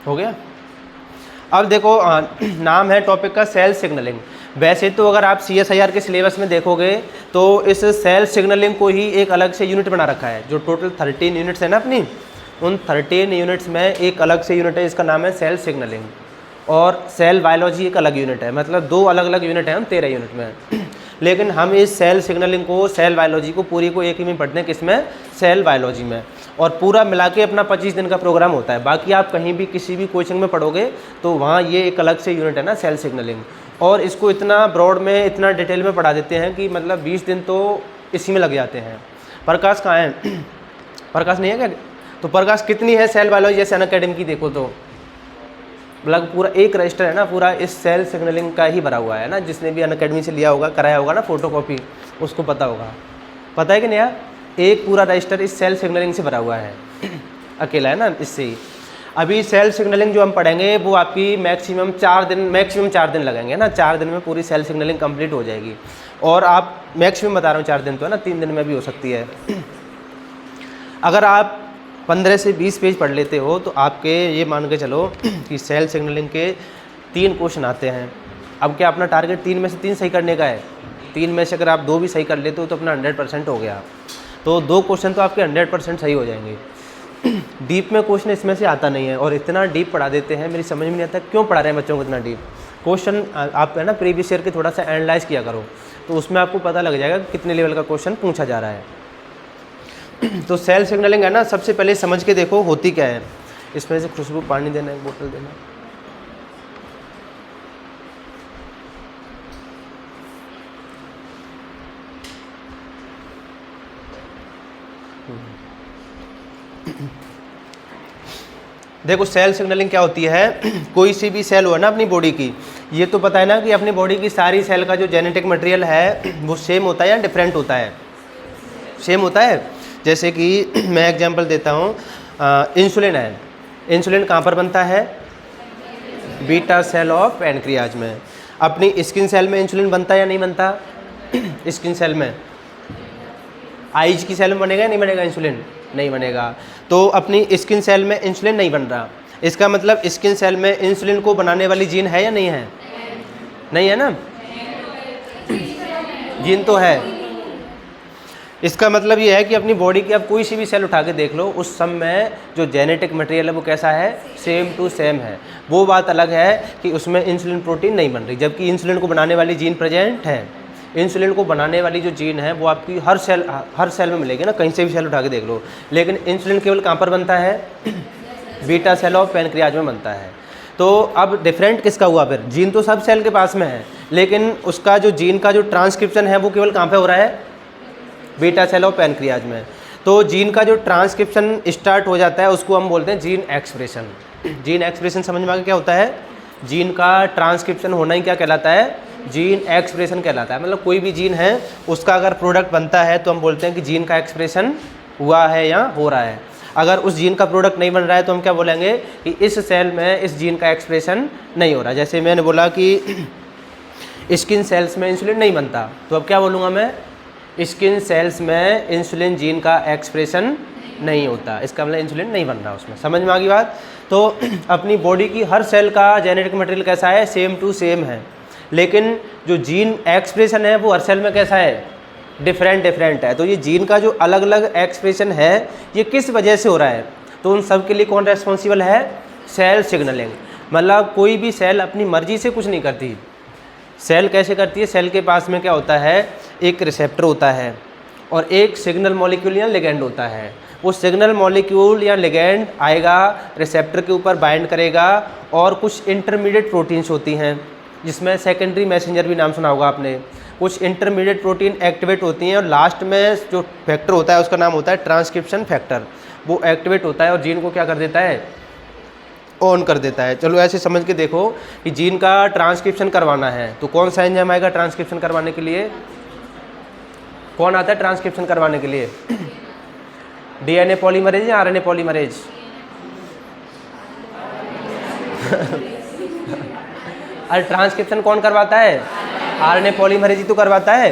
हो गया। अब देखो नाम है टॉपिक का सेल सिग्नलिंग। वैसे तो अगर आप CSIR के सिलेबस में देखोगे तो इस सेल सिग्नलिंग को ही एक अलग से यूनिट बना रखा है। जो टोटल 13 यूनिट्स है ना अपनी, उन 13 यूनिट्स में एक अलग से यूनिट है, इसका नाम है सेल सिग्नलिंग। और सेल बायोलॉजी एक अलग यूनिट है, मतलब 2 अलग अलग यूनिट हैं उन 13 यूनिट में। लेकिन हम इस सेल सिग्नलिंग को, सेल बायोलॉजी को पूरी को एक ही में पढ़ते हैं, किसमें? सेल बायोलॉजी में। और पूरा मिला के अपना 25 दिन का प्रोग्राम होता है। बाकी आप कहीं भी किसी भी कोचिंग में पढ़ोगे तो वहाँ ये एक अलग से यूनिट है ना, सेल सिग्नलिंग। और इसको इतना ब्रॉड में, इतना डिटेल में पढ़ा देते हैं कि मतलब 20 दिन तो इसी में लग जाते हैं। प्रकाश कहाँ है? प्रकाश नहीं है क्या? तो प्रकाश कितनी है सेल बायोलॉजी जैसे अनअकैडमी की देखो तो मतलब पूरा एक रजिस्टर है ना, पूरा इस सेल सिग्नलिंग का ही भरा हुआ है ना। जिसने भी अनअकैडमी से लिया होगा, कराया होगा ना फोटोकॉपी, उसको पता होगा। पता है कि नहीं यार? एक पूरा रजिस्टर इस सेल सिग्नलिंग से भरा हुआ है अकेला, है ना, इससे ही। अभी सेल सिग्नलिंग जो हम पढ़ेंगे वो आपकी मैक्सिमम 4 दिन लगेंगे ना। 4 दिन में पूरी सेल सिग्नलिंग कंप्लीट हो जाएगी। और आप मैक्सिमम बता रहा हूँ 4 दिन तो है ना, 3 दिन में भी हो सकती है। अगर आप 15 से 20 पेज पढ़ लेते हो तो आपके ये मान के चलो कि सेल सिग्नलिंग के 3 क्वेश्चन आते हैं। अब क्या अपना टारगेट 3 में से 3 सही करने का है? 3 में से अगर आप 2 भी सही कर लेते हो तो अपना 100% हो गया। तो 2 क्वेश्चन तो आपके 100% सही हो जाएंगे। डीप में क्वेश्चन इसमें से आता नहीं है और इतना डीप पढ़ा देते हैं, मेरी समझ में नहीं आता क्यों पढ़ा रहे हैं बच्चों को इतना डीप। क्वेश्चन आप है ना प्रीवियस ईयर के थोड़ा सा एनालाइज किया करो, तो उसमें आपको पता लग जाएगा कितने लेवल का क्वेश्चन पूछा जा रहा है। तो सेल सिग्नलिंग है ना, सबसे पहले समझ के देखो होती क्या है। इसमें से खुशबू पानी देना, एक बोतल देना। देखो सेल सिग्नलिंग क्या होती है। कोई सी भी सेल हो ना अपनी बॉडी की, ये तो पता है ना कि अपनी बॉडी की सारी सेल का जो जेनेटिक मटेरियल है वो सेम होता है या डिफरेंट होता है? सेम होता है। जैसे कि मैं एग्जांपल देता हूँ, इंसुलिन है। इंसुलिन कहाँ पर बनता है? बीटा सेल ऑफ पैनक्रियाज में। अपनी स्किन सेल में इंसुलिन बनता है या नहीं बनता? स्किन सेल में। आइज की सेल में बनेगा या नहीं बनेगा इंसुलिन? नहीं बनेगा। तो अपनी स्किन सेल में इंसुलिन नहीं बन रहा, इसका मतलब स्किन सेल में इंसुलिन को बनाने वाली जीन है या नहीं है? नहीं है ना, जीन तो है। इसका मतलब ये है कि अपनी बॉडी की आप कोई सी भी सेल उठा के देख लो, उस सब में जो जेनेटिक मटेरियल है वो कैसा है? सेम टू सेम है। वो बात अलग है कि उसमें इंसुलिन प्रोटीन नहीं बन रही, जबकि इंसुलिन को बनाने वाली जीन प्रेजेंट है। इंसुलिन को बनाने वाली जो जीन है वो आपकी हर सेल में मिलेगी ना, कहीं से भी सेल उठा के देख लो। लेकिन इंसुलिन केवल कहाँ पर बनता है? बीटा सेल ऑफ पैनक्रियाज में बनता है। तो अब डिफरेंट किसका हुआ फिर? जीन तो सब सेल के पास में है, लेकिन उसका जो जीन का जो ट्रांसक्रिप्शन है वो केवल कहाँ पे हो रहा है? बीटा सेल ऑफ पैनक्रियाज में। तो जीन का जो ट्रांसक्रिप्शन स्टार्ट हो जाता है उसको हम बोलते हैं जीन एक्सप्रेशन। जीन एक्सप्रेशन समझ में आ गया क्या होता है? जीन का ट्रांसक्रिप्शन होना ही क्या कहलाता है? जीन एक्सप्रेशन कहलाता है। मतलब कोई भी जीन है उसका अगर प्रोडक्ट बनता है तो हम बोलते हैं कि जीन का एक्सप्रेशन हुआ है या हो रहा है। अगर उस जीन का प्रोडक्ट नहीं बन रहा है तो हम क्या बोलेंगे कि इस सेल में इस जीन का एक्सप्रेशन नहीं हो रहा। जैसे मैंने बोला कि स्किन सेल्स में इंसुलिन नहीं बनता, तो अब क्या बोलूँगा मैं? स्किन सेल्स में इंसुलिन जीन का एक्सप्रेशन नहीं होता, इसका मतलब इंसुलिन नहीं बन रहा उसमें। समझ में आ गई बात? तो अपनी बॉडी की हर सेल का जेनेटिक मटेरियल कैसा है? सेम टू सेम है। लेकिन जो जीन एक्सप्रेशन है वो हर सेल में कैसा है? डिफरेंट है। तो ये जीन का जो अलग अलग एक्सप्रेशन है ये किस वजह से हो रहा है? तो उन सब के लिए कौन रेस्पॉन्सिबल है? Cell signalling. मतलब कोई भी सेल अपनी मर्जी से कुछ नहीं करती। सेल कैसे करती है? सेल के पास में क्या होता है? एक रिसेप्टर होता है और एक सिग्नल मॉलिक्यूल या लिगेंड होता है। वो सिग्नल मॉलिक्यूल या लिगेंड आएगा, रिसेप्टर के ऊपर बाइंड करेगा और कुछ इंटरमीडिएट प्रोटीन्स होती हैं जिसमें सेकेंडरी मैसेंजर भी नाम सुना होगा आपने। कुछ इंटरमीडिएट प्रोटीन एक्टिवेट होती हैं और लास्ट में जो फैक्टर होता है उसका नाम होता है ट्रांसक्रिप्शन फैक्टर। वो एक्टिवेट होता है और जीन को क्या कर देता है? ऑन कर देता है। चलो ऐसे समझ के देखो कि जीन का ट्रांसक्रिप्शन करवाना है तो कौन सा एंजाइम आएगा ट्रांसक्रिप्शन करवाने के लिए? कौन आता है ट्रांसक्रिप्शन करवाने के लिए? डीएनए पॉलीमरेज या आरएनए पॉलीमरेज? अरे ट्रांसक्रिप्शन कौन करवाता है? आरएनए पॉलीमरेज ही तो करवाता है।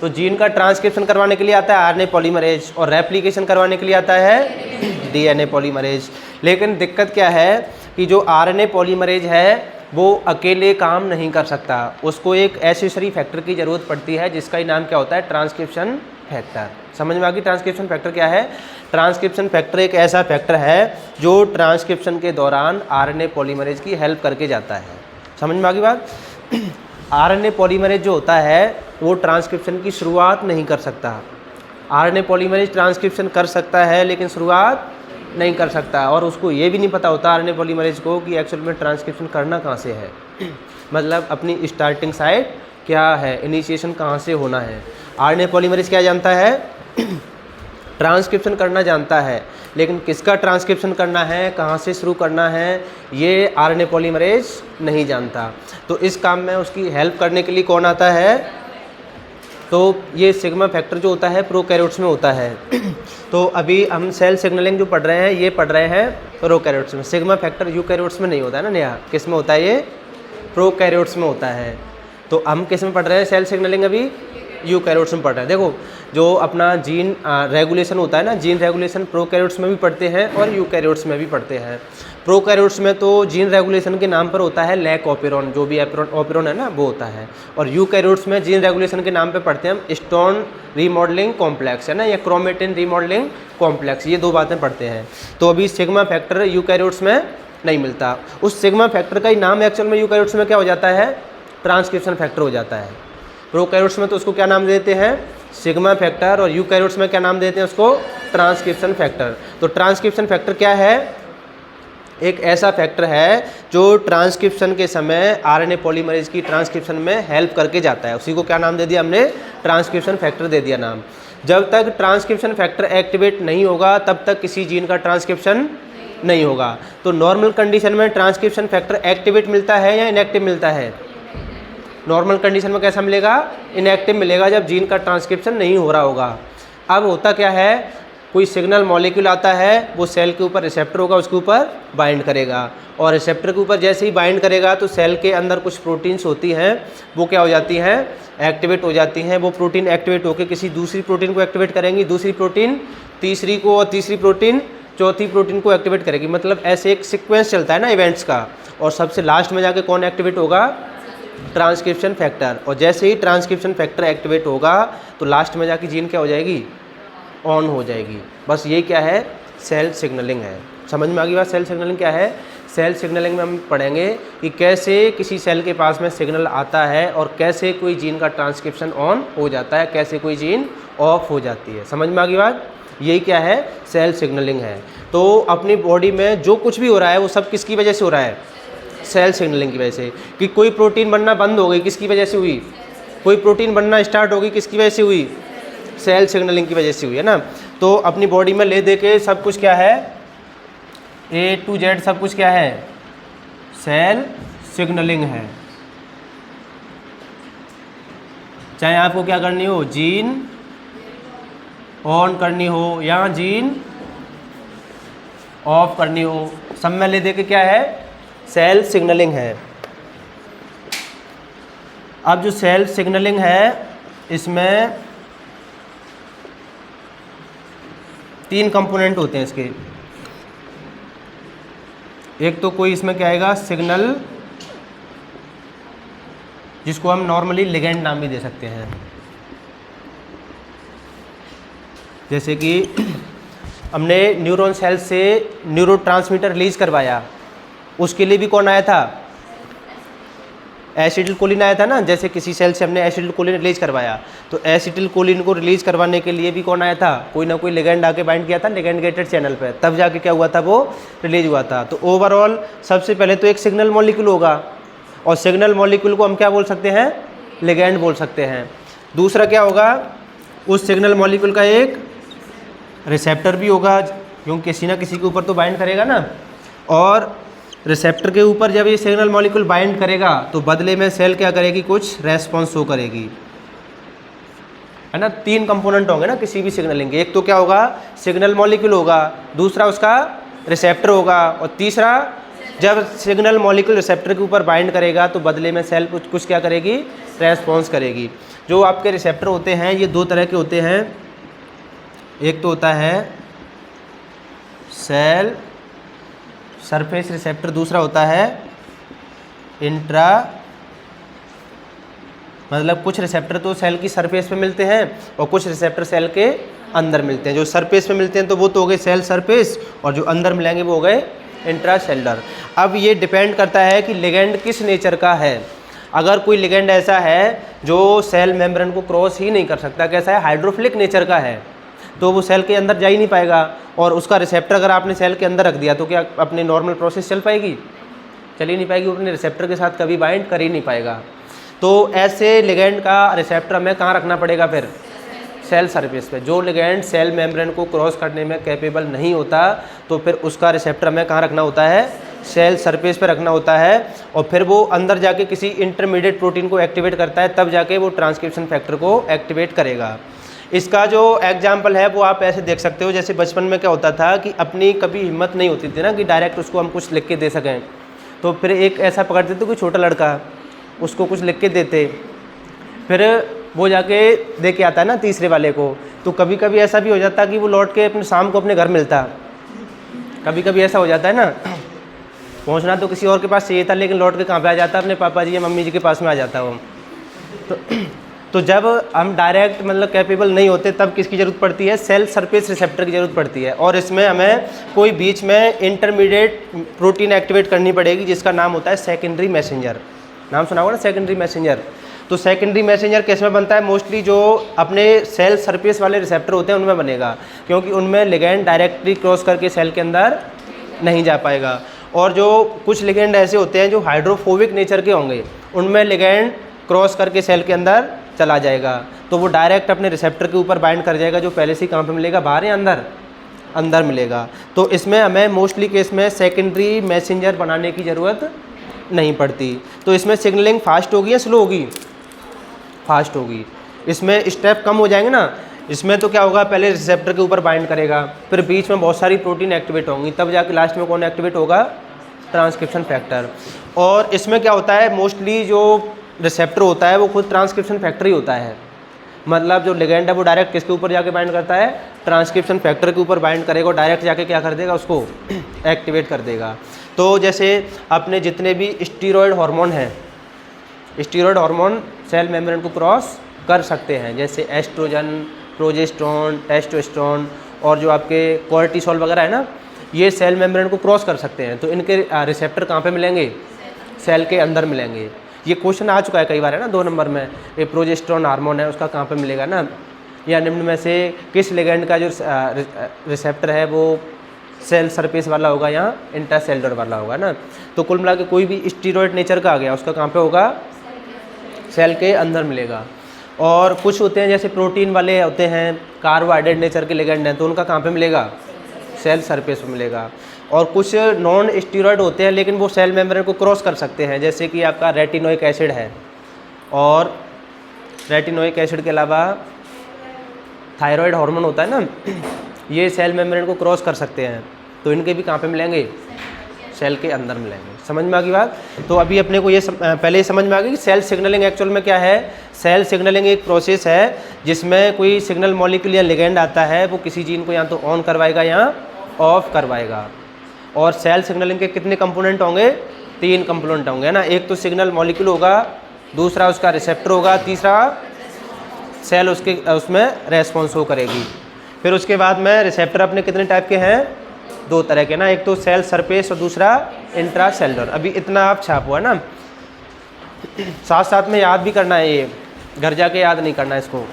तो जीन का ट्रांसक्रिप्शन करवाने के लिए आता है आरएनए पॉलीमरेज और रेप्लिकेशन करवाने के लिए आता है डीएनए पॉलीमरेज। लेकिन दिक्कत क्या है कि जो आरएनए पॉलीमरेज है वो अकेले काम नहीं कर सकता, उसको एक एसेसरी फैक्टर की ज़रूरत पड़ती है जिसका ही नाम क्या होता है, ट्रांसक्रिप्शन फैक्टर। समझ में आ गई ट्रांसक्रिप्शन फैक्टर क्या है? ट्रांसक्रिप्शन फैक्टर एक ऐसा फैक्टर है जो ट्रांसक्रिप्शन के दौरान आरएनए पॉलीमरेज की हेल्प करके जाता है। समझ में आ गई बात? आरएनए पॉलीमरेज जो होता है वो ट्रांसक्रिप्शन की शुरुआत नहीं कर सकता। आरएनए पॉलीमरेज ट्रांसक्रिप्शन कर सकता है लेकिन शुरुआत नहीं कर सकता, और उसको ये भी नहीं पता होता आरएनए पॉलीमरेज को कि एक्चुअल में ट्रांसक्रिप्शन करना कहाँ से है मतलब अपनी स्टार्टिंग साइट क्या है, इनिशिएशन कहाँ से होना है। आरएनए पॉलीमरेज क्या जानता है? ट्रांसक्रिप्शन करना जानता है, लेकिन किसका ट्रांसक्रिप्शन करना है, कहाँ से शुरू करना है, ये आरएनए पॉलीमरेज नहीं जानता। तो इस काम में उसकी हेल्प करने के लिए कौन आता है? तो ये सिग्मा फैक्टर जो होता है प्रोकैरियोट्स में होता है। तो अभी हम सेल सिग्नलिंग जो पढ़ रहे हैं ये पढ़ रहे हैं प्रोकैरियोट्स में। सिग्मा फैक्टर यूकैरियोट्स में नहीं होता है ना नेहा, किस में होता है? ये प्रोकैरियोट्स में होता है। तो हम किस में पढ़ रहे हैं सेल सिग्नलिंग? अभी यूकैरियोट्स में पढ़ रहे हैं। देखो जो अपना जीन रेगुलेशन होता है ना, जीन रेगुलेशन प्रोकैरियोट्स में भी पढ़ते हैं और यूकैरियोट्स में भी पढ़ते हैं। प्रोकैरियोट्स में तो जीन रेगुलेशन के नाम पर होता है लैक ऑपेरॉन, जो भी ऑपेरॉन है ना वो होता है, और यूकैरियोट्स में जीन रेगुलेशन के नाम पे पढ़ते हैं हम स्टोन रीमॉडलिंग कॉम्प्लेक्स है ना, या क्रोमेटिन रीमॉडलिंग कॉम्प्लेक्स, ये दो बातें पढ़ते हैं। तो अभी सिग्मा फैक्टर यूकैरियोट्स में नहीं मिलता। उस सिग्मा फैक्टर का ही नाम एक्चुअल में यूकैरियोट्स में क्या हो जाता है? ट्रांसक्रिप्शन फैक्टर हो जाता है। प्रोकैरियोट्स में तो उसको क्या नाम देते हैं? सिग्मा फैक्टर, और यूकैरियोट्स में क्या नाम देते हैं उसको? Transcription factor. तो ट्रांसक्रिप्शन फैक्टर क्या है? एक ऐसा फैक्टर है जो ट्रांसक्रिप्शन के समय आरएनए पॉलीमरेज की ट्रांसक्रिप्शन में हेल्प करके जाता है। उसी को क्या नाम दे दिया हमने? ट्रांसक्रिप्शन फैक्टर दे दिया नाम। जब तक ट्रांसक्रिप्शन फैक्टर एक्टिवेट नहीं होगा तब तक किसी जीन का ट्रांसक्रिप्शन नहीं होगा। तो नॉर्मल कंडीशन में ट्रांसक्रिप्शन फैक्टर एक्टिवेट मिलता है या इनएक्टिव मिलता है? नॉर्मल कंडीशन में कैसा मिलेगा? इनएक्टिव मिलेगा, जब जीन का ट्रांसक्रिप्शन नहीं हो रहा होगा। अब होता क्या है, कोई सिग्नल मॉलिक्यूल आता है, वो सेल के ऊपर रिसेप्टर होगा, उसके ऊपर बाइंड करेगा, और रिसेप्टर के ऊपर जैसे ही बाइंड करेगा तो सेल के अंदर कुछ प्रोटीन्स होती हैं, वो क्या हो जाती हैं? एक्टिवेट हो जाती हैं। वो प्रोटीन एक्टिवेट होकर किसी दूसरी प्रोटीन को एक्टिवेट करेंगी, दूसरी प्रोटीन तीसरी को, और तीसरी प्रोटीन चौथी प्रोटीन को एक्टिवेट करेगी। मतलब ऐसे एक सीक्वेंस चलता है ना इवेंट्स का, और सबसे लास्ट में जाके कौन एक्टिवेट होगा? Transcription factor. और जैसे ही ट्रांसक्रिप्शन फैक्टर एक्टिवेट होगा तो लास्ट में जाके जीन क्या हो जाएगी? ऑन हो जाएगी। बस ये क्या है? सेल सिग्नलिंग है। समझ में आ गई बात? सेल सिग्नलिंग क्या है? सेल सिग्नलिंग में हम पढ़ेंगे कि कैसे किसी सेल के पास में सिग्नल आता है और कैसे कोई जीन का ट्रांसक्रिप्शन ऑन हो जाता है, कैसे कोई जीन ऑफ हो जाती है। समझ में आ गई बात? यही क्या है? सेल सिग्नलिंग है। तो अपनी बॉडी में जो कुछ भी हो रहा है वो सब किसकी वजह से हो रहा है? सेल सिग्नलिंग की वजह से। कि कोई प्रोटीन बनना बंद हो गई, किसकी वजह से हुई? कोई प्रोटीन बनना स्टार्ट हो गई, किसकी वजह से हुई? सेल सिग्नलिंग की वजह से हुई है ना। तो अपनी बॉडी में ले दे के सब कुछ क्या है? A to Z सब कुछ क्या है? सेल सिग्नलिंग है। चाहे आपको क्या करनी हो, जीन ऑन करनी हो या जीन ऑफ करनी हो, सब में ले दे के क्या है? सेल सिग्नलिंग है। अब जो सेल सिग्नलिंग है इसमें 3 कंपोनेंट होते हैं इसके। एक तो कोई इसमें क्या आएगा? सिग्नल, जिसको हम नॉर्मली लिगेंड नाम भी दे सकते हैं। जैसे कि हमने न्यूरॉन सेल से न्यूरोट्रांसमीटर रिलीज करवाया, उसके लिए भी कौन आया था? एसिटिलकोलिन आया था ना। जैसे किसी सेल से हमने एसिटिलकोलिन रिलीज करवाया, तो एसिटिलकोलिन को रिलीज करवाने के लिए भी कौन आया था? कोई ना कोई लिगेंड आके बाइंड किया था लिगेंड गेटेड चैनल पे, तब जाके क्या हुआ था? वो रिलीज हुआ था। तो ओवरऑल सबसे पहले तो एक सिग्नल मॉलिक्यूल होगा, और सिग्नल मॉलिक्यूल को हम क्या बोल सकते हैं? लिगेंड बोल सकते हैं। दूसरा क्या होगा? उस सिग्नल मॉलिक्यूल का एक रिसेप्टर भी होगा, क्योंकि किसी ना किसी के ऊपर तो बाइंड करेगा ना। और रिसेप्टर के ऊपर जब ये सिग्नल मॉलिक्यूल बाइंड करेगा तो बदले में सेल क्या करेगी? कुछ रेस्पॉन्स शो करेगी, है ना। 3 कंपोनेंट होंगे ना किसी भी सिग्नलिंग के। एक तो क्या होगा? सिग्नल मॉलिक्यूल होगा, दूसरा उसका रिसेप्टर होगा, और तीसरा जब सिग्नल मॉलिक्यूल रिसेप्टर के ऊपर बाइंड करेगा तो बदले में सेल कुछ क्या करेगी? रेस्पॉन्स करेगी। जो आपके रिसेप्टर होते हैं ये 2 तरह के होते हैं। एक तो होता है सेल सरफेस रिसेप्टर, दूसरा होता है इंट्रा, मतलब कुछ रिसेप्टर तो सेल की सरफेस पे मिलते हैं और कुछ रिसेप्टर सेल के अंदर मिलते हैं। जो सरफेस पे मिलते हैं तो वो तो हो गए सेल सरफेस, और जो अंदर मिलेंगे वो हो गए इंट्रासेलुलर। अब ये डिपेंड करता है कि लिगेंड किस नेचर का है। अगर कोई लिगेंड ऐसा है जो सेल मेम्ब्रेन को क्रॉस ही नहीं कर सकता, कैसा है, हाइड्रोफिलिक नेचर का है, तो वो सेल के अंदर जा ही नहीं पाएगा, और उसका रिसेप्टर अगर आपने सेल के अंदर रख दिया तो क्या अपनी नॉर्मल प्रोसेस चल पाएगी? चल ही नहीं पाएगी, वो अपने रिसेप्टर के साथ कभी बाइंड कर ही नहीं पाएगा। तो ऐसे लिगेंड का रिसेप्टर हमें कहाँ रखना पड़ेगा फिर? सेल सरफेस पे। जो लिगेंड सेल मेम्ब्रेन को क्रॉस करने में कैपेबल नहीं होता तो फिर उसका रिसेप्टर हमें कहाँ रखना होता है? सेल सरफेस पे रखना होता है, और फिर वो अंदर जाके किसी इंटरमीडिएट प्रोटीन को एक्टिवेट करता है, तब जाके वो ट्रांसक्रिप्शन फैक्टर को एक्टिवेट करेगा। इसका जो एग्जाम्पल है वो आप ऐसे देख सकते हो, जैसे बचपन में क्या होता था कि अपनी कभी हिम्मत नहीं होती थी ना कि डायरेक्ट उसको हम कुछ लिख के दे सकें, तो फिर एक ऐसा पकड़ते थे कोई छोटा लड़का, उसको कुछ लिख के देते, फिर वो जाके दे के आता है ना तीसरे वाले को, तो कभी कभी ऐसा भी हो जाता कि वो लौट के अपने शाम को अपने घर मिलता। कभी कभी ऐसा हो जाता है ना, पहुंचना तो किसी और के पास चाहिए था लेकिन लौट के कहाँ पे आ जाता, अपने पापा जी या मम्मी जी के पास में आ जाता वो। तो जब हम डायरेक्ट मतलब कैपेबल नहीं होते तब किसकी ज़रूरत पड़ती है? सेल सरफेस रिसेप्टर की ज़रूरत पड़ती है, और इसमें हमें कोई बीच में इंटरमीडिएट प्रोटीन एक्टिवेट करनी पड़ेगी जिसका नाम होता है सेकेंडरी मैसेंजर। नाम सुना होगा ना, सेकेंडरी मैसेंजर। तो सेकेंडरी मैसेंजर किस में बनता है? मोस्टली जो अपने सेल सरफेस वाले रिसेप्टर होते हैं उनमें बनेगा, क्योंकि उनमें लिगेंड डायरेक्टली क्रॉस करके सेल के अंदर नहीं जा पाएगा। और जो कुछ लिगेंड ऐसे होते हैं जो हाइड्रोफोबिक नेचर के होंगे, उनमें लिगेंड क्रॉस करके सेल के अंदर चला जाएगा, तो वो डायरेक्ट अपने रिसेप्टर के ऊपर बाइंड कर जाएगा, जो पहले से ही कहाँ पे मिलेगा? बाहर या अंदर? अंदर मिलेगा। तो इसमें हमें मोस्टली केस में सेकेंडरी मैसेंजर बनाने की ज़रूरत नहीं पड़ती। तो इसमें सिग्नलिंग फास्ट होगी या स्लो होगी? फास्ट होगी। इसमें स्टेप कम हो जाएंगे ना। इसमें तो क्या होगा, पहले रिसेप्टर के ऊपर बाइंड करेगा, फिर बीच में बहुत सारी प्रोटीन एक्टिवेट होंगी, तब जाके लास्ट में कौन एक्टिवेट होगा? Transcription factor. और इसमें क्या होता है, मोस्टली जो रिसेप्टर होता है वो खुद ट्रांसक्रिप्शन फैक्टर ही होता है। मतलब जो लिगेंड है वो डायरेक्ट किसके ऊपर जाके बाइंड करता है? ट्रांसक्रिप्शन फैक्टर के ऊपर बाइंड करेगा और डायरेक्ट जाके क्या कर देगा? उसको एक्टिवेट कर देगा। तो जैसे अपने जितने भी स्टीरॉयड हार्मोन हैं, स्टीरॉयड हार्मोन सेल मेम्ब्रेन को क्रॉस कर सकते हैं, जैसे एस्ट्रोजन, प्रोजेस्टेरोन, टेस्टोस्टेरोन, और जो आपके कोर्टिसोल वगैरह है ना, ये सेल मेम्ब्रेन को क्रॉस कर सकते हैं। तो इनके रिसेप्टर कहाँ पे मिलेंगे? सेल के अंदर मिलेंगे। ये क्वेश्चन आ चुका है कई बार, है ना, 2 नंबर में। ये प्रोजेस्टेरोन हार्मोन है, उसका कहाँ पे मिलेगा ना, या निम्न में से किस लिगेंड का जो रिसेप्टर है वो सेल सरफेस वाला होगा या इंट्रासेलुलर वाला होगा ना। तो कुल मिला के कोई भी स्टीरॉयड नेचर का आ गया, उसका कहाँ पे होगा? सेल के अंदर मिलेगा। और कुछ होते हैं जैसे प्रोटीन वाले होते हैं, कार्बोहाइड्रेट नेचर के लिगेंड हैं, तो उनका कहाँ पे मिलेगा? सेल सरफेस पे मिलेगा। और कुछ नॉन स्टीरॉयड होते हैं लेकिन वो सेल मेम्ब्रेन को क्रॉस कर सकते हैं, जैसे कि आपका रेटिनोइक एसिड है, और रेटिनोइक एसिड के अलावा थायराइड हार्मोन होता है ना, ये सेल मेम्ब्रेन को क्रॉस कर सकते हैं, तो इनके भी कहाँ पे मिलेंगे? सेल के अंदर मिलेंगे। समझ में आ गई बात? तो अभी अपने को ये पहले ही समझ में आ गई कि सेल सिग्नलिंग एक्चुअल में क्या है। सेल सिग्नलिंग एक प्रोसेस है जिसमें कोई सिग्नल मॉलिक्यूल या लिगेंड आता है, वो किसी जीन को या तो ऑन करवाएगा या ऑफ करवाएगा। और सेल सिग्नलिंग के कितने कंपोनेंट होंगे? 3 कंपोनेंट होंगे ना। एक तो सिग्नल मॉलिक्यूल होगा, दूसरा उसका रिसेप्टर होगा, तीसरा सेल उसमें रेस्पॉन्स शो करेगी। फिर उसके बाद में रिसेप्टर अपने कितने टाइप के हैं? 2 तरह के ना, एक तो सेल सरफेस और दूसरा इंट्रासेलुलर। अभी इतना आप छापो, है ना, साथ साथ में याद भी करना है, ये घर जाके याद नहीं करना है इसको।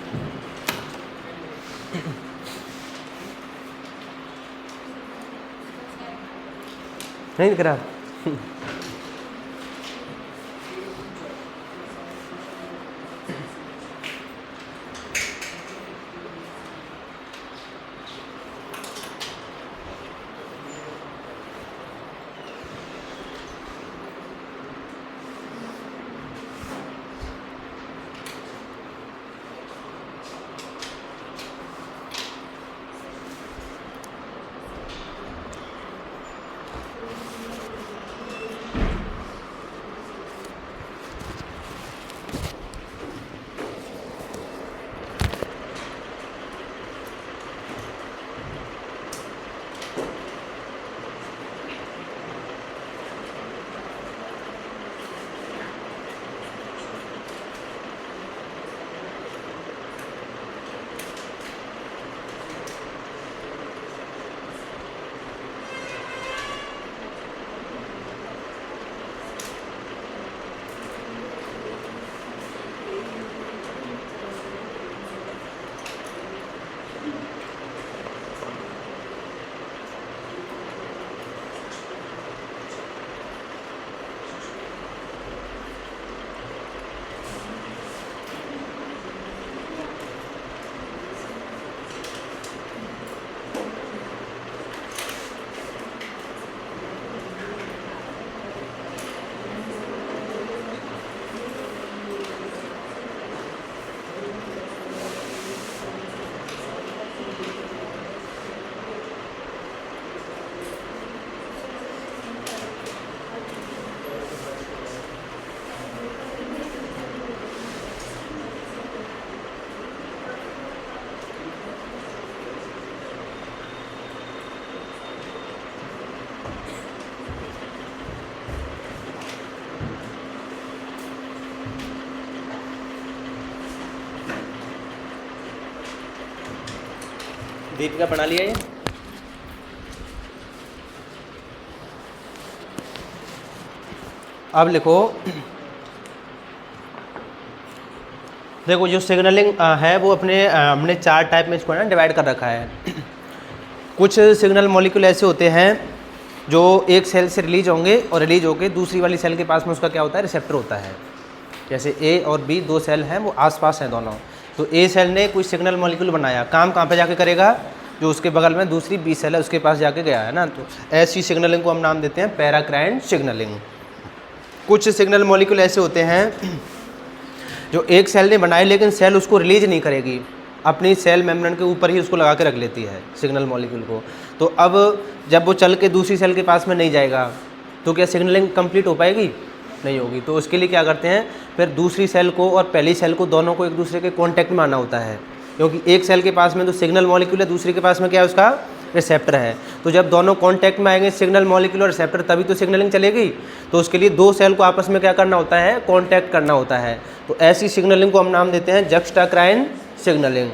नहीं दिख रहा? दीपिका बना लिया ये। अब लिखो, देखो जो सिग्नलिंग है वो अपने हमने 4 टाइप में इसको ना डिवाइड कर रखा है। कुछ सिग्नल मॉलिक्यूल ऐसे होते हैं जो एक सेल से रिलीज होंगे और रिलीज होके दूसरी वाली सेल के पास में उसका क्या होता है, रिसेप्टर होता है। जैसे ए और बी 2 सेल हैं, वो आसपास हैं दोनों। तो ए सेल ने कोई सिग्नल मॉलिक्यूल बनाया, काम कहाँ पे जाके करेगा, जो उसके बगल में दूसरी बी सेल है उसके पास जाके गया है ना। तो ऐसी सिग्नलिंग को हम नाम देते हैं पैराक्राइन सिग्नलिंग। कुछ सिग्नल मॉलिक्यूल ऐसे होते हैं जो एक सेल ने बनाए लेकिन सेल उसको रिलीज नहीं करेगी, अपनी सेल मेम्ब्रेन के ऊपर ही उसको लगा के रख लेती है सिग्नल मॉलिक्यूल को। तो अब जब वो चल के दूसरी सेल के पास में नहीं जाएगा तो क्या सिग्नलिंग कंप्लीट हो पाएगी, नहीं होगी। तो उसके लिए क्या करते हैं, फिर दूसरी सेल को और पहली सेल को दोनों को एक दूसरे के कॉन्टैक्ट में आना होता है, क्योंकि एक सेल के पास में तो सिग्नल मॉलिक्यूल है, दूसरे के पास में क्या है, उसका रिसेप्टर है। तो जब दोनों कांटेक्ट में आएंगे सिग्नल मॉलिक्यूल और रिसेप्टर, तभी तो सिग्नलिंग चलेगी। तो उसके लिए 2 सेल को आपस में क्या करना होता है, कांटेक्ट करना होता है। तो ऐसी सिग्नलिंग को हम नाम देते हैं जक्स्टाक्राइन सिग्नलिंग।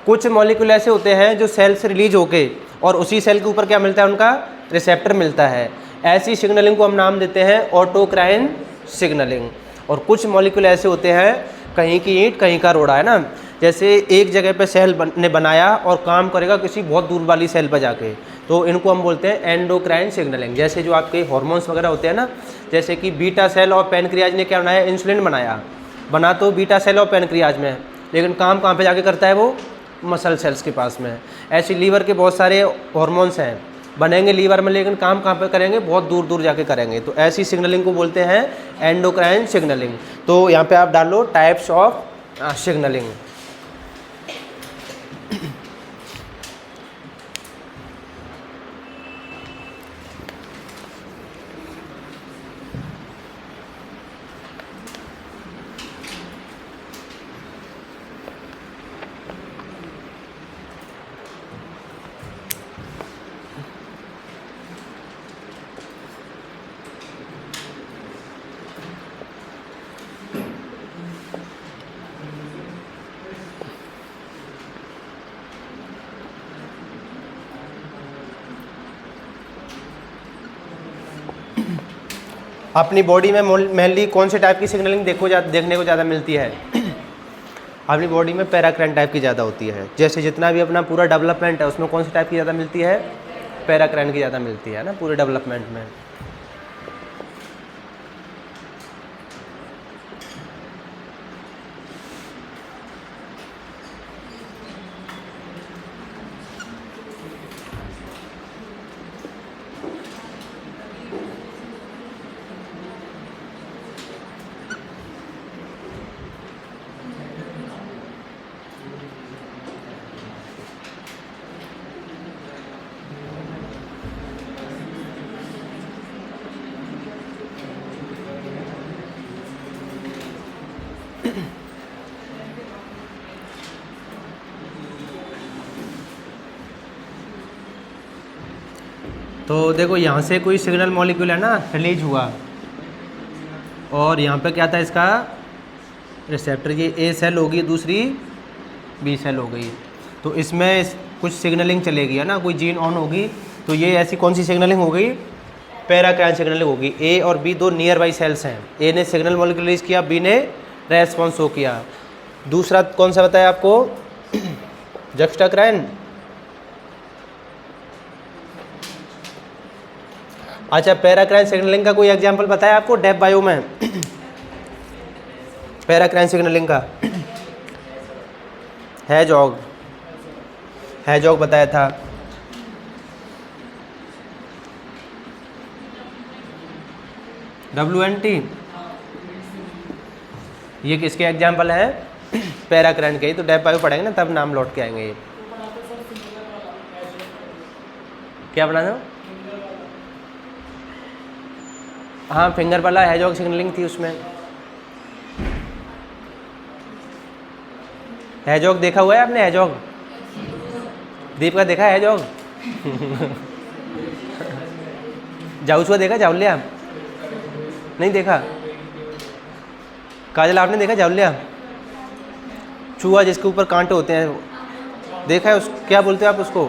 कुछ मॉलिक्यूल ऐसे होते हैं जो सेल से रिलीज होके और उसी सेल के ऊपर क्या मिलता है, उनका रिसेप्टर मिलता है। ऐसी सिग्नलिंग को हम नाम देते हैं ऑटोक्राइन सिग्नलिंग। और कुछ मॉलिक्यूल ऐसे होते हैं, कहीं की ईंट कहीं का रोड़ा है ना, जैसे एक जगह पे सेल ने बनाया और काम करेगा किसी बहुत दूर वाली सेल पर जाके, तो इनको हम बोलते हैं एंडोक्राइन सिग्नलिंग। जैसे जो आपके हार्मोन्स वगैरह होते हैं ना, जैसे कि बीटा सेल और पैनक्रियाज ने क्या बनाया, इंसुलिन बना तो बीटा सेल और पैनक्रियाज में, लेकिन काम कहाँ पे जाके करता है, वो मसल सेल्स के पास में। ऐसे लीवर के बहुत सारे हार्मोन्स हैं, बनेंगे लीवर में लेकिन काम कहाँ पे करेंगे, बहुत दूर दूर जाके करेंगे। तो ऐसी सिग्नलिंग को बोलते हैं एंडोक्राइन सिग्नलिंग। तो यहाँ पे आप डालो टाइप्स ऑफ सिग्नलिंग। अपनी बॉडी में मेनली कौन से टाइप की सिग्नलिंग देखने को ज़्यादा मिलती है, अपनी बॉडी में पैराक्राइन टाइप की ज़्यादा होती है। जैसे जितना भी अपना पूरा डेवलपमेंट है उसमें कौन सी टाइप की ज़्यादा मिलती है, पैराक्राइन की ज़्यादा मिलती है ना पूरे डेवलपमेंट में। तो देखो यहाँ से कोई सिग्नल मॉलिक्यूल है ना, रिलीज हुआ और यहाँ पे क्या था, इसका रिसेप्टर। ये ए सेल होगी, दूसरी बी सेल हो गई। तो इसमें कुछ सिग्नलिंग चलेगी है ना, कोई जीन ऑन होगी। तो ये ऐसी कौन सी सिग्नलिंग हो गई, पैराक्राइन सिग्नलिंग होगी। ए और बी 2 नियर बाई सेल्स हैं, ए ने सिग्नल मॉलिक्यूल रिलीज किया, बी ने रेस्पॉन्स शो किया। दूसरा कौन सा बताया आपको, जक्स्टाक्राइन। अच्छा, पैराक्राइन सिग्नलिंग का कोई एग्जांपल बताया आपको डेफ बायो में, पैराक्राइन सिग्नलिंग का? हैजॉग बताया था। WNT ये किसके एग्जांपल है, पैराक्राइन के ही। तो डेफ बायो पढ़ेंगे ना तब नाम लौट के आएंगे ये। क्या पढ़ा था? हाँ, फिंगर वाला हैजॉग सिग्नलिंग थी उसमें। हैजॉग देखा हुआ है आपने, हैजॉग? दीप का देखा है हैजॉग? जाऊसुआ देखा, जाउलिया नहीं देखा? काजल आपने देखा जाउलिया? चूहा जिसके ऊपर कांटे होते हैं, देखा है उस, क्या बोलते हो आप उसको,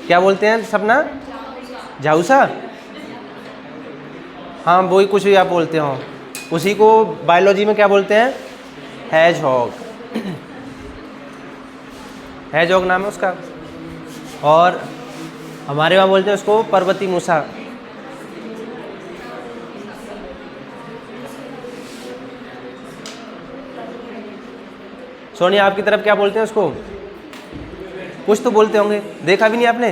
क्या बोलते हैं सपना, झाउसा, हाँ वही कुछ भी आप बोलते हो, उसी को बायोलॉजी में क्या बोलते हैं, हैजहॉग, हैजहॉग नाम है उसका। और हमारे वहाँ बोलते हैं उसको पर्वती मूसा। सोनिया आपकी तरफ क्या बोलते हैं उसको, कुछ तो बोलते होंगे, देखा भी नहीं आपने,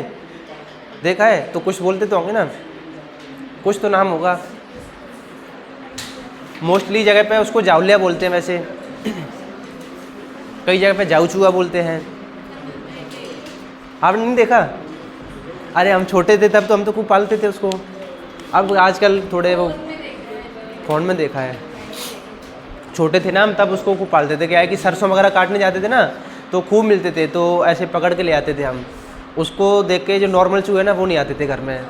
देखा है तो कुछ बोलते तो होंगे ना, कुछ तो नाम होगा। मोस्टली जगह पे उसको जाउलिया बोलते हैं वैसे, कई जगह पे जाउचुआ बोलते हैं। आपने नहीं देखा, अरे हम छोटे थे तब तो हम तो खूब पालते थे उसको, अब आजकल थोड़े वो फ़ोन में देखा है। छोटे थे ना हम तब उसको खूब पालते थे, क्या है कि सरसों वगैरह काटने जाते थे ना तो खूब मिलते थे, तो ऐसे पकड़ के ले आते थे हम उसको, देख के जो नॉर्मल चूहे ना वो नहीं आते थे घर में।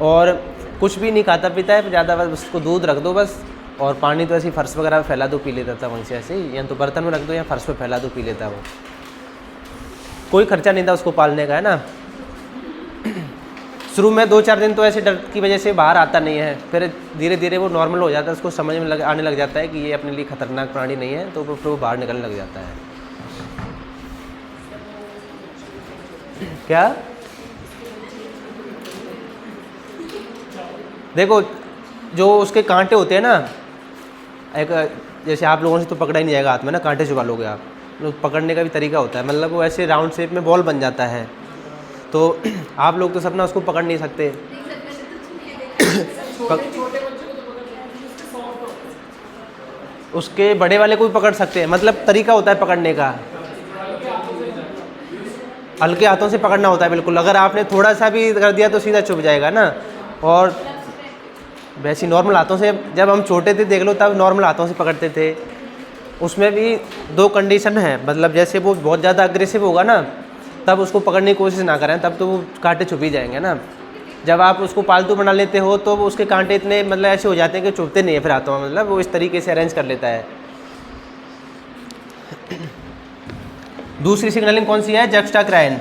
और कुछ भी नहीं खाता पीता है ज़्यादा, बस उसको दूध रख दो बस, और पानी तो ऐसे ही फर्श वगैरह फैला दो पी लेता था वहीं से ऐसे ही, या तो बर्तन में रख दो या फर्श पे फैला दो पी लेता वो, कोई खर्चा नहीं था उसको पालने का, है ना। शुरू में 2-4 दिन तो ऐसे डर की वजह से बाहर आता नहीं है, फिर धीरे धीरे वो नॉर्मल हो जाता है, उसको समझ में आने लग जाता है कि ये अपने लिए खतरनाक प्राणी नहीं है, तो फिर वो बाहर निकलने लग जाता है। क्या देखो, जो उसके कांटे होते हैं ना, एक जैसे आप लोगों से तो पकड़ा ही नहीं जाएगा हाथ में ना, कांटे चुभा लोगे आप, पकड़ने का भी तरीका होता है, मतलब वो ऐसे राउंड शेप में बॉल बन जाता है, तो आप लोग तो सपना उसको पकड़ नहीं सकते। उसके बड़े वाले को भी पकड़ सकते हैं, मतलब तरीका होता है पकड़ने का, हल्के हाथों से पकड़ना होता है बिल्कुल, अगर आपने थोड़ा सा भी कर दिया तो सीधा चुभ जाएगा ना। और वैसे नॉर्मल हाथों से, जब हम छोटे थे देख लो तब नॉर्मल हाथों से पकड़ते थे, उसमें भी 2 कंडीशन है, मतलब जैसे वो बहुत ज़्यादा अग्रेसिव होगा ना तब उसको पकड़ने की कोशिश ना करें, तब तो वो कांटे छुप ही जाएंगे ना। जब आप उसको पालतू बना लेते हो तो वो उसके कांटे इतने मतलब ऐसे हो जाते हैं कि चुभते नहीं है फिर हाथों में, मतलब वो इस तरीके से अरेंज कर लेता है। दूसरी सिग्नलिंग कौन सी है, जक्स्टाक्राइन।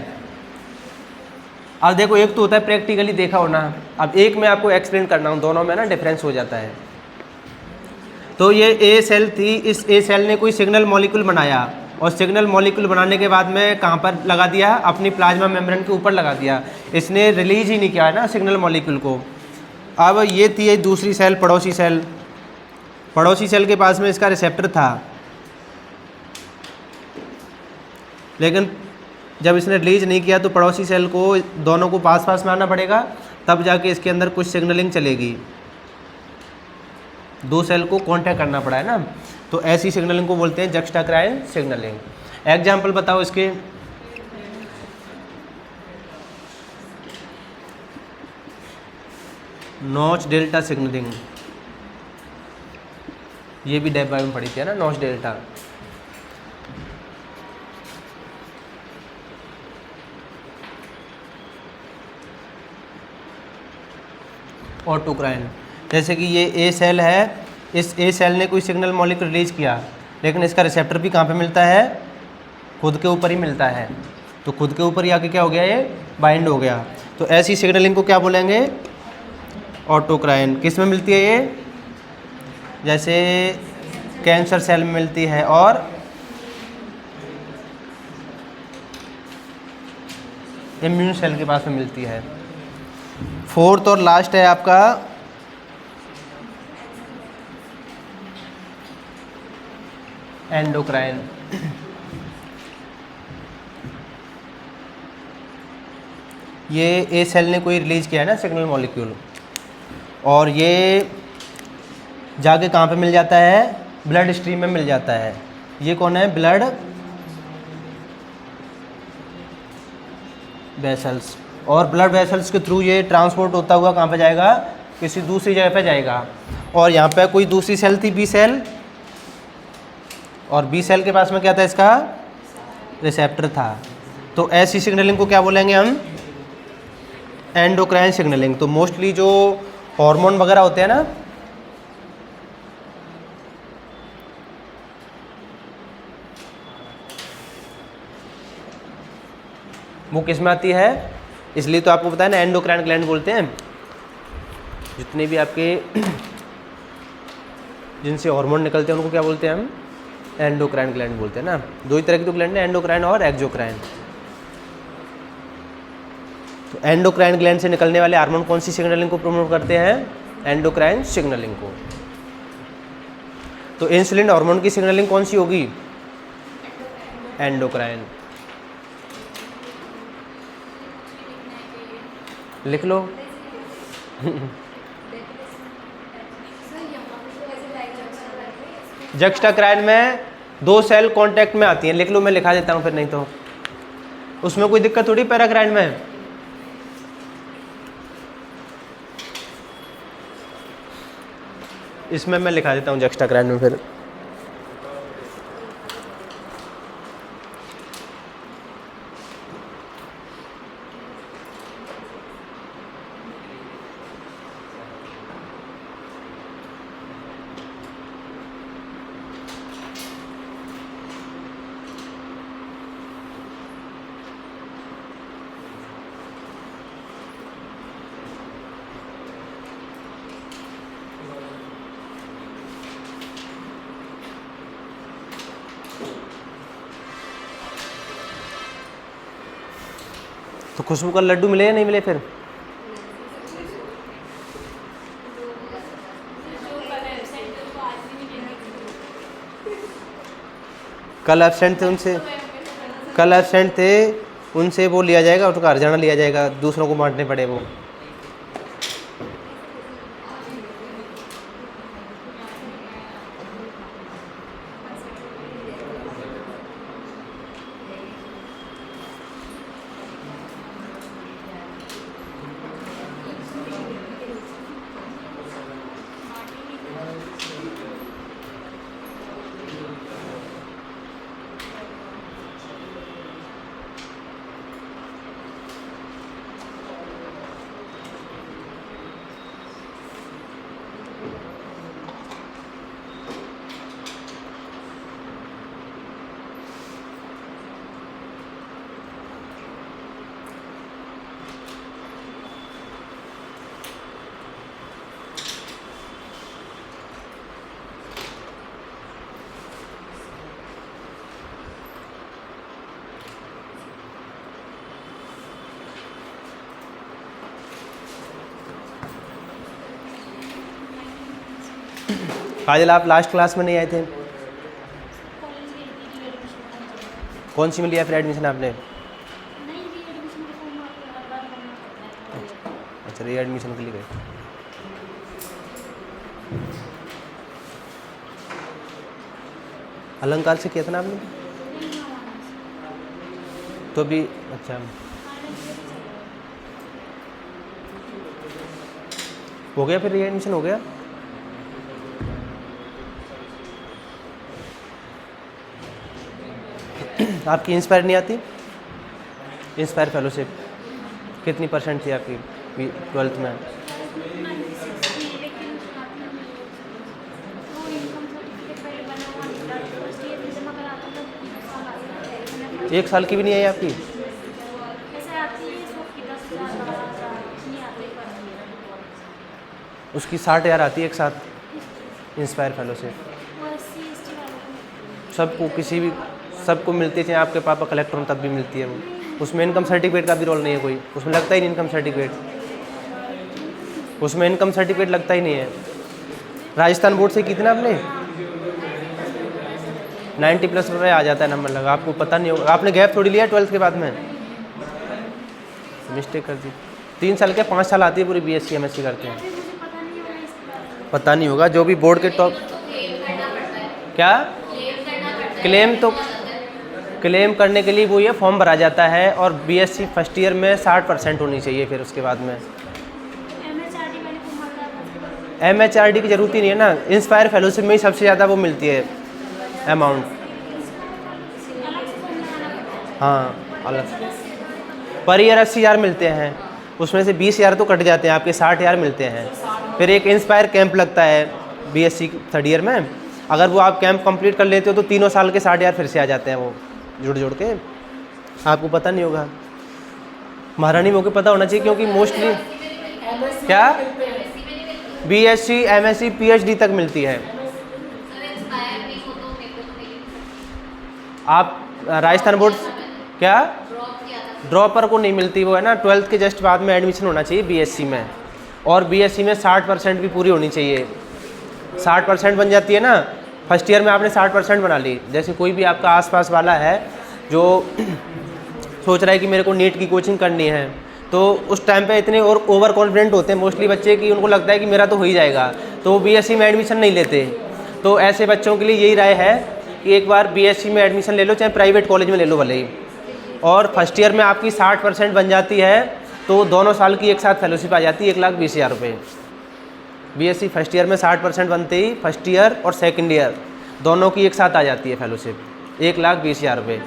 अब देखो एक तो होता है प्रैक्टिकली देखा होना, अब एक मैं आपको एक्सप्लेन करना हूँ, दोनों में ना डिफरेंस हो जाता है। तो ये ए सेल थी, इस ए सेल ने कोई सिग्नल मॉलिक्यूल बनाया, और सिग्नल मॉलिक्यूल बनाने के बाद में कहाँ पर लगा दिया, अपनी प्लाज्मा मेम्ब्रेन के ऊपर लगा दिया, इसने रिलीज ही नहीं किया है ना सिग्नल मॉलिक्यूल को। अब ये थी दूसरी सेल, पड़ोसी सेल, पड़ोसी सेल के पास में इसका रिसेप्टर था, लेकिन जब इसने रिलीज नहीं किया तो पड़ोसी सेल को दोनों को पास पास में आना पड़ेगा, तब जाके इसके अंदर कुछ सिग्नलिंग चलेगी, 2 सेल को कांटेक्ट करना पड़ा है ना, तो ऐसी सिग्नलिंग को बोलते हैं जक्स्टाक्राइन सिग्नलिंग। एग्जाम्पल बताओ इसके, नॉच डेल्टा सिग्नलिंग, ये भी डेब में पढ़ी थी ना, नॉच डेल्टा। ऑटोक्राइन, जैसे कि ये ए सेल है, इस ए सेल ने कोई सिग्नल मॉलिक्यूल रिलीज किया, लेकिन इसका रिसेप्टर भी कहाँ पे मिलता है, खुद के ऊपर ही मिलता है, तो खुद के ऊपर ही आके क्या हो गया, ये बाइंड हो गया, तो ऐसी सिग्नलिंग को क्या बोलेंगे, ऑटोक्राइन। किस में मिलती है ये, जैसे कैंसर सेल में मिलती है और इम्यून सेल के पास में मिलती है। 4th और लास्ट है आपका एंडोक्राइन। ये ए सेल ने कोई रिलीज किया है ना सिग्नल मॉलिक्यूल, और ये जाके कहाँ पे मिल जाता है, ब्लड स्ट्रीम में मिल जाता है। ये कौन है, ब्लड वेसल्स, और ब्लड वेसल्स के थ्रू ये ट्रांसपोर्ट होता हुआ कहाँ पे जाएगा, किसी दूसरी जगह पे जाएगा। और यहाँ पे कोई दूसरी सेल थी, बी सेल, और बी सेल के पास में क्या था, इसका रिसेप्टर था। तो ऐसी सिग्नलिंग को क्या बोलेंगे हम, एंडोक्राइन सिग्नलिंग। तो मोस्टली जो हार्मोन वगैरह होते हैं ना, वो किस में आती है, इसलिए तो आपको पता है ना एंडोक्राइन ग्लैंड बोलते हैं। जितने भी आपके जिनसे हार्मोन निकलते हैं उनको क्या बोलते हैं हम, एंडोक्राइन ग्लैंड बोलते हैं ना। दो ही तरह की तो ग्लैंड है, एंडोक्राइन और एक्सोक्राइन। तो एंडोक्राइन ग्लैंड से निकलने वाले हार्मोन कौन सी सिग्नलिंग को प्रमोट करते हैं, एंडोक्राइन सिग्नलिंग को। तो इंसुलिन हार्मोन की सिग्नलिंग कौन सी होगी, एंडोक्राइन। लिख लो। जक्स्टाक्राइन में 2 सेल कांटेक्ट में आती हैं, लिख लो, मैं लिखा देता हूँ फिर, नहीं तो उसमें कोई दिक्कत थोड़ी पैराक्राइन में। इसमें मैं लिखा देता हूँ जक्स्टाक्राइन में फिर। तो खुशबू का लड्डू मिले या नहीं मिले फिर, कल एब्सेंट थे उनसे, कल एब्सेंट थे उनसे वो लिया जाएगा, उनका हरजाना लिया जाएगा, दूसरों को बांटने पड़े वो। काजल आप लास्ट क्लास में नहीं आए थे, कौन सी में लिया फिर एडमिशन आपने? अच्छा, री एडमिशन के लिए गए। अलंकार से किया था ना आपने? तो भी अच्छा हो गया, फिर री एडमिशन हो गया। आपकी इंस्पायर नहीं आती? इंस्पायर फेलोशिप कितनी % थी आपकी 12th में? एक साल की भी नहीं आई आपकी? उसकी 60,000 आती है एक साथ इंस्पायर फेलोशिप। सबको किसी भी सबको मिलती है, चाहे आपके पापा कलेक्टर हों तब भी मिलती है वो। उसमें इनकम सर्टिफिकेट का भी रोल नहीं है कोई, उसमें लगता ही नहीं इनकम सर्टिफिकेट, उसमें इनकम सर्टिफिकेट लगता ही नहीं है। राजस्थान बोर्ड से कितना आपने 90+ रुपये आ जाता है नंबर लगा, आपको पता नहीं होगा। आपने गैप थोड़ी लिया 12th के बाद में, मिस्टेक कर दी। 3 साल के 5 साल आती है पूरी BSc MSc करते हैं, पता नहीं होगा। जो भी बोर्ड के टॉप क्या क्लेम करने के लिए वो ये फॉर्म भरा जाता है, और BSc फर्स्ट ईयर में 60% होनी चाहिए। फिर उसके बाद में MHRD की ज़रूरत ही नहीं है ना, इंस्पायर फेलोशिप में ही सबसे ज़्यादा वो मिलती है अमाउंट। हाँ, अलग पर ईयर 80,000 मिलते हैं, उसमें से 20,000 तो कट जाते हैं, आपके 60,000 मिलते हैं। फिर एक इंस्पायर कैंप लगता है BSc 3rd ईयर में, अगर वो आप कैंप कंप्लीट कर लेते हो तो 3 साल के 60,000 फिर से आ जाते हैं, वो जुड़ के। आपको पता नहीं होगा। महारानी वो को पता होना चाहिए, क्योंकि मोस्टली क्या BSc MSc PhD तक मिलती है। आप राजस्थान बोर्ड क्या ड्रॉपर को नहीं मिलती, वो है ना 12th के जस्ट बाद में एडमिशन होना चाहिए BSc में, और BSc में 60% भी पूरी होनी चाहिए। 60% बन जाती है ना, फर्स्ट ईयर में आपने 60% बना ली। जैसे कोई भी आपका आसपास वाला है जो सोच रहा है कि मेरे को नीट की कोचिंग करनी है, तो उस टाइम पे इतने और ओवर कॉन्फिडेंट होते हैं मोस्टली बच्चे कि उनको लगता है कि मेरा तो हो ही जाएगा, तो वो BSc में एडमिशन नहीं लेते। तो ऐसे बच्चों के लिए यही राय है कि एक बार BSc में एडमिशन ले लो, चाहे प्राइवेट कॉलेज में ले लो भले ही, और फर्स्ट ईयर में आपकी 60% बन जाती है तो दोनों साल की एक साथ फेलोशिप आ जाती है 1,20,000 रुपये। BSc फर्स्ट ईयर में 60% बनते ही फर्स्ट ईयर और सेकंड ईयर दोनों की एक साथ आ जाती है फेलोशिप 1,20,000 रुपये।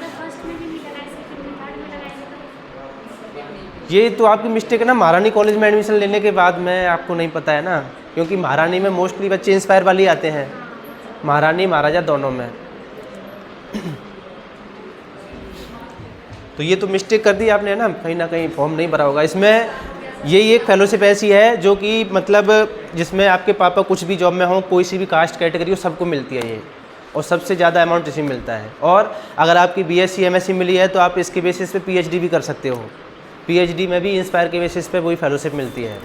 ये तो आपकी मिस्टेक है ना, महारानी कॉलेज में एडमिशन लेने के बाद में आपको नहीं पता है ना, क्योंकि महारानी में मोस्टली बच्चे इंस्पायर वाले आते हैं, महारानी महाराजा दोनों में। तो ये तो मिस्टेक कर दी आपने ना कहीं फॉर्म नहीं भरा होगा। इसमें यही एक फेलोशिप ऐसी है जो कि मतलब जिसमें आपके पापा कुछ भी जॉब में हो, कोई सी भी कास्ट कैटेगरी हो, सबको मिलती है ये, और सबसे ज़्यादा अमाउंट इसी मिलता है। और अगर आपकी BSc MSc मिली है तो आप इसके बेसिस पे PhD भी कर सकते हो। PhD में भी इंस्पायर के बेसिस पे वही फेलोशिप मिलती है।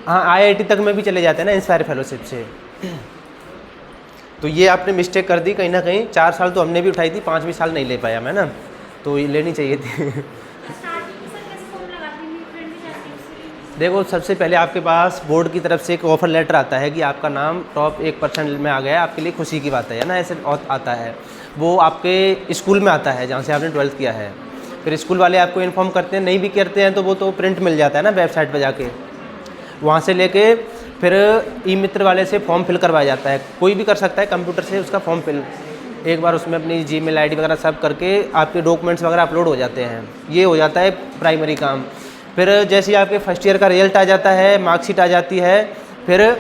हाँ, IIT तक में भी चले जाते हैं ना इंस्पायर फेलोशिप से। तो ये आपने मिस्टेक कर दी कहीं ना कहीं। 4 साल तो हमने भी उठाई थी, 5 साल नहीं ले पाया मैं ना, तो ये लेनी चाहिए थी। देखो, सबसे पहले आपके पास बोर्ड की तरफ से एक ऑफर लेटर आता है कि आपका नाम टॉप 1% में आ गया है, आपके लिए खुशी की बात है ना, ऐसे आता है। वो आपके स्कूल में आता है जहाँ से आपने 12th किया है, फिर स्कूल वाले आपको इन्फॉर्म करते हैं। नहीं भी करते हैं तो वो तो प्रिंट मिल जाता है ना वेबसाइट पर जाके, वहाँ से लेके फिर ई-मित्र वाले से फॉर्म फिल करवाया जाता है। कोई भी कर सकता है कंप्यूटर से उसका फॉर्म फिल, एक बार उसमें अपनी Gmail ID वगैरह सब करके आपके डॉक्यूमेंट्स वगैरह अपलोड हो जाते हैं। ये हो जाता है प्राइमरी काम। फिर जैसे ही आपके फर्स्ट ईयर का रिजल्ट आ जाता है, मार्कशीट आ जाती है, फिर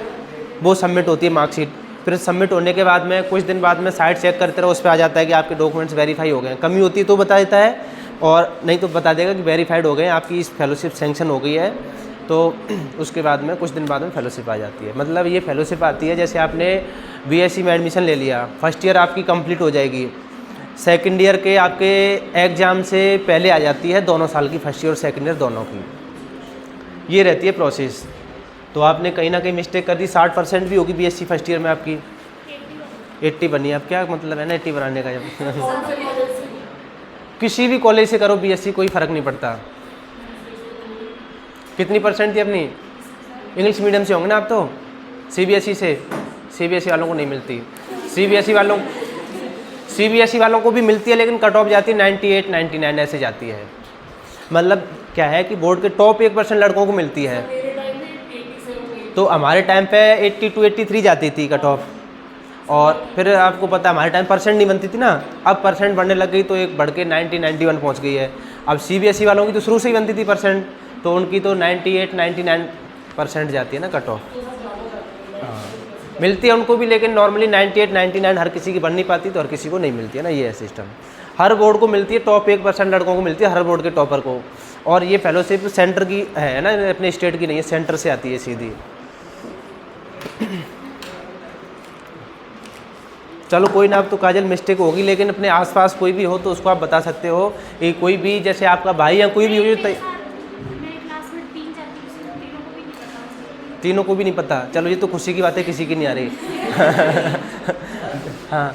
वो सबमिट होती है मार्कशीट। फिर सबमिट होने के बाद में कुछ दिन बाद में साइट चेक करते रहो, उस पर आ जाता है कि आपके डॉक्यूमेंट्स वेरीफाई हो गए। कमी होती है तो बता देता है, और नहीं तो बता देगा कि वेरीफाइड हो गए, आपकी इस फेलोशिप सेंक्शन हो गई है। तो उसके बाद में कुछ दिन बाद में फेलोशिप आ जाती है। मतलब ये फेलोशिप आती है जैसे आपने BSc में एडमिशन ले लिया, फर्स्ट ईयर आपकी कंप्लीट हो जाएगी, सेकंड ईयर के आपके एग्ज़ाम से पहले आ जाती है दोनों साल की, फर्स्ट ईयर और सेकंड ईयर दोनों की। ये रहती है प्रोसेस। तो आपने कहीं ना कहीं मिस्टेक कर दी। 60% भी होगी BSc फर्स्ट ईयर में आपकी, 80 बनी। अब क्या मतलब है ना 80 बनाने का, जब किसी भी कॉलेज से करो BSc कोई फ़र्क नहीं पड़ता। कितनी परसेंट थी अपनी? इंग्लिश मीडियम से होंगे ना आप तो, CBSE से। CBSE वालों को नहीं मिलती। CBSE वालों को भी मिलती है, लेकिन कट ऑफ जाती है 98 99 ऐसे जाती है। मतलब क्या है कि बोर्ड के टॉप 1% लड़कों को मिलती है। तो हमारे टाइम पे 82 83 जाती थी कट ऑफ, और फिर आपको पता है हमारे टाइम परसेंट नहीं बनती थी ना, अब परसेंट बढ़ने लग गई तो एक बढ़ के 90 91 पहुँच गई है। अब CBSE वालों की तो शुरू से ही बनती थी परसेंट, तो उनकी तो 98 99% जाती है ना कट ऑफ। हाँ, मिलती है उनको भी, लेकिन नॉर्मली 98 99 हर किसी की बन नहीं पाती, तो हर किसी को नहीं मिलती है ना। ये है सिस्टम, हर बोर्ड को मिलती है, टॉप 1% लड़कों को मिलती है, हर बोर्ड के टॉपर को। और ये फेलोशिप सेंटर की है ना, अपने स्टेट की नहीं है, सेंटर से आती है सीधी। चलो कोई ना, अब तो काजल मिस्टेक होगी, लेकिन अपने आसपास कोई भी हो तो उसको आप बता सकते हो। कि कोई भी जैसे आपका भाई या कोई भी हो, तीनों को भी नहीं पता। चलो ये तो खुशी की बात है, किसी की नहीं आ रही। हाँ,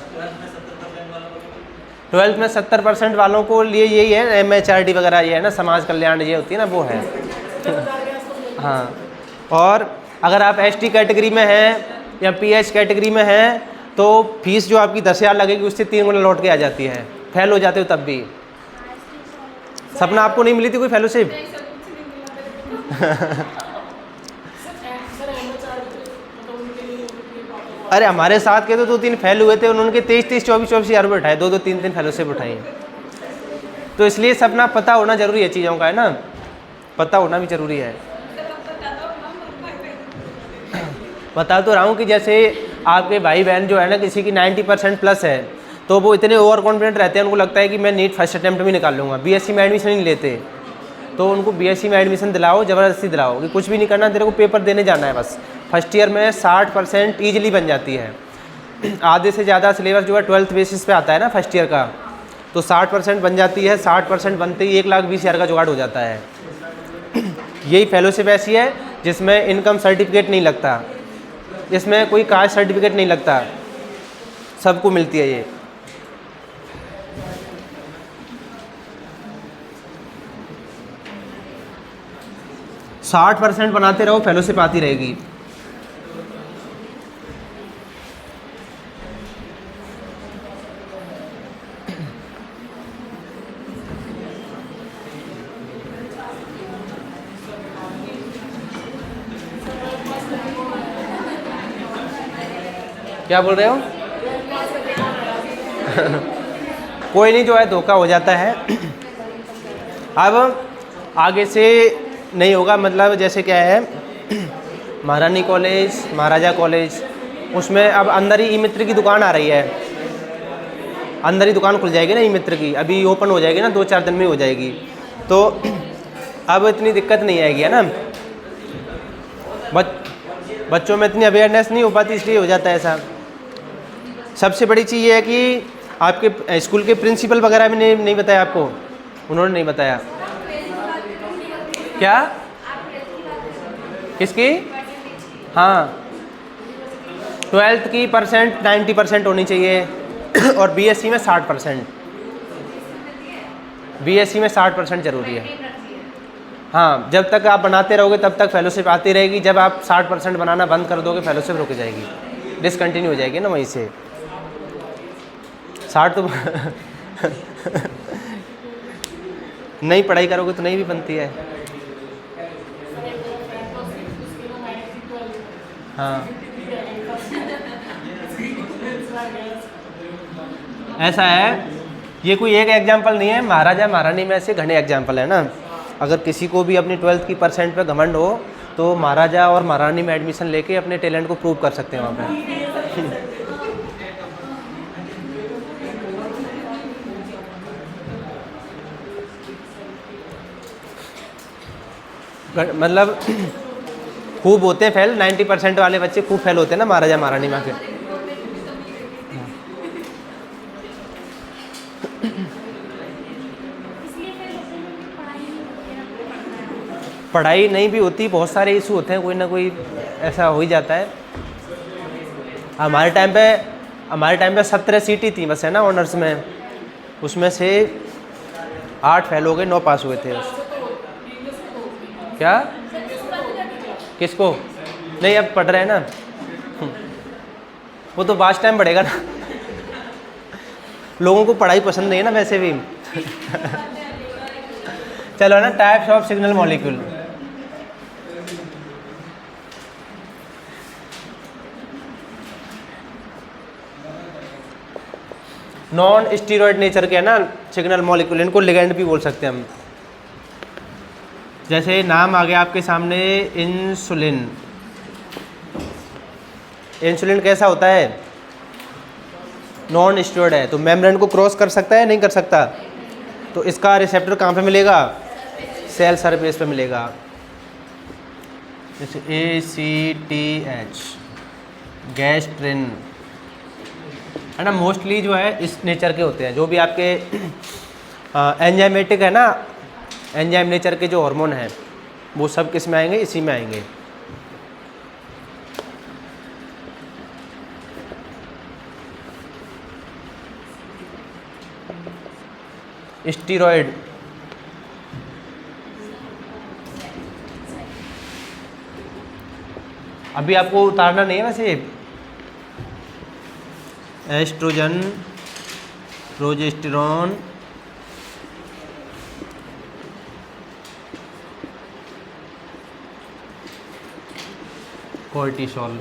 12th में 70% वालों को लिए यही है, MHRD वगैरह ये है ना, समाज कल्याण ये होती है ना, वो है। हाँ, और अगर आप ST कैटेगरी में हैं या PH कैटेगरी में हैं तो फीस जो आपकी 10,000 लगेगी उससे 3 गुना लौट के आ जाती है। फेल हो जाते हो तब भी। सपना आपको नहीं मिली थी कोई फेलोशिप? अरे हमारे साथ के तो 2-3 फेल हुए थे, उन्होंने 23 24 हज़ार रुपये उठाए, 2 3 फेलोशिप उठाई। तो इसलिए सपना पता होना जरूरी है चीज़ों का, है ना, पता होना भी जरूरी है। बता तो रहा हूँ कि जैसे आपके भाई बहन जो है ना, किसी की 90% प्लस है, तो वो इतने ओवर कॉन्फिडेंट रहते हैं, उनको लगता है कि मैं नीट फर्स्ट अटैम्प्ट में निकाल लूँगा, बीएससी में एडमिशन नहीं लेते। तो उनको बीएससी में एडमिशन दिलाओ, ज़बरदस्ती दिलाओ कि कुछ भी नहीं करना, तेरे को पेपर देने जाना है बस। फर्स्ट ईयर में 60% ईजिली बन जाती है। आधे से ज़्यादा सिलेबस जो है 12th बेसिस पे आता है ना फर्स्ट ईयर का, तो 60% बन जाती है। 60% बनते ही 1,20,000 का जुगाड़ हो जाता है। यही फेलोशिप ऐसी है जिसमें इनकम सर्टिफिकेट नहीं लगता, इसमें कोई कास्ट सर्टिफिकेट नहीं लगता, सबको मिलती है ये। साठ % बनाते रहो, फेलोशिप आती रहेगी। क्या बोल रहे हो? कोई नहीं, जो है धोखा हो जाता है। अब आगे से नहीं होगा, मतलब जैसे क्या है, महारानी कॉलेज, महाराजा कॉलेज, उसमें अब अंदर ही ई मित्र की दुकान आ रही है, अंदर ही दुकान खुल जाएगी ना ई मित्र की, अभी ओपन हो जाएगी ना, 2-4 दिन में हो जाएगी। तो अब इतनी दिक्कत नहीं आएगी, है ना। बच्चों में इतनी अवेयरनेस नहीं हो पाती, इसलिए हो जाता है ऐसा। सबसे बड़ी चीज़ ये है कि आपके स्कूल के प्रिंसिपल वगैरह भी नहीं बताया आपको, उन्होंने नहीं बताया। क्या? किसकी? हाँ, 12th की % 90% होनी चाहिए, और बीएससी में 60%, बीएससी में 60% ज़रूरी है। हाँ, जब तक आप बनाते रहोगे तब तक फेलोशिप आती रहेगी। जब आप 60% बनाना बंद कर दोगे, फेलोशिप रुक जाएगी, डिसकंटिन्यू हो जाएगी ना वहीं से। 60 तो नहीं पढ़ाई करोगे तो नहीं भी बनती है। हाँ, ऐसा है, ये कोई एक एग्जाम्पल नहीं है, महाराजा महारानी में ऐसे घने एग्जाम्पल है ना। अगर किसी को भी अपनी 12th की % पे घमंड हो, तो महाराजा और महारानी में एडमिशन लेके अपने टैलेंट को प्रूव कर सकते हैं वहाँ पे। मतलब खूब होते हैं फेल, 90% वाले बच्चे खूब फेल होते हैं ना महाराजा महारानी में के। पढ़ाई नहीं भी होती, बहुत सारे इशू होते हैं, कोई ना कोई ऐसा हो ही जाता है। हमारे टाइम पे 17 सीटें थी बस, है ना, ऑनर्स में, उसमें से 8 फेल हो गए, 9 पास हुए थे। क्या? किसको? नहीं, अब पढ़ रहे हैं ना। वो तो बास्ट टाइम बढ़ेगा ना। लोगों को पढ़ाई पसंद नहीं है ना वैसे भी। चलो ना, types of signal molecule. Non steroid nature के है ना सिग्नल मॉलिक्यूल, इनको लिगेंड भी बोल सकते हैं हम। जैसे नाम आ गया आपके सामने, इंसुलिन। इंसुलिन कैसा होता है? नॉन स्टीरॉयड है, तो मेम्ब्रेन को क्रॉस कर सकता है, नहीं कर सकता? तो इसका रिसेप्टर कहाँ पे मिलेगा? सेल सरफेस पे मिलेगा। जैसे ACTH, गैस्ट्रिन, है ना, मोस्टली जो है इस नेचर के होते हैं। जो भी आपके एंजाइमेटिक है ना, एंजाइम नेचर के जो हार्मोन हैं, वो सब किस में आएंगे? इसी में आएंगे। स्टीरॉयड, अभी आपको उतारना नहीं है वैसे। Oestrogen, progesterone, cortisol.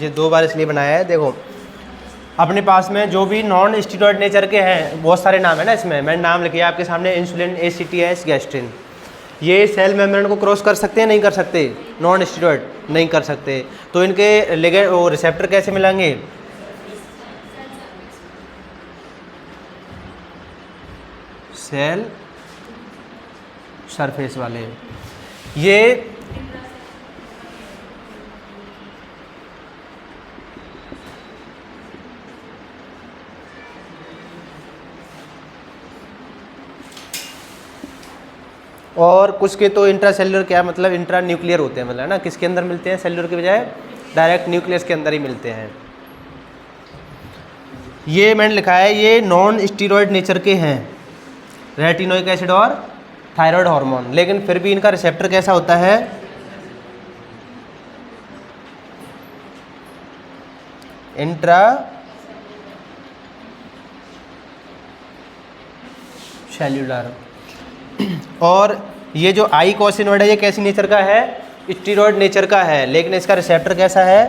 ये 2 बार इसलिए बनाया है, देखो अपने पास में जो भी नॉन स्टीरॉयड नेचर के हैं, बहुत सारे नाम है ना इसमें, मैंने नाम लिखे आपके सामने, इंसुलिन, ACTS, गैस्ट्रिन। ये सेल मेम्ब्रेन को क्रॉस कर सकते हैं, नहीं कर सकते? नॉन स्टीरॉयड नहीं कर सकते। तो इनके लिगेंड वो रिसेप्टर कैसे मिलेंगे? सेल सरफेस वाले। ये और कुछ के तो इंट्रासेल्युलर, क्या मतलब इंट्रा न्यूक्लियर होते हैं, मतलब है ना, किसके अंदर मिलते हैं? सेल्युलर के बजाय डायरेक्ट न्यूक्लियस के अंदर ही मिलते हैं। ये मैंने लिखा है ये नॉन स्टीरॉयड नेचर के हैं, रेटिनोइक एसिड और थायराइड हार्मोन, लेकिन फिर भी इनका रिसेप्टर कैसा होता है? Intra cellular. और ये जो आइकोसिनोइड है ये कैसी नेचर का है? स्टीरॉयड नेचर का है, लेकिन इसका रिसेप्टर कैसा है?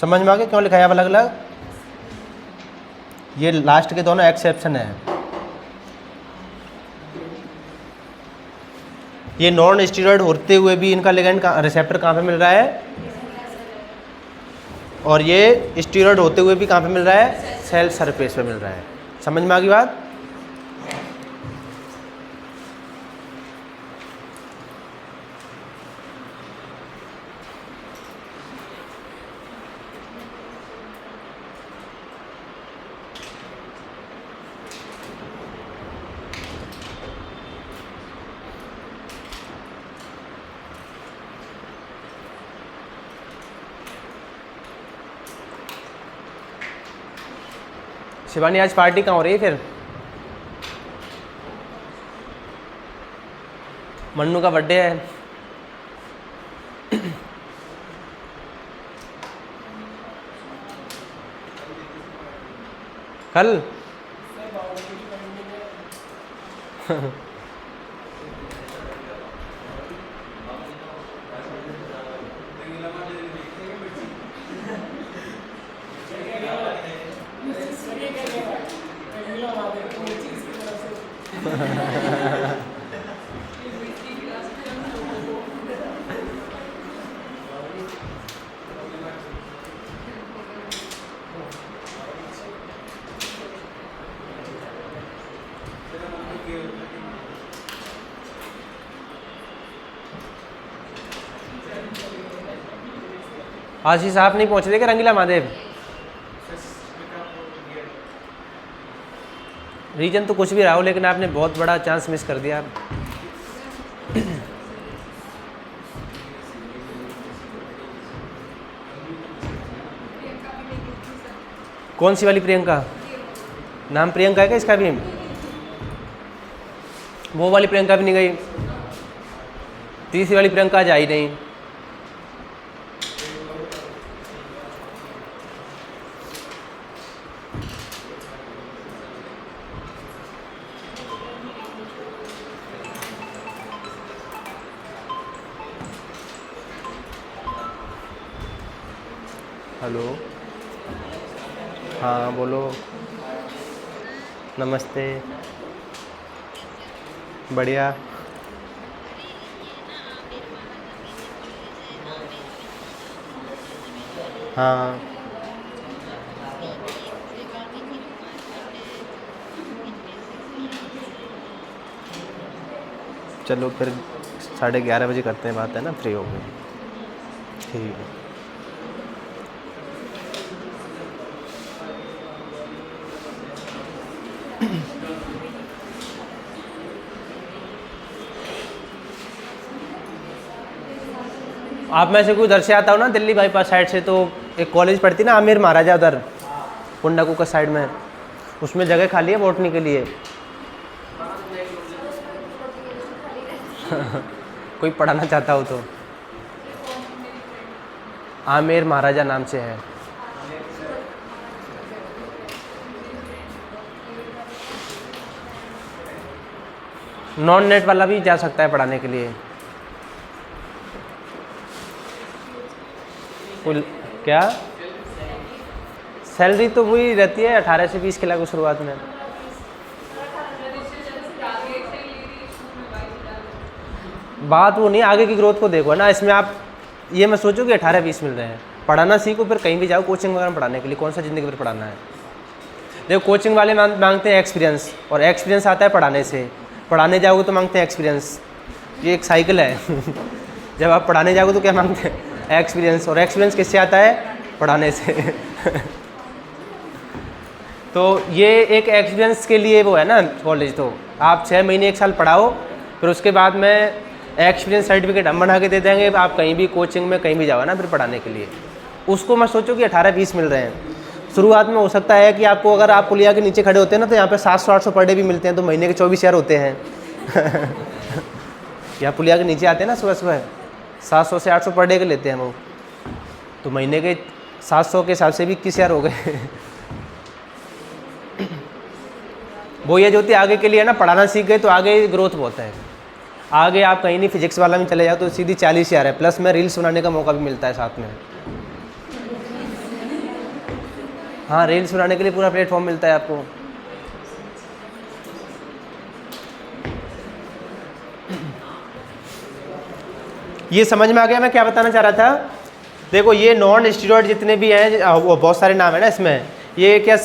समझ में आ गया क्यों लिखा है अलग अलग? ये लास्ट के दोनों एक्सेप्शन है। ये नॉन स्टीरॉयड होते हुए भी इनका लिगेंड का रिसेप्टर कहाँ पे मिल रहा है? और ये स्टीरॉयड होते हुए भी कहाँ पे मिल रहा है? सेल सरफेस पे मिल रहा है। समझ में आ गई बात? शिवानी आज पार्टी कहाँ हो रही है फिर? मन्नू का बर्थडे है। कल आशीष आप नहीं पहुंच रहे क्या रंगीला महादेव? रीजन तो कुछ भी रहा हो, लेकिन आपने बहुत बड़ा चांस मिस कर दिया। कौन सी वाली प्रियंका? नाम प्रियंका है क्या इसका भी? वो वाली प्रियंका भी नहीं गई, तीसरी वाली प्रियंका आज आई नहीं। हेलो, हाँ बोलो। नमस्ते। बढ़िया। हाँ चलो फिर 11:30 बजे करते हैं बात, है ना, फ्री हो गए? ठीक है। आप में से कोई उधर से आता हो ना, दिल्ली बाईपास साइड से, तो एक कॉलेज पढ़ती ना आमिर महाराजा, उधर पुंडाकू का साइड में, उसमें जगह खाली है बोटनी के लिए। कोई पढ़ाना चाहता हो तो आमिर महाराजा नाम से है। नॉन नेट वाला भी जा सकता है पढ़ाने के लिए। फुल क्या सैलरी तो वही रहती है 18 से 20 के लाख शुरुआत में। बात वो नहीं, आगे की ग्रोथ को देखो ना। इसमें आप ये मत सोचो कि 18-20 मिल रहे हैं। पढ़ाना सीखो, फिर कहीं भी जाओ कोचिंग वगैरह पढ़ाने के लिए। कौन सा ज़िंदगी भर पढ़ाना है? देखो कोचिंग वाले मांगते हैं एक्सपीरियंस, और एक्सपीरियंस आता है पढ़ाने से। पढ़ाने जाओगे तो मांगते हैं एक्सपीरियंस। ये एक साइकिल है जब आप पढ़ाने जाओगे तो क्या मांगते हैं? एक्सपीरियंस। और एक्सपीरियंस किससे आता है? पढ़ाने से तो ये एक एक्सपीरियंस के लिए वो है ना कॉलेज। तो आप 6 महीने 1 साल पढ़ाओ, फिर उसके बाद में एक्सपीरियंस सर्टिफिकेट हम बना के दे देंगे। आप कहीं भी कोचिंग में कहीं भी जाओ ना फिर पढ़ाने के लिए। उसको मत सोचो कि 18-20 मिल रहे हैं। शुरुआत में हो सकता है कि आपको, अगर आप पुलिया के नीचे खड़े होते हैं ना, तो यहाँ पे 700-800 पर डे भी मिलते हैं, तो महीने के 24,000 होते हैं यहाँ पुलिया के नीचे आते हैं ना सुबह सुबह, 700 से 800 पर डे के लेते हैं वो, तो महीने के 700 के हिसाब से भी 21,000 हो गए वो ये जो होती है आगे के लिए है ना, पढ़ाना सीख गए तो आगे ग्रोथ बहुत है। आगे आप कहीं नहीं फिजिक्स वाला में चले जाओ तो सीधी 40,000 है, प्लस में रील्स बनाने का मौका भी मिलता है साथ में। हाँ, रील्स बनाने के लिए पूरा प्लेटफॉर्म मिलता है आपको। ये समझ में आ गया मैं क्या बताना चाह रहा था? देखो ये नॉन स्टीरॉयड जितने भी हैं, वो बहुत सारे नाम है ना इसमें। ये क्या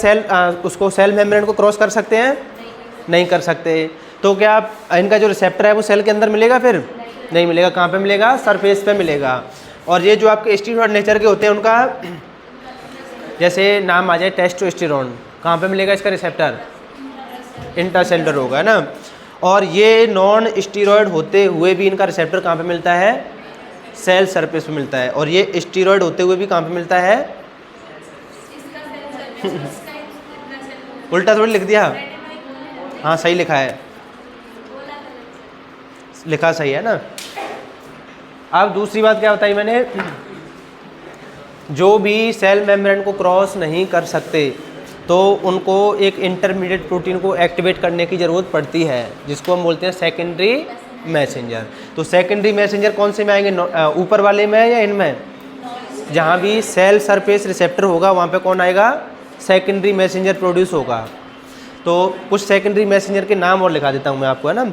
उसको सेल मेम्ब्रेन को क्रॉस कर सकते हैं? नहीं कर सकते। तो क्या इनका जो रिसेप्टर है वो सेल के अंदर मिलेगा? फिर नहीं मिलेगा। कहाँ पे मिलेगा? सरफेस पे मिलेगा। और ये जो आपके स्टीरॉयड नेचर के होते हैं उनका, जैसे नाम आ जाए टेस्टोस्टेरोन, कहाँ पे मिलेगा इसका रिसेप्टर? इंट्रासेलुलर होगा ना। और ये नॉन स्टीरॉयड होते हुए भी इनका रिसेप्टर कहाँ पे मिलता है? सेल सरफेस पे मिलता है। और ये स्टीरॉयड होते हुए भी कहाँ पे मिलता है? उल्टा थोड़ी लिख दिया? हाँ सही लिखा है, लिखा सही है ना। अब दूसरी बात क्या बताई मैंने? जो भी सेल मेम्ब्रेन को क्रॉस नहीं कर सकते तो उनको एक इंटरमीडिएट प्रोटीन को एक्टिवेट करने की ज़रूरत पड़ती है, जिसको हम बोलते हैं सेकेंडरी मैसेंजर। तो सेकेंडरी मैसेंजर कौन से में आएंगे? ऊपर वाले में या इनमें? जहाँ भी सेल सरफेस रिसेप्टर होगा वहाँ पे कौन आएगा? सेकेंडरी मैसेंजर प्रोड्यूस होगा। तो कुछ सेकेंडरी मैसेंजर के नाम और लिखा देता हूँ मैं आपको, है ना।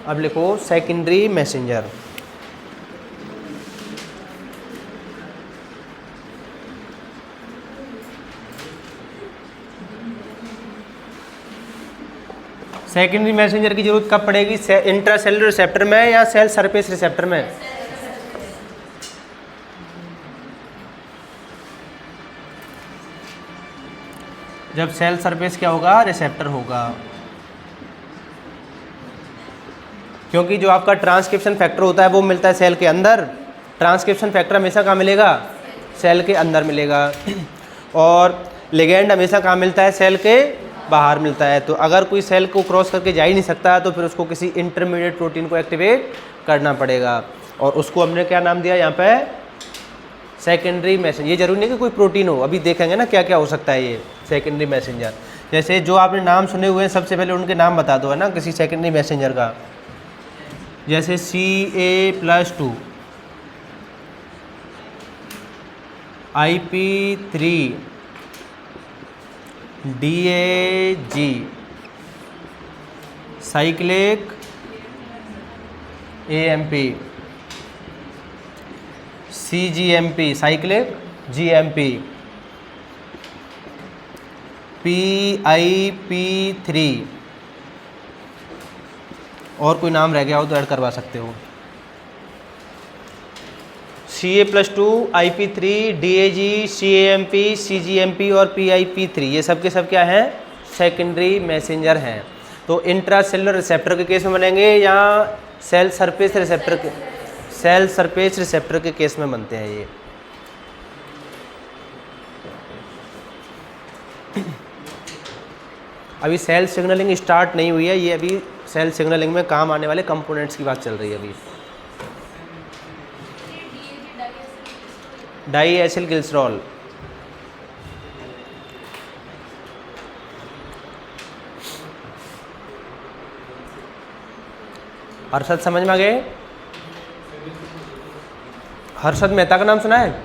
अब लिखो सेकेंडरी मैसेंजर। सेकेंडरी मैसेंजर की जरूरत कब पड़ेगी? इंट्रासेलुलर रिसेप्टर में या सेल सरफेस रिसेप्टर में? जब सेल सरफेस क्या होगा? रिसेप्टर होगा। क्योंकि जो आपका ट्रांसक्रिप्शन फैक्टर होता है वो मिलता है सेल के अंदर। ट्रांसक्रिप्शन फैक्टर हमेशा कहाँ मिलेगा? सेल के अंदर मिलेगा। और लिगेंड हमेशा कहाँ मिलता है? सेल के बाहर मिलता है। तो अगर कोई सेल को क्रॉस करके जा ही नहीं सकता तो फिर उसको किसी इंटरमीडिएट प्रोटीन को एक्टिवेट करना पड़ेगा। और उसको हमने क्या नाम दिया यहाँ पे? Secondary messenger. ये जरूरी नहीं कि कोई प्रोटीन हो, अभी देखेंगे ना क्या क्या हो सकता है ये सेकेंडरी मैसेंजर। जैसे जो आपने नाम सुने हुए हैं सबसे पहले उनके नाम बता दो, है ना, किसी सेकेंडरी मैसेंजर का। जैसे Ca+2, IP3, DAG, cyclic AMP, CGMP, cyclic GMP, PIP3, और कोई नाम रह गया हो तो ऐड करवा सकते हो। Ca+2, IP3, DAG, CAMP, CGMP और PIP3, ये सब के सब क्या हैं? सेकेंडरी मैसेंजर हैं। तो इंट्रासेलुलर रिसेप्टर के केस में बनेंगे या सेल सरफेस रिसेप्टर के? सेल सरफेस रिसेप्टर के केस में बनते हैं ये। अभी सेल सिग्नलिंग स्टार्ट नहीं हुई है, ये अभी सेल सिग्नलिंग में काम आने वाले कंपोनेंट्स की बात चल रही है अभी। डाई एसिल ग्लिसरॉल, हर्षद समझ में आ गए? हर्षद मेहता का नाम सुना है?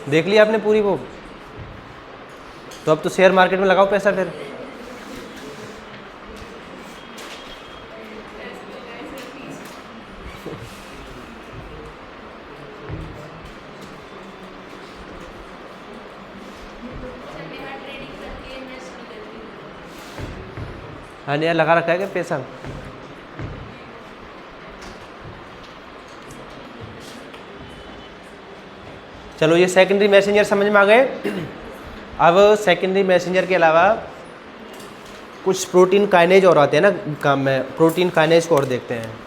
देख लिया आपने पूरी वो? तो अब तो शेयर मार्केट में लगाओ पैसा फिर। हाँ यार, लगा रखा है क्या पैसा? चलो ये सेकेंडरी मैसेंजर समझ में आ गए। अब सेकेंडरी मैसेंजर के अलावा कुछ प्रोटीन काइनेज और आते हैं ना काम में, प्रोटीन काइनेज को और देखते हैं।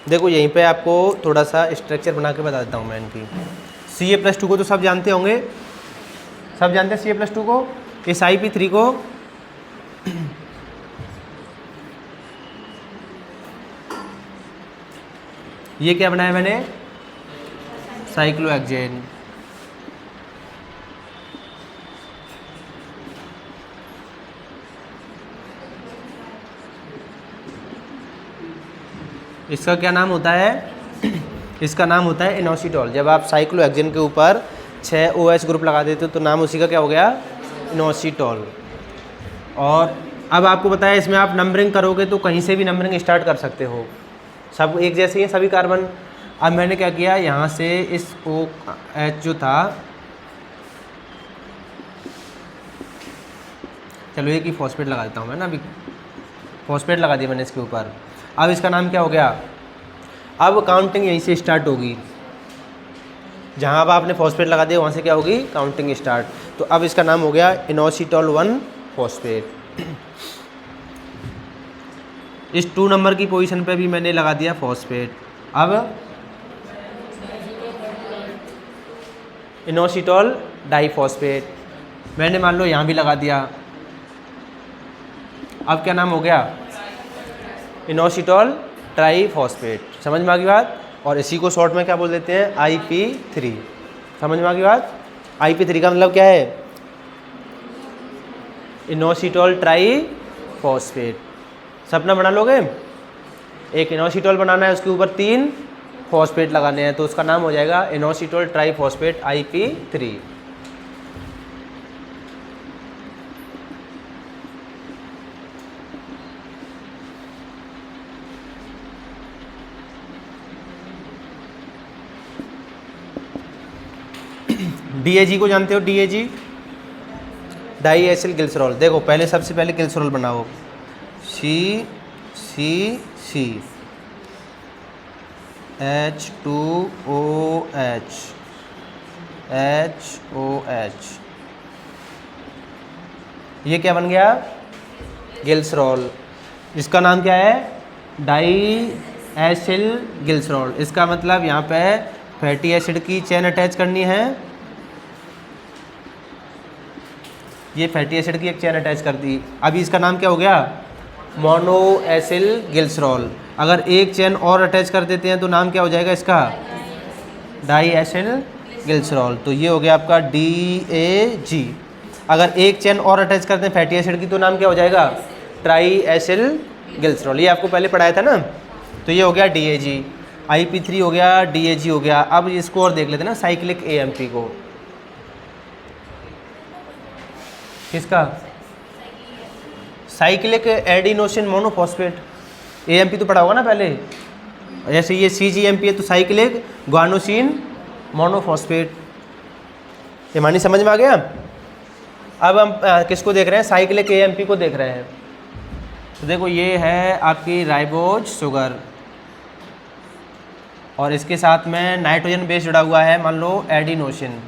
देखो यहीं पे आपको थोड़ा सा स्ट्रक्चर बना के बता देता हूँ मैं इनकी। Ca+2 को तो सब जानते होंगे, सब जानते हैं Ca+2 को। इस IP3 को ये क्या बनाया मैंने? साइक्लोहेक्सेन। इसका क्या नाम होता है? इसका नाम होता है इनोसिटॉल। जब आप साइक्लोहेक्सेन के ऊपर 6 OH ग्रुप लगा देते हो तो नाम उसी का क्या हो गया? इनोसिटॉल। और अब आपको पता है इसमें आप नंबरिंग करोगे तो कहीं से भी नंबरिंग स्टार्ट कर सकते हो, सब एक जैसे ही सभी कार्बन। अब मैंने क्या किया, यहाँ से इस OH जो था, चलो एक ही फॉस्फेट लगा देता हूँ मैं ना, अभी फॉस्फेट लगा दिया मैंने इसके ऊपर। अब इसका नाम क्या हो गया? अब काउंटिंग यहीं से स्टार्ट होगी, जहाँ अब आपने फॉस्फेट लगा दिया वहाँ से क्या होगी? Counting start. तो अब इसका नाम हो गया इनोसिटॉल 1 फॉस्फेट। इस 2 नंबर की पोजीशन पे भी मैंने लगा दिया फॉस्फेट। अब इनोसिटॉल डाइफॉस्फेट मैंने मान लो यहाँ भी लगा दिया। अब क्या नाम हो गया? Inositol triphosphate. समझ में आ गई बात? और इसी को शॉर्ट में क्या बोल देते हैं? IP3। समझ में आ गई बात? IP3 का मतलब क्या है? Inositol triphosphate. सपना बना लोगे? एक इनोसिटॉल बनाना है, उसके ऊपर 3 फॉस्फेट लगाने हैं, तो उसका नाम हो जाएगा इनोसिटॉल ट्राईफॉस्फेट IP3। DAG को जानते हो? DAG diacylglycerol. देखो पहले सबसे पहले ग्लिसरॉल बनाओ, CCC H2OH HOH, ये क्या बन गया? ग्लिसरॉल। इसका नाम क्या है? Diacylglycerol. इसका मतलब यहाँ पे फैटी एसिड की चेन अटैच करनी है, ये फैटी एसिड की एक चेन अटैच कर दी। अभी इसका नाम क्या हो गया? Mono acyl glycerol. अगर एक चेन और अटैच कर देते हैं तो नाम क्या हो जाएगा इसका? Diacylglycerol. तो ये हो गया आपका DAG। अगर एक चेन और अटैच करते हैं फैटी एसिड की तो नाम क्या हो जाएगा? Try acyl glycerol. ये आपको पहले पढ़ाया था ना। तो ये हो गया DAG, IP3 हो गया, DAG हो गया। अब इसको और देख लेते हैं ना, साइक्लिक AMP को। किसका? Cyclic adenosine monophosphate. AMP तो पढ़ा होगा ना पहले। जैसे ये CGMP है तो साइक्लिक ग्वानोसिन मोनोफॉस्फेट। ये मानी समझ में आ गया? अब हम किसको देख रहे हैं? साइक्लिक AMP को देख रहे हैं। तो देखो ये है आपकी राइबोज शुगर, और इसके साथ में नाइट्रोजन बेस जुड़ा हुआ है, मान लो एडिनोसिन,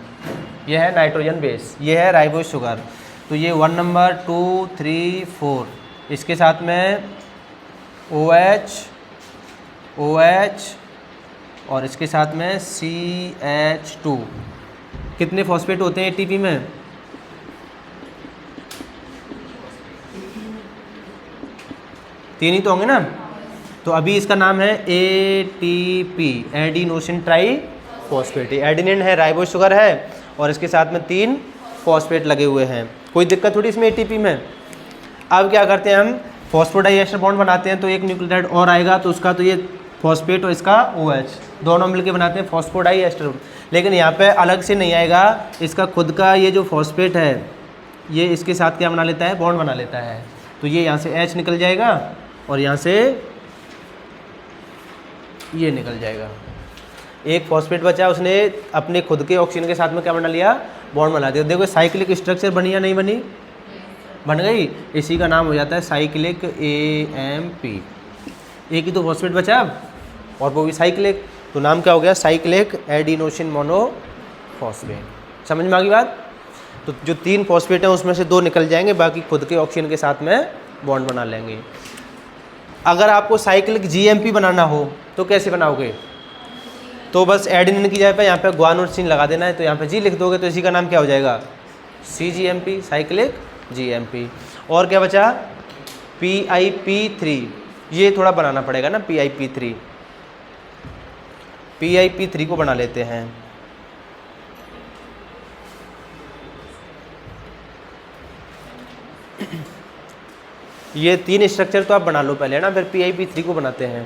ये है नाइट्रोजन बेस, ये है राइबोज शुगर। तो ये 1 नंबर 2 3 4, इसके साथ में OH OH और इसके साथ में CH2। कितने फॉस्फेट होते हैं ATP में? 3 ही तो होंगे ना। तो अभी इसका नाम है ATP, adenosine try phosphate. Adenine है, राइबोज शुगर है और इसके साथ में 3 फॉस्फेट लगे हुए हैं। कोई दिक्कत थोड़ी इसमें ATP में। अब क्या करते हैं हम, फॉस्फोडाइएस्टर बॉन्ड बनाते हैं तो एक न्यूक्लियोटाइड और आएगा, तो उसका तो ये फॉस्फेट और इसका OH दोनों मिलके बनाते हैं फॉस्फोडाइएस्टर। लेकिन यहाँ पे अलग से नहीं आएगा, इसका खुद का ये जो फॉस्फेट है ये इसके साथ क्या बना लेता है, बॉन्ड बना लेता है। तो ये यहाँ से H निकल जाएगा और यहाँ से ये निकल जाएगा। एक फॉस्फेट बचा, उसने अपने खुद के ऑक्सीजन के साथ में क्या बना लिया, बॉन्ड बना दिया। देखो साइक्लिक स्ट्रक्चर बनी या नहीं बनी, बन गई। इसी का नाम हो जाता है साइक्लिक AMP। एक ही तो फॉस्फेट बचा अब, और वो भी साइक्लिक, तो नाम क्या हो गया, साइक्लिक एडिनोसिन मोनोफॉस्फेट। समझ में आ गई बात। तो जो 3 फॉस्फेट हैं उसमें से 2 निकल जाएंगे, बाकी खुद के ऑक्सीजन के साथ में बॉन्ड बना लेंगे। अगर आपको साइक्लिक GMP बनाना हो तो कैसे बनाओगे, तो बस एडेनिन की जगह पे यहाँ पे ग्वानोसिन लगा देना है, तो यहाँ पे G लिख दोगे तो इसी का नाम क्या हो जाएगा, CGMP, साइक्लिक GMP। और क्या बचा, PIP3, ये थोड़ा बनाना पड़ेगा ना, PIP3 को बना लेते हैं। ये 3 स्ट्रक्चर तो आप बना लो पहले ना, फिर PIP3 को बनाते हैं।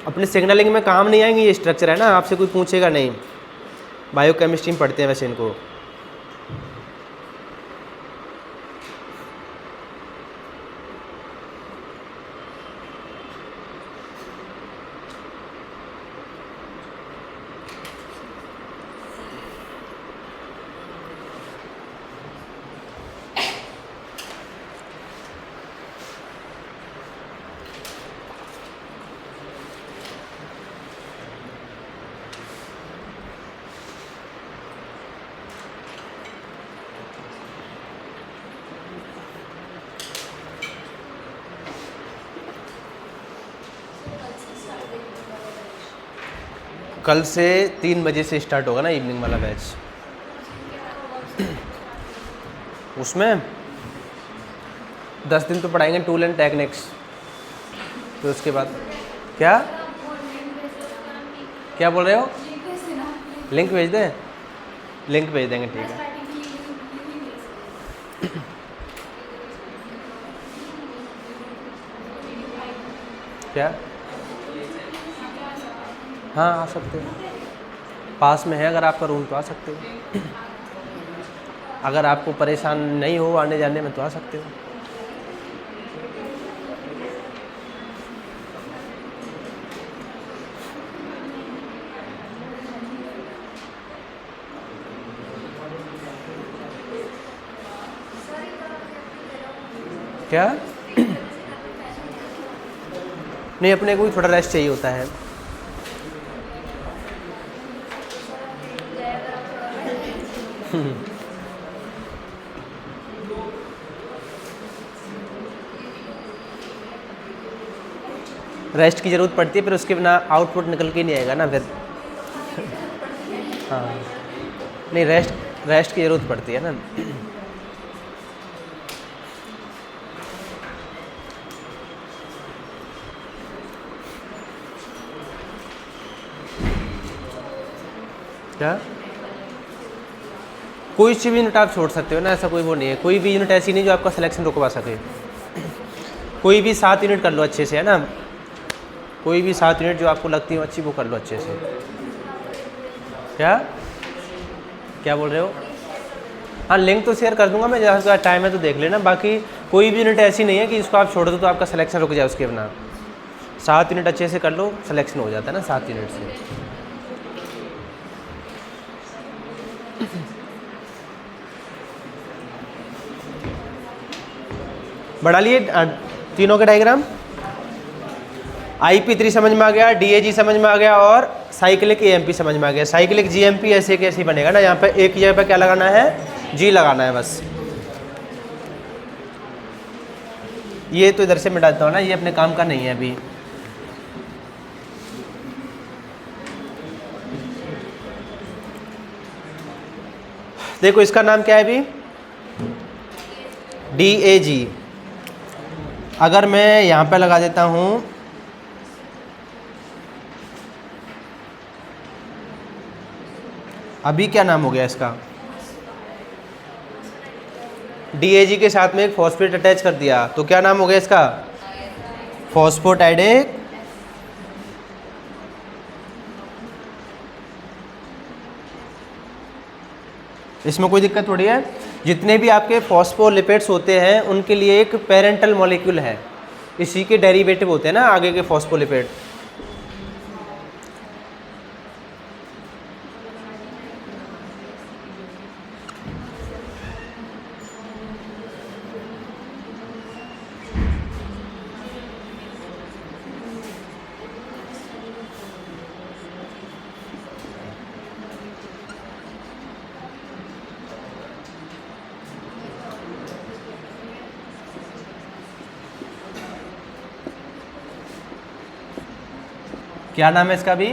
अपने सिग्नलिंग में काम नहीं आएंगे ये स्ट्रक्चर, है ना, आपसे कोई पूछेगा नहीं। बायोकेमिस्ट्री में पढ़ते हैं वैसे इनको। कल से 3 बजे से स्टार्ट होगा ना इवनिंग वाला बैच। उसमें 10 दिन तो पढ़ाएंगे टूल एंड टेक्निक्स, तो उसके बाद क्या क्या बोल रहे हो, लिंक भेज दें, लिंक भेज देंगे, ठीक है। क्या, हाँ आ सकते हो, पास में है अगर आपका रूम तो आ सकते हो। अगर आपको परेशान नहीं हो आने जाने में तो आ सकते हो। क्या नहीं, अपने को भी थोड़ा रेस्ट चाहिए होता है। रेस्ट की ज़रूरत पड़ती है, फिर उसके बिना आउटपुट निकल के नहीं आएगा ना फिर। हाँ नहीं, रेस्ट की ज़रूरत पड़ती है ना। क्या, कोई सी भी यूनिट आप छोड़ सकते हो ना, ऐसा कोई वो नहीं है। कोई भी यूनिट ऐसी नहीं जो आपका सिलेक्शन रुकवा सके। कोई भी 7 यूनिट कर लो अच्छे से, है ना, कोई भी 7 यूनिट जो आपको लगती हो अच्छी वो कर लो अच्छे से। क्या क्या बोल रहे हो, हाँ लिंक तो शेयर कर दूंगा मैं, जहाँ टाइम है तो देख लेना। बाकी कोई भी यूनिट ऐसी नहीं है कि इसको आप छोड़ दो तो आपका सिलेक्शन रुक जाए उसके बिना। 7 यूनिट अच्छे से कर लो, सिलेक्शन हो जाता है ना 7 यूनिट से। बढ़ा लिए तीनों के डायग्राम। IP3 समझ में आ गया, DAG समझ में आ गया और साइक्लिक AMP समझ में आ गया। साइक्लिक GMP ऐसे कैसे बनेगा ना, यहाँ पे एक जगह पे क्या लगाना है, G लगाना है बस। ये तो इधर से मिटा देता हूँ ना, ये अपने काम का नहीं है अभी। देखो इसका नाम क्या है अभी, DAG। अगर मैं यहाँ पे लगा देता हूँ अभी, क्या नाम हो गया इसका, DAG के साथ में एक फॉस्फेट अटैच कर दिया तो क्या नाम हो गया इसका, फॉस्फोटाइडिक इसमें कोई दिक्कत थोड़ी है। जितने भी आपके फॉस्फोलिपिड्स होते हैं उनके लिए एक पेरेंटल मॉलिक्यूल है, इसी के डेरिवेटिव होते हैं ना आगे के फॉस्फोलिपिड। क्या नाम है इसका भी,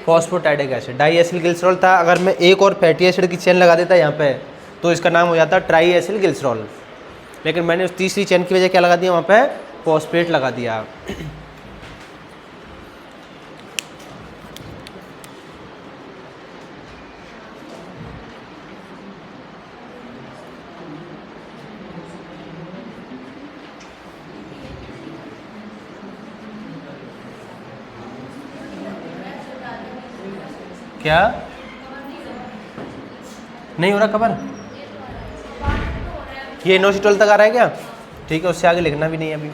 फॉस्फोटाइडिक एसिड। डाईएसिल ग्लिसरॉल था, अगर मैं एक और फैटी एसिड की चेन लगा देता यहाँ पे तो इसका नाम हो जाता ट्राई एसिल ग्लिसरॉल, लेकिन मैंने उस तीसरी चेन की वजह क्या लगा दिया, वहाँ पे फॉस्फेट लगा दिया। क्या नहीं हो रहा कवर, ये इनोसिटोल तक आ रहा है क्या, ठीक है, उससे आगे लिखना भी नहीं है अभी।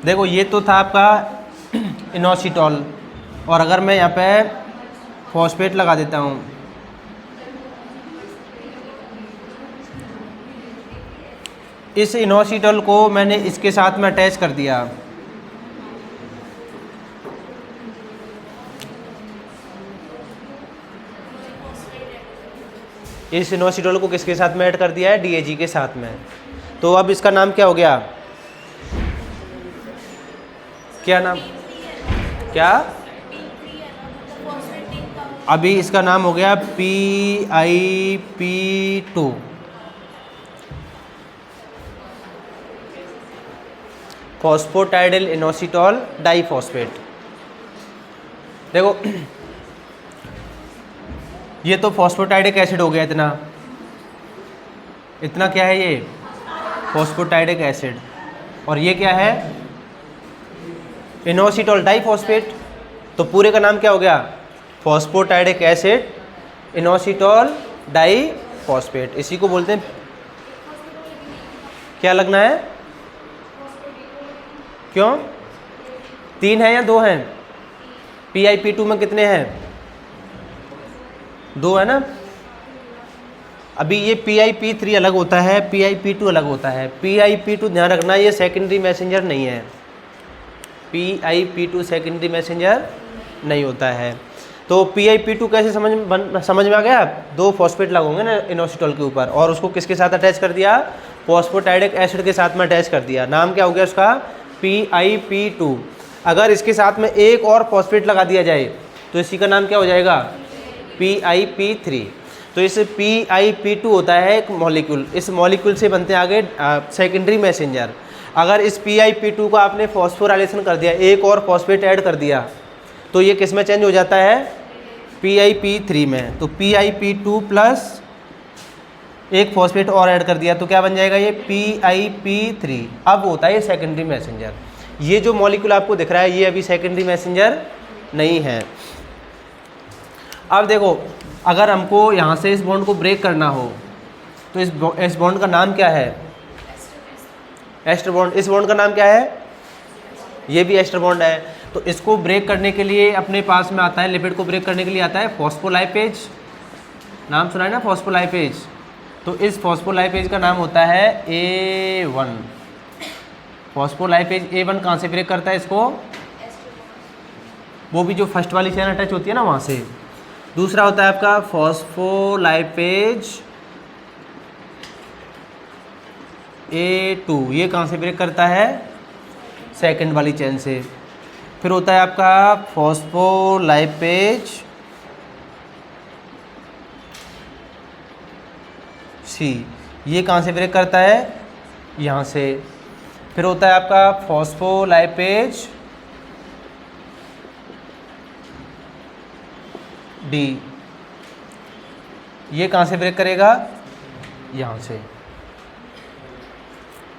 देखो ये तो था आपका इनोसिटोल, और अगर मैं यहाँ पे फॉस्फेट लगा देता हूँ, इस इनोसिटोल को मैंने इसके साथ में अटैच कर दिया, इस इनोसिटोल को किसके साथ में ऐड कर दिया है, DAG के साथ में। तो अब इसका नाम क्या हो गया, क्या नाम, क्या अभी इसका नाम हो गया PIP2। Phosphatidyl inositol diphosphate. देखो ये तो फॉस्फोटाइडिक एसिड हो गया, इतना क्या है ये, फॉस्फोटाइडिक एसिड, और ये क्या है, इनोसिटोल डाइफॉस्फेट। तो पूरे का नाम क्या हो गया, फॉस्फोटाइडिक एसिड इनोसिटोल डाइफॉस्फेट। इसी को बोलते हैं, क्या लगना है, क्यों 3 है या 2 हैं, PIP2 में कितने हैं, 2 है ना। अभी ये PIP3 अलग होता है, PIP2 अलग होता है। PIP2 ध्यान रखना, ये सेकेंडरी मैसेंजर नहीं है, PIP2 सेकेंडरी मैसेंजर नहीं होता है। तो PIP2 कैसे समझ में आ गया, 2 फॉस्फेट लगे होंगे ना इनोसिटोल के ऊपर, और उसको किसके साथ अटैच कर दिया, फॉस्फोटाइडिक एसिड के साथ में अटैच कर दिया। नाम क्या हो गया उसका, PIP2। अगर इसके साथ में एक और फॉस्फेट लगा दिया जाए तो इसी का नाम क्या हो जाएगा, PIP3। तो इस PIP2 होता है एक मॉलिक्यूल, इस मॉलिक्यूल से बनते हैं आगे सेकेंडरी मैसेंजर। अगर इस PIP2 को आपने फॉस्फोराइलेशन कर दिया, एक और फॉस्फेट ऐड कर दिया, तो ये किस में चेंज हो जाता है, PIP3 में। तो PIP2 प्लस एक फॉस्फेट और ऐड कर दिया तो क्या बन जाएगा, ये PIP3। अब होता है ये सेकेंडरी मैसेंजर। ये जो मॉलिक्यूल आपको दिख रहा है ये अभी सेकेंडरी मैसेंजर नहीं है। अब देखो अगर हमको यहाँ से इस बॉन्ड को ब्रेक करना हो तो इस बॉन्ड का नाम क्या है, एस्टर बॉन्ड। इस बॉन्ड का नाम क्या है, ये भी एस्टर बॉन्ड है। तो इसको ब्रेक करने के लिए अपने पास में आता है, लिपिड को ब्रेक करने के लिए आता है फॉस्फोलाइपेज। नाम सुना है ना, फॉस्फोलाइपेज। तो इस फॉस्फोलाइपेज का नाम होता है A1। फॉस्फोलाइपेज A1 कहाँ से ब्रेक करता है इसको? वो भी जो फर्स्ट वाली चेन अटैच होती है ना वहाँ से। दूसरा होता है आपका फॉस्फोलाइपेज A2, ये कहाँ से ब्रेक करता है? सेकंड वाली चेन से। फिर होता है आपका फॉस्फोलाइपेज C, ये कहाँ से ब्रेक करता है? यहाँ से। फिर होता है आपका फॉस्फोलाइपेज D, ये कहाँ से ब्रेक करेगा? यहाँ से।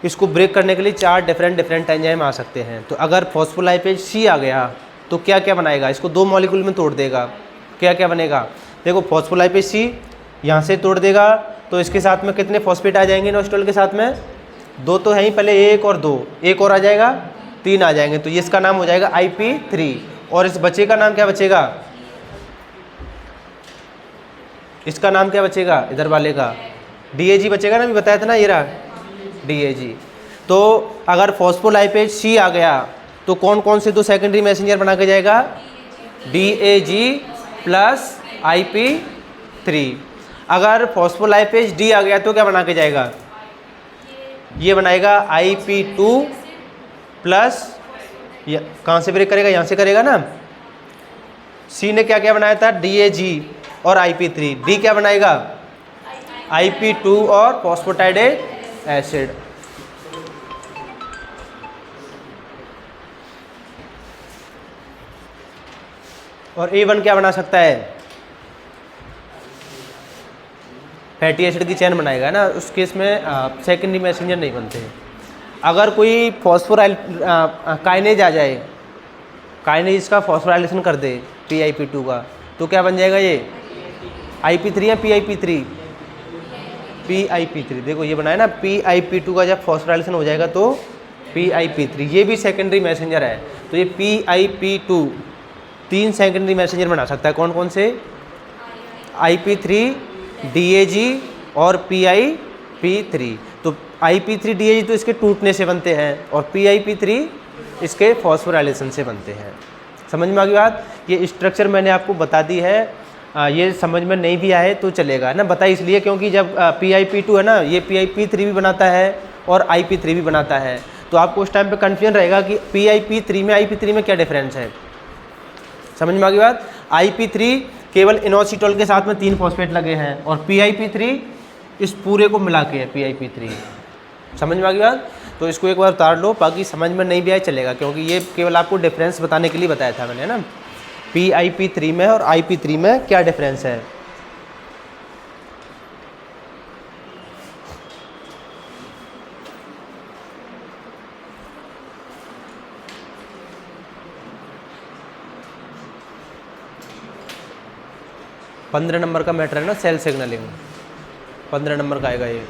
इसको ब्रेक करने के लिए 4 डिफरेंट एंजाइम आ सकते हैं। तो अगर फॉस्फोलाइपेज C आ गया तो क्या क्या बनाएगा? इसको 2 मॉलिक्यूल में तोड़ देगा। क्या क्या बनेगा? देखो फॉस्फोलाइपेज C यहाँ से तोड़ देगा तो इसके साथ में कितने फॉस्फेट आ जाएंगे इनोस्टॉल के साथ में? 2 तो है ही, पहले 1 और 2, एक और आ जाएगा, 3 आ जाएंगे। तो ये इसका नाम हो जाएगा IP3। और इस बच्चे का नाम क्या बचेगा? इसका नाम क्या बचेगा? इधर वाले का DAG बचेगा ना, अभी बताया था ना, ये रहा DAG। तो अगर फॉस्फोलाइपेज C आ गया तो कौन कौन से 2 सेकेंडरी मैसेंजर बना के जाएगा? DAG plus IP3। अगर फॉस्फोलाइपेज D आ गया तो क्या बना के जाएगा? ये बनाएगा IP2 प्लस, कहाँ से ब्रेक करेगा? यहाँ से करेगा ना। C ने क्या क्या बनाया था? DAG और IP3। D क्या बनाएगा? IP2 और फॉस्फोटाइडेट एसिड। और A1 क्या बना सकता है? फैटी एसिड की चेन बनाएगा ना, उस केस में सेकेंडरी मैसेंजर नहीं बनते। अगर कोई फॉस्फोराइल काइनेज आ जाए, काइनेज का फॉस्फोराइलेशन कर दे PIP2 का, तो क्या बन जाएगा? ये IP3 या PIP3? PIP3। देखो ये बनाया ना, PIP2 का जब फॉस्फोराइलेशन हो जाएगा तो PIP3, ये भी सेकेंडरी मैसेंजर है। तो ये PIP2 3 सेकेंडरी मैसेंजर बना सकता है। कौन कौन से? IP3, DAG और PIP3। तो IP3 DAG तो इसके टूटने से बनते हैं और PIP3 इसके फॉस्फोराइलेशन से बनते हैं। समझ में आ गई बात? ये स्ट्रक्चर मैंने आपको बता दी है। ये समझ में नहीं भी आए तो चलेगा ना, बताइए इसलिए क्योंकि जब PIP2 है ना, ये PIP3 भी बनाता है और IP3 भी बनाता है। तो आपको उस टाइम पे कन्फ्यूजन रहेगा कि PIP3 में IP3 में क्या डिफरेंस है। समझ में आ गई बात? IP3 केवल इनोसिटोल के साथ में 3 फॉस्फेट लगे हैं और PIP3 इस पूरे को मिला के है PIP3। समझ में आ गई बात? तो इसको एक बार उतार लो, बाकी समझ में नहीं भी आए चलेगा, क्योंकि ये केवल आपको डिफरेंस बताने के लिए बताया था मैंने ना, PIP3 में और IP3 में क्या डिफरेंस है। पंद्रह नंबर का मैटर है ना, सेल सिग्नलिंग, 15 नंबर का आएगा ये।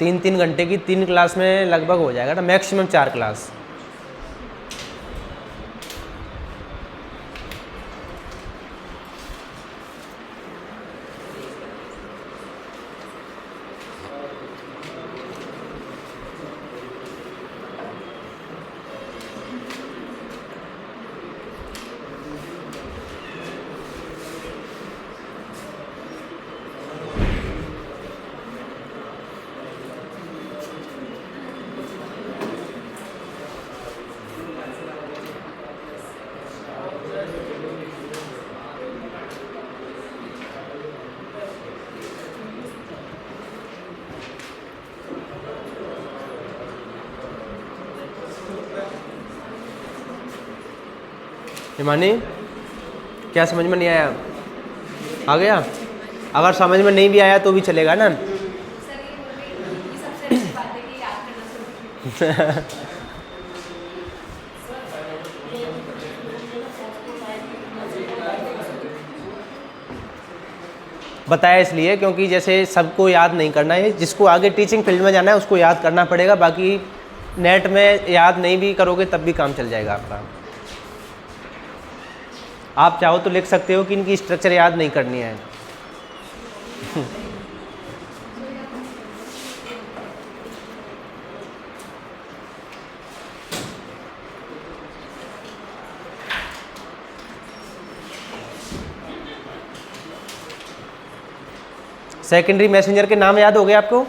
तीन घंटे की 3 क्लास में लगभग हो जाएगा ना, मैक्सिमम 4 क्लास। हिमानी, क्या समझ में नहीं आया? आ गया? अगर समझ में नहीं भी आया तो भी चलेगा ना। बताया इसलिए क्योंकि जैसे सबको याद नहीं करना है, जिसको आगे टीचिंग फील्ड में जाना है उसको याद करना पड़ेगा, बाकी नेट में याद नहीं भी करोगे तब भी काम चल जाएगा आपका। आप चाहो तो लिख सकते हो कि इनकी स्ट्रक्चर याद नहीं करनी है। सेकेंडरी मैसेंजर के नाम याद हो गए आपको?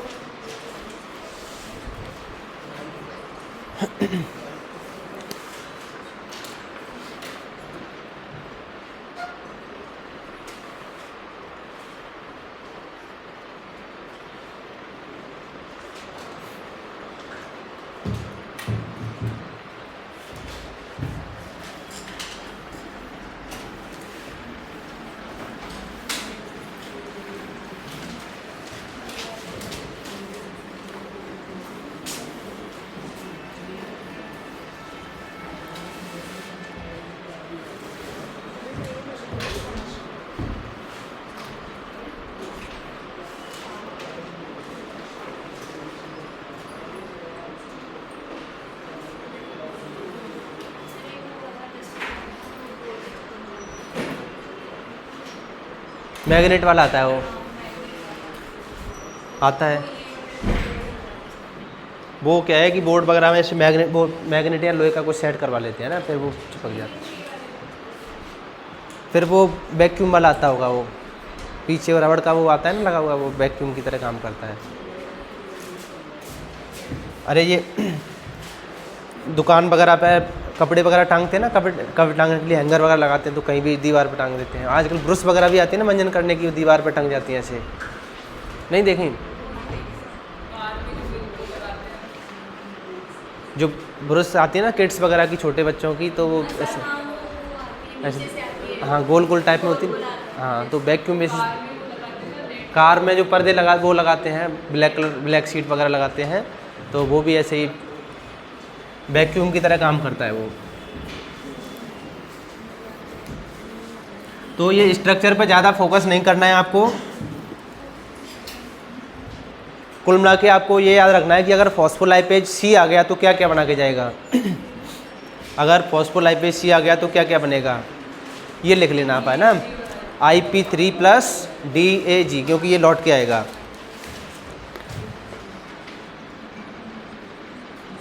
मैग्नेट वाला आता है, वो आता है। वो क्या है कि बोर्ड वगैरह में ऐसे मैग्नेट या लोहे का कुछ सेट करवा लेते हैं ना, फिर वो चिपक जाता है। फिर वो वैक्यूम वाला आता होगा, वो पीछे रबड़ का वो आता है ना लगा हुआ, वो वैक्यूम की तरह काम करता है। अरे ये दुकान वगैरह पे कपड़े वगैरह टांगते हैं ना, कपड़े टांगने के लिए हैंगर वगैरह लगाते हैं, तो कहीं भी दीवार पे टांग देते हैं। आजकल ब्रश वगैरह भी आती है ना मंजन करने की, वो दीवार पे टंग जाती है ऐसे, नहीं देखी? जो ब्रश आती है ना किड्स वगैरह की, छोटे बच्चों की, तो वो ऐसे हाँ गोल गोल टाइप में होती है। हाँ तो वैक्यूम बेसिस कार में जो पर्दे लगा वो लगाते हैं, ब्लैक कलर ब्लैक सीट वगैरह लगाते हैं, तो वो भी ऐसे ही वैक्यूम की तरह काम करता है वो। तो ये स्ट्रक्चर पे ज़्यादा फोकस नहीं करना है आपको। कुल मिला के आपको ये याद रखना है कि अगर फॉस्फोलाइपेज सी आ गया तो क्या क्या बना के जाएगा। अगर फॉस्फोलाइपेज सी आ गया तो क्या क्या बनेगा, ये लिख लेना आप, है ना, IP3 प्लस DAG, क्योंकि ये लौट के आएगा।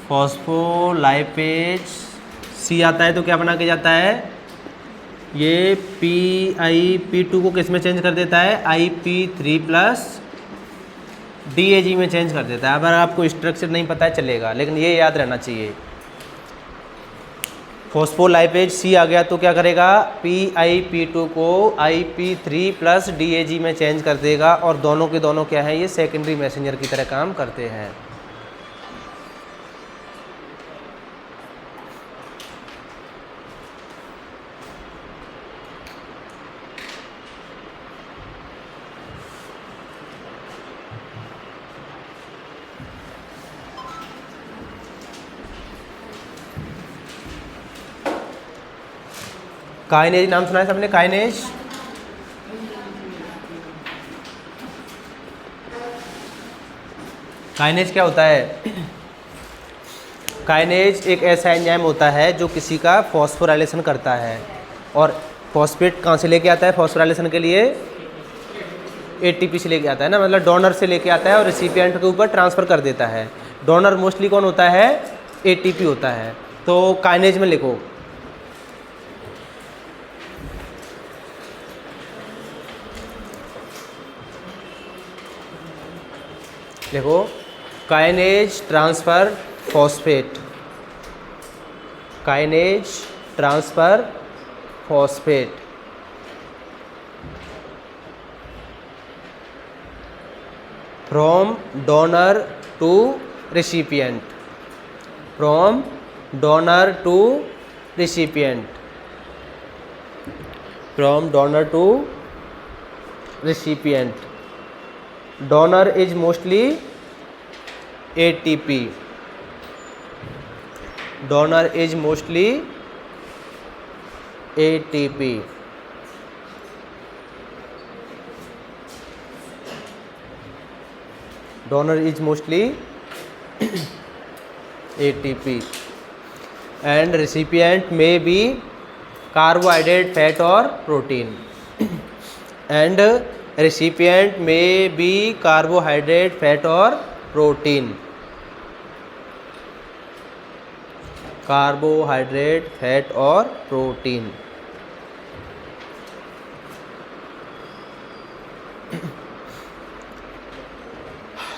फॉस्फोलाइपेज सी आता है तो क्या बना के जाता है, ये PIP2 को किस में चेंज कर देता है, IP3 प्लस DAG में चेंज कर देता है। अगर आपको स्ट्रक्चर नहीं पता है चलेगा, लेकिन ये याद रहना चाहिए। फॉस्फोलाइपेज सी आ गया तो क्या करेगा, PIP2 को IP3 प्लस DAG में चेंज कर देगा, और दोनों के दोनों क्या है, ये सेकेंडरी मैसेंजर की तरह काम करते हैं। काइनेज नाम सुना है सबने, काइनेज? काइनेज क्या होता है? काइनेज एक ऐसा एंजाइम होता है जो किसी का फॉस्फोराइलेशन करता है, और फॉस्फेट कहाँ से लेके आता है फॉस्फोराइलेशन के लिए, ATP से लेके आता है ना, मतलब डोनर से लेके आता है और रिसिपिएंट के ऊपर ट्रांसफ़र कर देता है। डोनर मोस्टली कौन होता है, ATP होता है। तो काइनेज में लिखो, देखो kinase transfer phosphate, kinase transfer phosphate, from donor to recipient, from donor to recipient, from donor to recipient. Donor is mostly ATP. Donor is mostly ATP. Donor is mostly ATP and recipient may be carbohydrate, fat or protein and recipient may be carbohydrate, fat or protein, carbohydrate, fat और protein.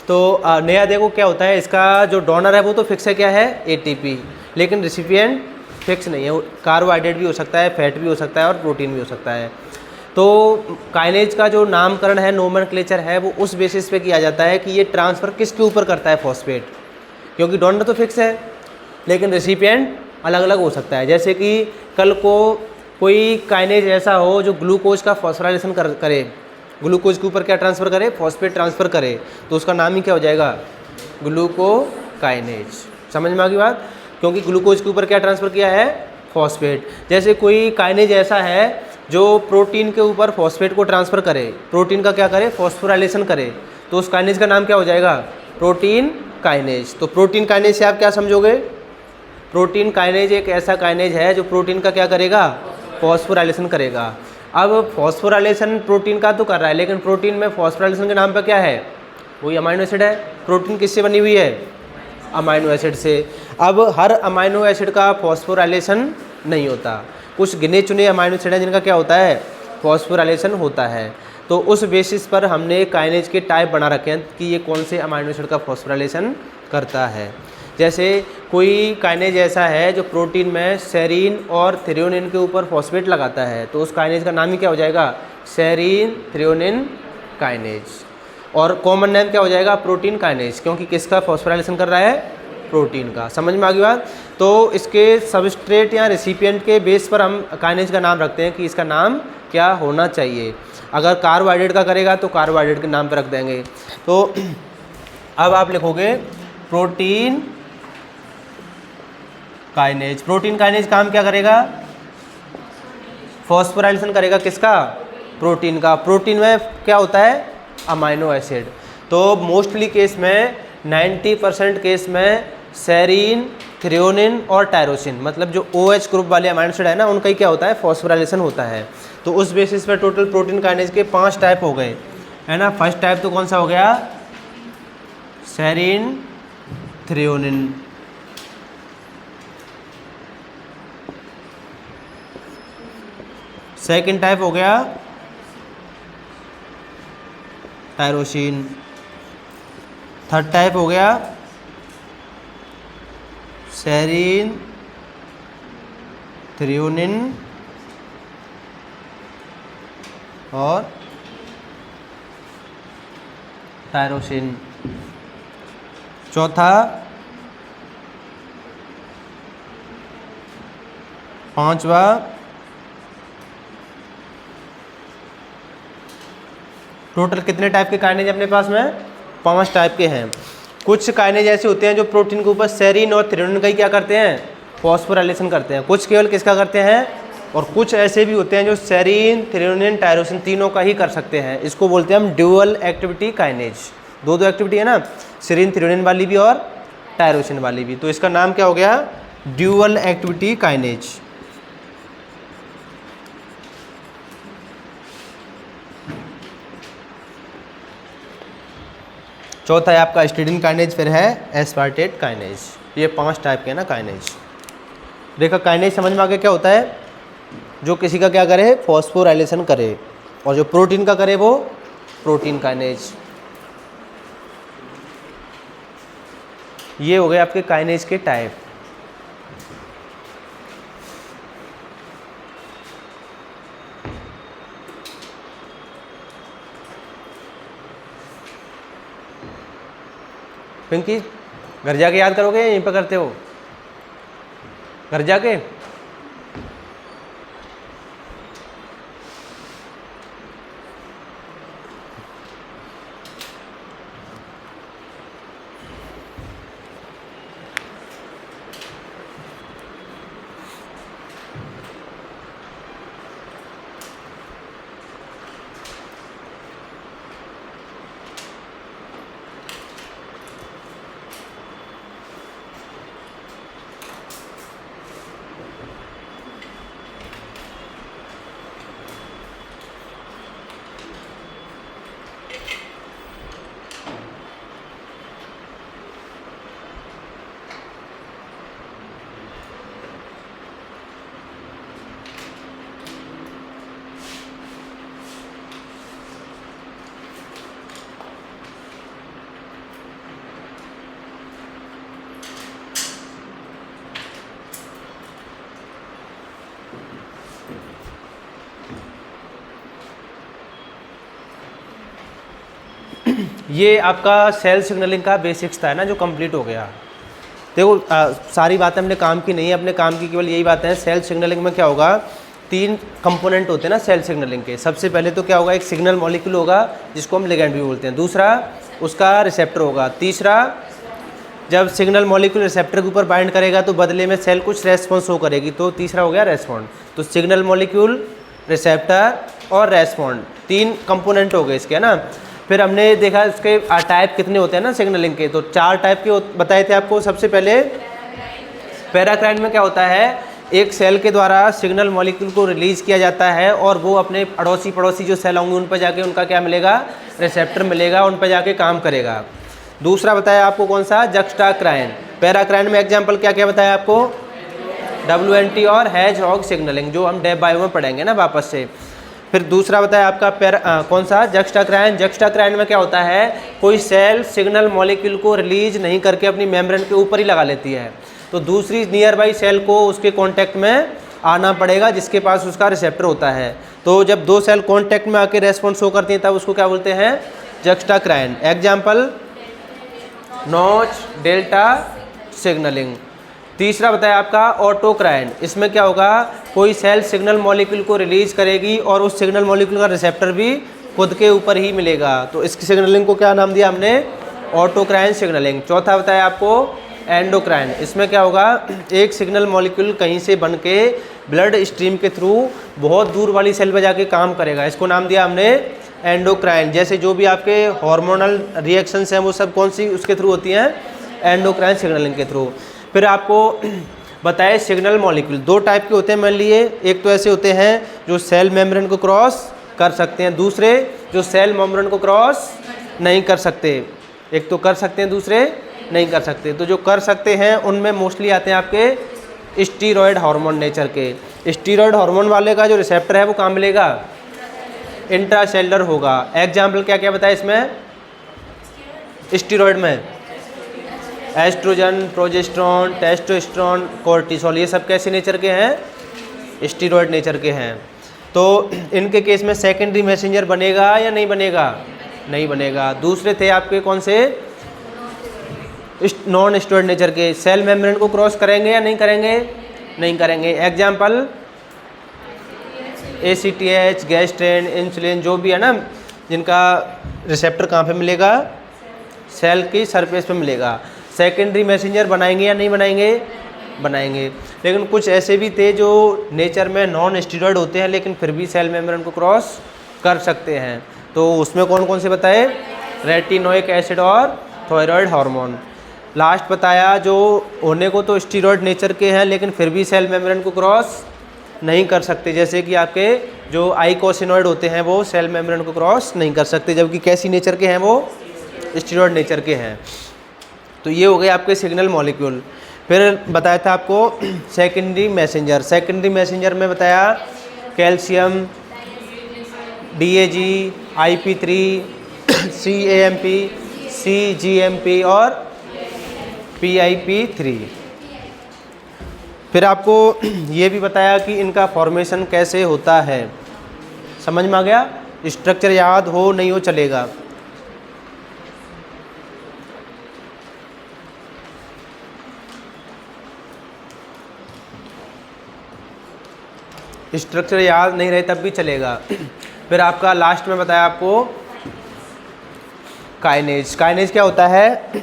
तो नया देखो क्या होता है, इसका जो donor है वो तो फिक्स है, क्या है, ATP, लेकिन रिसिपिएंट फिक्स नहीं है, कार्बोहाइड्रेट भी हो सकता है, फैट भी हो सकता है और प्रोटीन भी हो सकता है। तो काइनेज का जो नामकरण है, नोमेनक्लेचर है, वो उस बेसिस पे किया जाता है कि ये ट्रांसफ़र किसके ऊपर करता है, फॉस्फेट, क्योंकि डोनर तो फिक्स है लेकिन रेसिपिएंट अलग अलग हो सकता है। जैसे कि कल को कोई काइनेज ऐसा हो जो ग्लूकोज का फॉस्फोराइलेशन करे, ग्लूकोज के ऊपर क्या ट्रांसफ़र करे, फॉस्फेट ट्रांसफ़र करे, तो उसका नाम ही क्या हो जाएगा, ग्लूकोकाइनेज। समझ में आ गई बात, क्योंकि ग्लूकोज के ऊपर क्या ट्रांसफ़र किया है, फॉस्फेट। जैसे कोई काइनेज ऐसा है जो प्रोटीन के ऊपर फॉस्फेट को ट्रांसफ़र करे, प्रोटीन का क्या करे, फॉस्फोराइलेशन करे, तो उस काइनेज का नाम क्या हो जाएगा, प्रोटीन काइनेज। तो प्रोटीन काइनेज से आप क्या समझोगे, प्रोटीन काइनेज एक ऐसा काइनेज है जो प्रोटीन का क्या करेगा, फॉस्फोराइलेशन करेगा। अब फॉस्फोराइलेशन प्रोटीन का तो कर रहा है, लेकिन प्रोटीन में फॉस्फोराइलेशन के नाम पर क्या है, वही अमाइनो एसिड है। प्रोटीन किससे बनी हुई है, अमाइनो एसिड से। अब हर अमाइनो एसिड का फॉस्फोराइलेशन नहीं होता, कुछ गिने चुने अमाइनो एसिड हैं जिनका क्या होता है, फॉस्फोराइलेशन होता है। तो उस बेसिस पर हमने काइनेज के टाइप बना रखे हैं कि ये कौन से अमाइनो एसिड का फॉस्फोराइलेशन करता है। जैसे कोई काइनेज ऐसा है जो प्रोटीन में सेरीन और थ्रेओनिन के ऊपर फॉस्फेट लगाता है, तो उस काइनेज का नाम ही क्या हो जाएगा, सेरीन थ्रेओनिन काइनेज। और कॉमन नेम क्या हो जाएगा, प्रोटीन काइनेज, क्योंकि किसका फॉस्फोराइलेशन कर रहा है, प्रोटीन का। समझ में आ गई बात। तो इसके सबस्ट्रेट या रेसिपिएंट के बेस पर हम काइनेज का नाम रखते हैं कि इसका नाम क्या होना चाहिए। अगर कार्बोहाइड्रेट का करेगा तो कार्बोहाइड्रेट के नाम पर रख देंगे। तो अब आप लिखोगे प्रोटीन काइनेज। प्रोटीन काइनेज काम क्या करेगा, फॉस्फोराइलेशन करेगा, किसका, प्रोटीन का। प्रोटीन में क्या होता है, अमाइनो एसिड। तो मोस्टली केस में 90% केस में सेरीन, थ्रेओनिन और टायरोसिन, मतलब जो OH ग्रुप वाले अमाइनो एसिड है ना, उनका ही क्या होता है, फॉस्फोराइलेशन होता है। तो उस बेसिस पर टोटल प्रोटीन काइनेज के 5 टाइप हो गए, है ना। फर्स्ट टाइप तो कौन सा हो गया, सेरीन थ्रेओनिन। सेकंड टाइप हो गया टायरोसिन। थर्ड टाइप हो गया सेरीन थ्रेओनिन और टायरोसिन। चौथा, पांचवा टोटल कितने टाइप के काइनेज अपने पास में, 5 टाइप के हैं। कुछ काइनेज ऐसे होते हैं जो प्रोटीन के ऊपर सेरीन और थ्रेओनिन का ही क्या करते हैं, फॉस्फोराइलेशन करते हैं, कुछ केवल किसका करते हैं, और कुछ ऐसे भी होते हैं जो सेरीन, थ्रेओनिन, टायरोसिन तीनों का ही कर सकते हैं। इसको बोलते हैं हम ड्यूअल एक्टिविटी काइनेज। दो एक्टिविटी है ना, सेरीन थ्रेओनिन वाली भी और टायरोसिन वाली भी, तो इसका नाम क्या हो गया, ड्यूअल एक्टिविटी काइनेज। चौथा है आपका स्टीडीन काइनेज, फिर है एस्पार्टेट काइनेज। ये 5 टाइप के हैं ना काइनेज। देखो काइनेज समझ में आ गया क्या होता है, जो किसी का क्या करे, फॉस्फोराइलेशन करे, और जो प्रोटीन का करे वो प्रोटीन काइनेज। ये हो गए आपके काइनेज के टाइप। पिंकी, घर जाके याद करोगे या यहीं पर करते हो, घर जाके? ये आपका सेल सिग्नलिंग का बेसिक्स था ना, जो कंप्लीट हो गया। देखो सारी बातें हमने काम की नहीं है, अपने काम की केवल यही बातें हैं। सेल सिग्नलिंग में क्या होगा, 3 कंपोनेंट होते हैं ना सेल सिग्नलिंग के। सबसे पहले तो क्या होगा, एक सिग्नल मॉलिक्यूल होगा जिसको हम लिगैंड भी बोलते हैं। दूसरा उसका रिसेप्टर होगा। तीसरा, जब सिग्नल मॉलिक्यूल रिसेप्टर के ऊपर बाइंड करेगा तो बदले में सेल कुछ रेस्पॉन्स शो करेगी, तो तीसरा हो गया रेस्पॉन्ड। तो सिग्नल मॉलिक्यूल, रिसेप्टर और रेस्पॉन्ड 3 कंपोनेंट हो गए इसके, है ना। फिर हमने देखा इसके टाइप कितने होते हैं ना सिग्नलिंग के, तो 4 टाइप के बताए थे आपको। सबसे पहले पैराक्राइन में क्या होता है, एक सेल के द्वारा सिग्नल मॉलिक्यूल को रिलीज़ किया जाता है और वो अपने अड़ोसी पड़ोसी जो सेल होंगे उन पर जाके उनका क्या मिलेगा, रिसेप्टर मिलेगा, उन पर जाके काम करेगा। दूसरा बताया आपको कौन सा, जक्स्टाक्राइन। पैराक्राइन में एग्जाम्पल क्या क्या बताया आपको, WNT और हैजहॉग सिग्नलिंग, जो हम डेफ बायो में पढ़ेंगे ना वापस से। फिर दूसरा बताया आपका कौन सा, जक्स्टाक्राइन। जक्स्टाक्राइन में क्या होता है, कोई सेल सिग्नल मॉलिक्यूल को रिलीज नहीं करके अपनी मेम्ब्रेन के ऊपर ही लगा लेती है, तो दूसरी नियर बाई सेल को उसके कॉन्टैक्ट में आना पड़ेगा जिसके पास उसका रिसेप्टर होता है। तो जब 2 सेल कॉन्टैक्ट में आके रेस्पॉन्स शो करती हैं तब उसको क्या बोलते हैं, juxtacrine. Example notch delta signalling. तीसरा बताया आपका ऑटोक्राइन। इसमें क्या होगा, कोई सेल सिग्नल मॉलिक्यूल को रिलीज करेगी और उस सिग्नल मॉलिक्यूल का रिसेप्टर भी खुद के ऊपर ही मिलेगा, तो इसकी सिग्नलिंग को क्या नाम दिया हमने, ऑटोक्राइन सिग्नलिंग। चौथा बताया आपको एंडोक्राइन। इसमें क्या होगा, एक सिग्नल मॉलिक्यूल कहीं से बन के ब्लड स्ट्रीम के थ्रू बहुत दूर वाली सेल पर जाके काम करेगा, इसको नाम दिया हमने एंडोक्राइन। जैसे जो भी आपके हार्मोनल रिएक्शंस हैं वो सब कौन सी उसके थ्रू होती हैं, एंडोक्राइन सिग्नलिंग के थ्रू। फिर आपको बताए सिग्नल मॉलिक्यूल 2 टाइप के होते हैं मान लिए, एक तो ऐसे होते हैं जो सेल मेम्ब्रेन को क्रॉस कर सकते हैं, दूसरे जो सेल मेम्ब्रेन को क्रॉस नहीं कर सकते। एक तो कर सकते हैं, दूसरे नहीं कर सकते। तो जो कर सकते हैं उनमें मोस्टली आते हैं आपके स्टीरॉयड हार्मोन नेचर के। स्टीरॉयड हार्मोन वाले का जो रिसेप्टर है वो कहाँ मिलेगा, इंट्रासेलुलर होगा। एग्जाम्पल क्या क्या बताया इसमें, स्टीरॉयड में एस्ट्रोजन, प्रोजेस्टेरॉन, टेस्टोस्टेरोन, कोर्टिसोल, ये सब कैसे नेचर के हैं, स्टीरॉयड नेचर के हैं। तो इनके केस में सेकेंडरी मैसेंजर बनेगा या नहीं बनेगा, नहीं बनेगा। दूसरे थे आपके कौन से, नॉन स्टीरॉयड नेचर के, सेल मेम्ब्रेन को क्रॉस करेंगे या नहीं करेंगे, नहीं करेंगे। एग्जाम्पल ACTH, गैस्ट्रेन, इंसुलिन, जो भी है ना, जिनका रिसेप्टर कहाँ पे मिलेगा, सेल की सरफेस पे मिलेगा। सेकेंडरी मैसेंजर बनाएंगे या नहीं बनाएंगे, बनाएंगे। लेकिन कुछ ऐसे भी थे जो नेचर में नॉन स्टीरॉयड होते हैं लेकिन फिर भी सेल मेम्ब्रेन को क्रॉस कर सकते हैं, तो उसमें कौन कौन से बताए, रेटिनोइक एसिड और थायराइड हार्मोन। लास्ट बताया जो होने को तो स्टीरॉयड नेचर के हैं लेकिन फिर भी सेल मेम्ब्रेन को क्रॉस नहीं कर सकते, जैसे कि आपके जो आइकोसिनॉइड होते हैं वो सेल मेम्ब्रेन को क्रॉस नहीं कर सकते, जबकि कैसी नेचर के हैं, वो स्टीरॉयड नेचर के हैं। तो ये हो गए आपके सिग्नल मॉलिक्यूल। फिर बताया था आपको सेकेंडरी मैसेंजर। सेकेंडरी मैसेंजर में बताया calcium, DAG, IP3, CAMP, CGMP और PIP3। फिर आपको ये भी बताया कि इनका फॉर्मेशन कैसे होता है, समझ में आ गया, स्ट्रक्चर याद हो नहीं हो चलेगा। स्ट्रक्चर याद नहीं रहे तब भी चलेगा। फिर आपका लास्ट में बताया आपको काइनेज। काइनेज क्या होता है,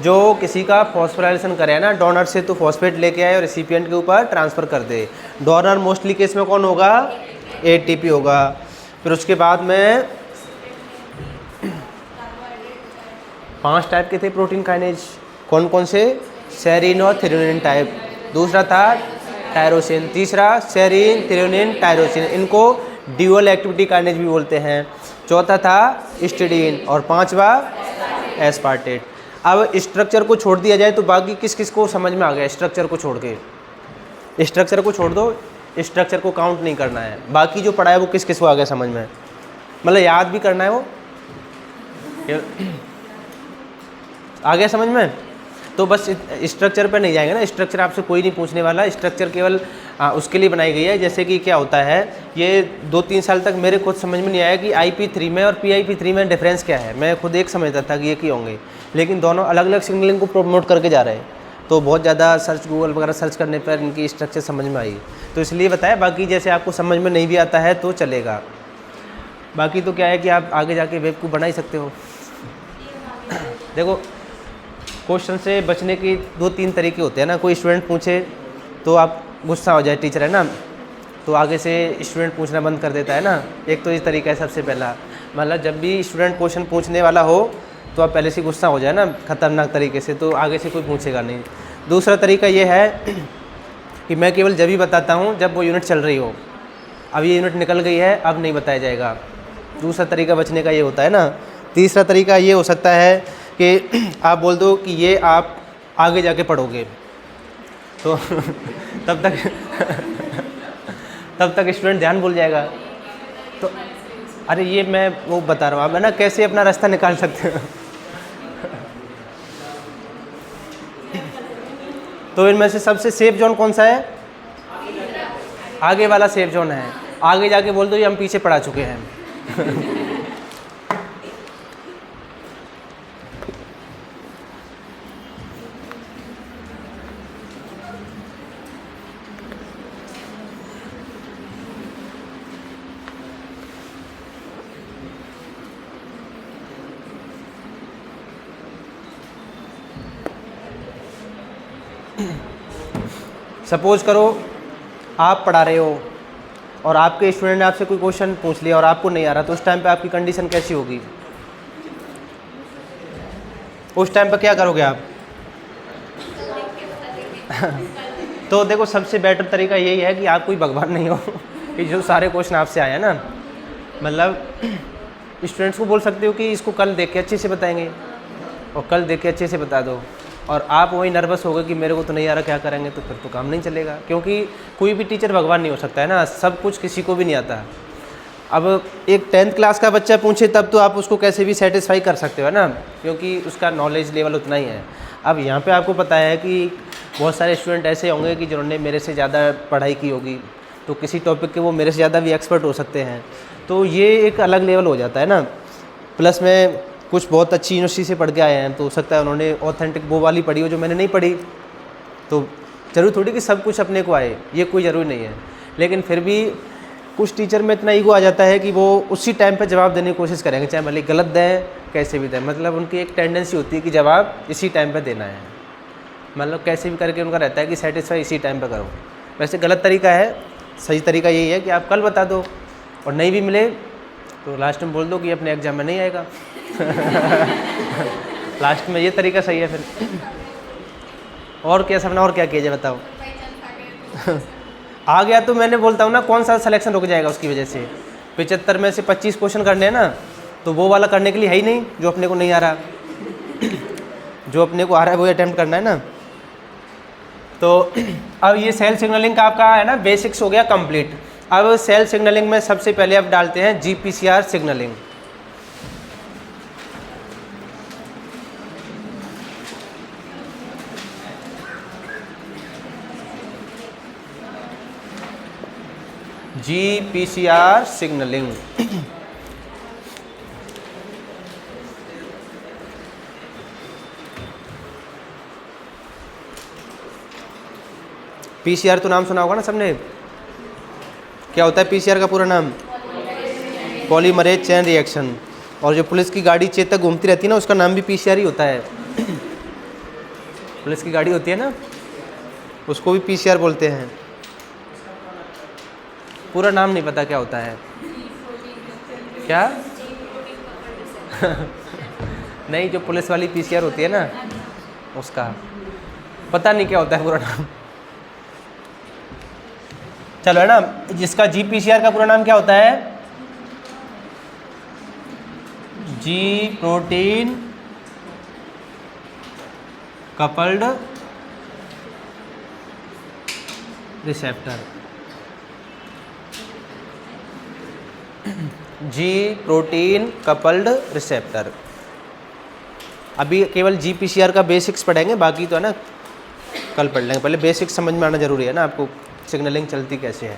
जो किसी का फॉस्फोराइलेशन करे ना, डोनर से तो फॉस्फेट लेके आए और रेसिपिएंट के ऊपर ट्रांसफ़र कर दे। डोनर मोस्टली केस में कौन होगा, ATP होगा। फिर उसके बाद में 5 टाइप के थे प्रोटीन काइनेज, कौन कौन से, सेरीन और थ्रेओनिन टाइप। दूसरा था टायरोसिन, तीसरा सेरीन, थ्रेओनिन, टायरोसिन, इनको ड्यूअल एक्टिविटी काइनेज भी बोलते हैं। चौथा था हिस्टिडीन और 5वां एस्पार्टेट। अब स्ट्रक्चर को छोड़ दिया जाए तो बाकी किस किस को समझ में आ गया, स्ट्रक्चर को छोड़ के, स्ट्रक्चर को छोड़ दो, स्ट्रक्चर को काउंट नहीं करना है, बाकी जो पढ़ा है वो किस किस को आ गया समझ में, मतलब याद भी करना है वो आ गया समझ में। तो बस स्ट्रक्चर पे नहीं जाएंगे ना, स्ट्रक्चर आपसे कोई नहीं पूछने वाला, स्ट्रक्चर केवल उसके लिए बनाई गई है। जैसे कि क्या होता है, ये 2-3 साल तक मेरे खुद समझ में नहीं आया कि IP3 में और PIP3 में डिफरेंस क्या है। मैं खुद एक समझता था कि ये ही होंगे, लेकिन दोनों अलग अलग सिग्नलिंग को प्रमोट करके जा रहे हैं। तो बहुत ज़्यादा सर्च, गूगल वगैरह सर्च करने पर इनकी स्ट्रक्चर समझ में आई, तो इसलिए बताया। बाकी जैसे आपको समझ में नहीं भी आता है तो चलेगा। बाकी तो क्या है कि आप आगे जाके वेब को बना ही सकते हो। देखो, क्वेश्चन से बचने के 2-3 तरीके होते हैं ना। कोई स्टूडेंट पूछे तो आप गुस्सा हो जाए, टीचर है ना, तो आगे से स्टूडेंट पूछना बंद कर देता है ना। एक तो इस तरीका है सबसे पहला, मतलब जब भी स्टूडेंट क्वेश्चन पूछने वाला हो तो आप पहले से गुस्सा हो जाए ना ख़तरनाक तरीके से, तो आगे से कोई पूछेगा नहीं। दूसरा तरीका ये है कि मैं केवल जब ही बताता हूँ जब वो यूनिट चल रही हो। अब ये यूनिट निकल गई है, अब नहीं बताया जाएगा। दूसरा तरीका बचने का ये होता है ना। तीसरा तरीका ये हो सकता है कि आप बोल दो कि ये आप आगे जाके पढ़ोगे, तो तब तक स्टूडेंट ध्यान भूल जाएगा। तो अरे ये मैं वो बता रहा हूँ, आप है ना कैसे अपना रास्ता निकाल सकते हो। तो इनमें से सबसे सेफ जोन कौन सा है? आगे वाला सेफ जोन है। आगे जाके बोल दो ये हम पीछे पढ़ा चुके हैं। सपोज करो आप पढ़ा रहे हो और आपके स्टूडेंट ने आपसे कोई क्वेश्चन पूछ लिया और आपको नहीं आ रहा, तो उस टाइम पे आपकी कंडीशन कैसी होगी? उस टाइम पे क्या करोगे आप? तो देखो, सबसे बेटर तरीका यही है कि आप कोई भगवान नहीं हो कि जो सारे क्वेश्चन आपसे आए हैं ना, मतलब स्टूडेंट्स को बोल सकते हो कि इसको कल देख के अच्छे से बताएंगे, और कल देख के अच्छे से बता दो। और आप वही नर्वस हो गए कि मेरे को तो नहीं आ रहा, क्या करेंगे, तो फिर तो काम नहीं चलेगा। क्योंकि कोई भी टीचर भगवान नहीं हो सकता है ना, सब कुछ किसी को भी नहीं आता। अब एक 10th क्लास का बच्चा पूछे तब तो आप उसको कैसे भी सेटिस्फाई कर सकते हो, है ना, क्योंकि उसका नॉलेज लेवल उतना ही है। अब यहाँ पे आपको पता है कि बहुत सारे स्टूडेंट ऐसे होंगे कि जिन्होंने मेरे से ज़्यादा पढ़ाई की होगी, तो किसी टॉपिक के वो मेरे से ज़्यादा भी एक्सपर्ट हो सकते हैं। तो ये एक अलग लेवल हो जाता है ना। प्लस में कुछ बहुत अच्छी यूनिवर्सिटी से पढ़ के आए हैं, तो हो सकता है उन्होंने ऑथेंटिक वो वाली पढ़ी हो जो मैंने नहीं पढ़ी। तो ज़रूरी थोड़ी कि सब कुछ अपने को आए, ये कोई ज़रूरी नहीं है। लेकिन फिर भी कुछ टीचर में इतना ईगो आ जाता है कि वो उसी टाइम पे जवाब देने की कोशिश करेंगे, चाहे भले गलत दें कैसे भी दें। मतलब उनकी एक टेंडेंसी होती है कि जवाब इसी टाइम पे देना है, मतलब कैसे भी करके उनका रहता है कि सेटिस्फाई इसी टाइम पे करो। वैसे गलत तरीका है, सही तरीका यही है कि आप कल बता दो, और नहीं भी मिले तो लास्ट में बोल दो कि अपने एग्जाम में नहीं आएगा। लास्ट में ये तरीका सही है। फिर और क्या सपना, और क्या किया जाए बताओ। आ गया तो मैंने बोलता हूँ ना, कौन सा सिलेक्शन रुक जाएगा उसकी वजह से। 75 में से 25 क्वेश्चन करने हैं ना, तो वो वाला करने के लिए है ही नहीं जो अपने को नहीं आ रहा। जो अपने को आ रहा है वो अटेम्प्ट करना है ना। तो अब ये सेल सिग्नलिंग का आपका है ना बेसिक्स हो गया कंप्लीट। अब सेल सिग्नलिंग में सबसे पहले आप डालते हैं GPCR signalling. GPCR signalling. PCR तो नाम सुना होगा ना सबने। क्या होता है PCR का पूरा नाम? Polymerase chain reaction. और जो पुलिस की गाड़ी चेतक घूमती रहती है ना, उसका नाम भी PCR ही होता है। पुलिस की गाड़ी होती है ना, उसको भी PCR बोलते हैं। पूरा नाम नहीं पता क्या होता है क्या? नहीं, जो पुलिस वाली PCR होती है ना, उसका पता नहीं क्या होता है पूरा नाम। चलो, है ना, जिसका GPCR का पूरा नाम क्या होता है? G protein coupled receptor. G protein coupled receptor. अभी केवल GPCR का बेसिक्स पढ़ेंगे, बाकी तो है ना कल पढ़ लेंगे। पहले बेसिक्स समझ में आना जरूरी है ना आपको, सिग्नलिंग चलती कैसे है।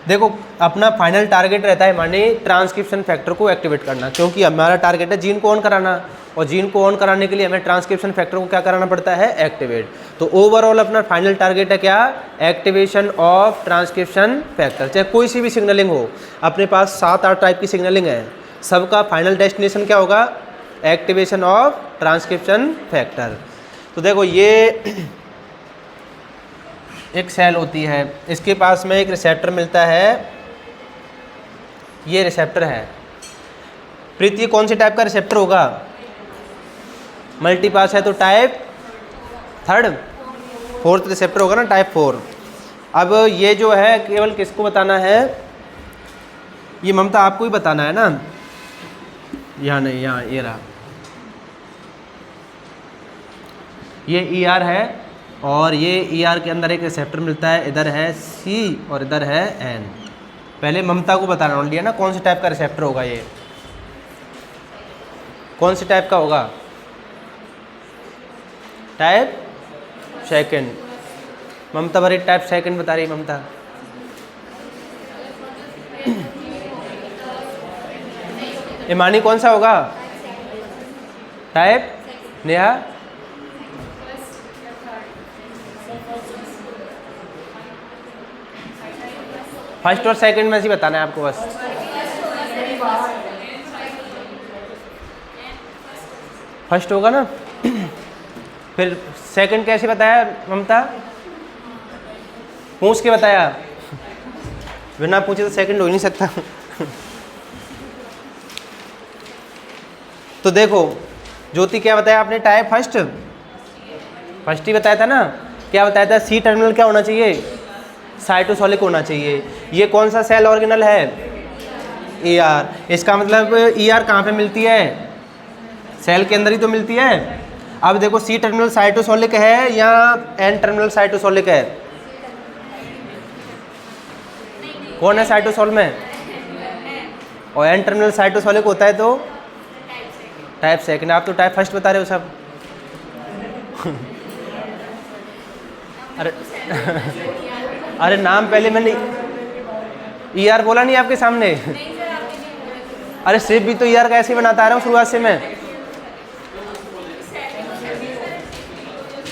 देखो अपना फाइनल टारगेट रहता है माने ट्रांसक्रिप्शन फैक्टर को एक्टिवेट करना, क्योंकि हमारा टारगेट है जीन को ऑन कराना, और जीन को ऑन कराने के लिए हमें ट्रांसक्रिप्शन फैक्टर को क्या कराना पड़ता है, एक्टिवेट। तो ओवरऑल अपना फाइनल टारगेट है क्या, एक्टिवेशन ऑफ ट्रांसक्रिप्शन फैक्टर। चाहे कोई सी भी सिग्नलिंग हो, अपने पास 7-8 टाइप की सिग्नलिंग है, सबका फाइनल डेस्टिनेशन क्या होगा, एक्टिवेशन ऑफ ट्रांसक्रिप्शन फैक्टर। तो देखो ये एक सेल होती है, इसके पास में एक रिसेप्टर मिलता है, ये रिसेप्टर है। प्रीति कौन से टाइप का रिसेप्टर होगा, मल्टीपास है तो टाइप 3rd 4th रिसेप्टर होगा ना, टाइप 4। अब ये जो है केवल किसको बताना है, ये ममता आपको ही बताना है ना, यहाँ नहीं, यहाँ ये रहा, ये ER है, और ये ER के अंदर एक रिसेप्टर मिलता है, इधर है C और इधर है N। पहले ममता को बताना ओनली है ना कौन से टाइप का रिसेप्टर होगा, ये कौन से टाइप का होगा, टाइप 2nd। ममता भरी टाइप 2nd बता रही है ममता। इमानी कौन सा होगा, टाइप, नेहा फर्स्ट और सेकंड में से बताना है आपको बस। फर्स्ट होगा ना, फिर सेकंड कैसे बताया ममता, पूछ के बताया, बिना पूछे तो सेकंड हो ही नहीं सकता। तो देखो ज्योति क्या बताया आपने, टाइप फर्स्ट ही बताया था ना, क्या बताया था, C टर्मिनल क्या होना चाहिए, साइटोसोलिक होना चाहिए। ये कौन सा सेल ऑर्गेनल है, ER। इसका मतलब ER कहाँ पे मिलती है, सेल के अंदर ही तो मिलती है। अब देखो C टर्मिनल साइटोसोलिक है या N टर्मिनल साइटोसोलिक है, कौन है साइटोसोल में, और N टर्मिनल साइटोसोलिक होता है तो टाइप 2nd। आप तो टाइप फर्स्ट बता रहे हो सब। अरे अरे नाम पहले मैंने ER बोला नहीं आपके सामने। अरे सिर्फ भी तो ER का ऐसे बनाता आ रहा हूँ शुरुआत से मैं।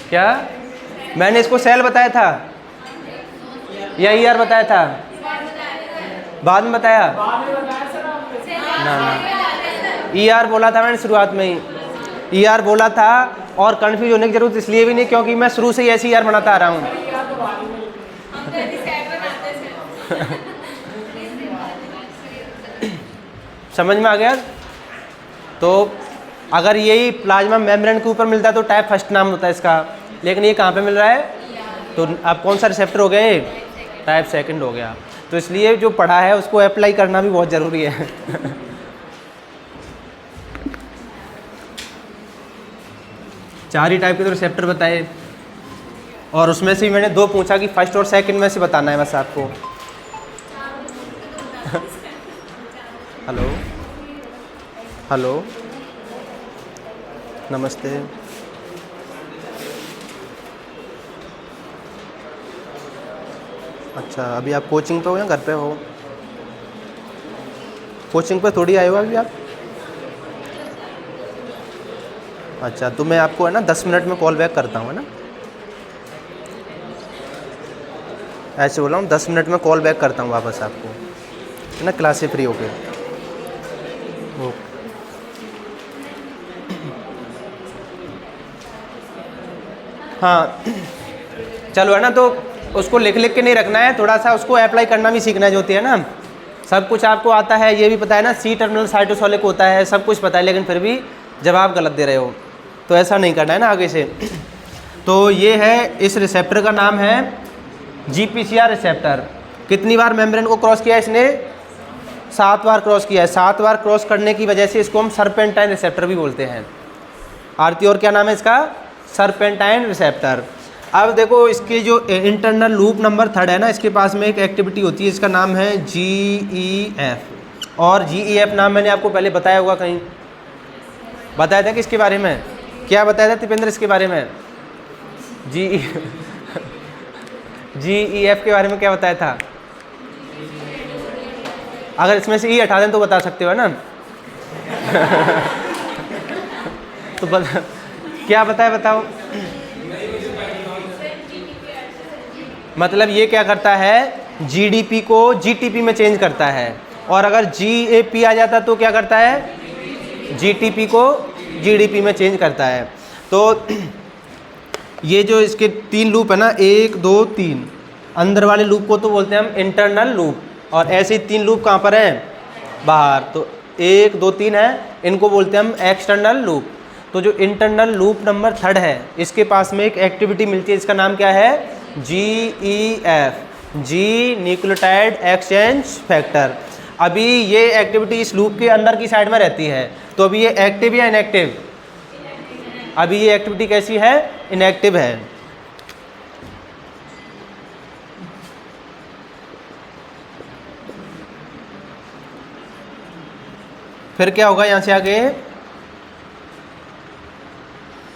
क्या मैंने इसको सेल बताया था या ER बताया था, बाद में बताया ना, ER बोला था मैंने शुरुआत में ही, ER बोला था। और कंफ्यूज होने की जरूरत इसलिए भी नहीं क्योंकि मैं शुरू से ही ऐसे ER बनाता आ रहा हूँ। समझ में आ गया। तो अगर यही प्लाज्मा मेम्ब्रेन के ऊपर मिलता है तो टाइप फर्स्ट नाम होता है इसका, लेकिन ये कहाँ पे मिल रहा है, तो अब कौन सा रिसेप्टर हो गए, टाइप 2nd हो गया। तो इसलिए जो पढ़ा है उसको अप्लाई करना भी बहुत ज़रूरी है। चार ही टाइप के तो रिसेप्टर बताए, और उसमें से मैंने 2 पूछा कि फर्स्ट और सेकंड में से बताना है बस आपको। हेलो हेलो नमस्ते। अच्छा अभी आप कोचिंग पे हो या घर पे हो, कोचिंग पे थोड़ी आए हो अभी आप। अच्छा तो मैं आपको है ना 10 मिनट में कॉल बैक करता हूँ, है ना, ऐसे बोल रहा हूँ 10 मिनट में कॉल बैक करता हूँ वापस आपको, है ना, क्लास से फ्री होके। ओके हाँ चलो, है ना, तो उसको लिख लिख के नहीं रखना है, थोड़ा सा उसको अप्लाई करना भी सीखना जो होती है ना। सब कुछ आपको आता है, ये भी पता है ना, C टर्मिनल साइटोसोलिक होता है, सब कुछ पता है, लेकिन फिर भी जवाब गलत दे रहे हो, तो ऐसा नहीं करना है ना आगे से। तो ये है, इस रिसेप्टर का नाम है GPCR रिसेप्टर। कितनी बार मेम्ब्रेन को क्रॉस किया इसने, 7 बार क्रॉस किया है। 7 बार क्रॉस करने की वजह से इसको हम सरपेंटाइन रिसेप्टर भी बोलते हैं। आरती और क्या नाम है इसका, सरपेंटाइन रिसेप्टर। अब देखो इसकी जो इंटरनल लूप नंबर 3 है ना, इसके पास में एक एक्टिविटी होती है, इसका नाम है GEF। और GEF नाम मैंने आपको पहले बताया होगा कहीं, बताया था कि इसके बारे में क्या बताया था दीपेंद्र इसके बारे में? GEF के बारे में क्या बताया था? अगर इसमें से ई हटा दें तो बता सकते हो ना। तो क्या बताया बताओ। मतलब ये क्या करता है, GDP को GTP में चेंज करता है, और अगर GAP आ जाता तो क्या करता है, GTP को GDP में चेंज करता है। तो ये जो इसके 3 लूप है ना, 1 2 3, अंदर वाले लूप को तो बोलते हैं हम इंटरनल लूप, और ऐसे ही 3 लूप कहाँ पर हैं, बाहर। तो 1 2 3 है, इनको बोलते हैं हम एक्सटर्नल लूप। तो जो इंटरनल लूप नंबर 3 है, इसके पास में एक एक्टिविटी मिलती है, इसका नाम क्या है, GEF, जी न्यूक्लियोटाइड एक्सचेंज फैक्टर। अभी ये एक्टिविटी इस लूप के अंदर की साइड में रहती है, तो अभी ये एक्टिव या इनएक्टिव, अभी ये एक्टिविटी कैसी है, इनएक्टिव है। फिर क्या होगा यहाँ से आगे,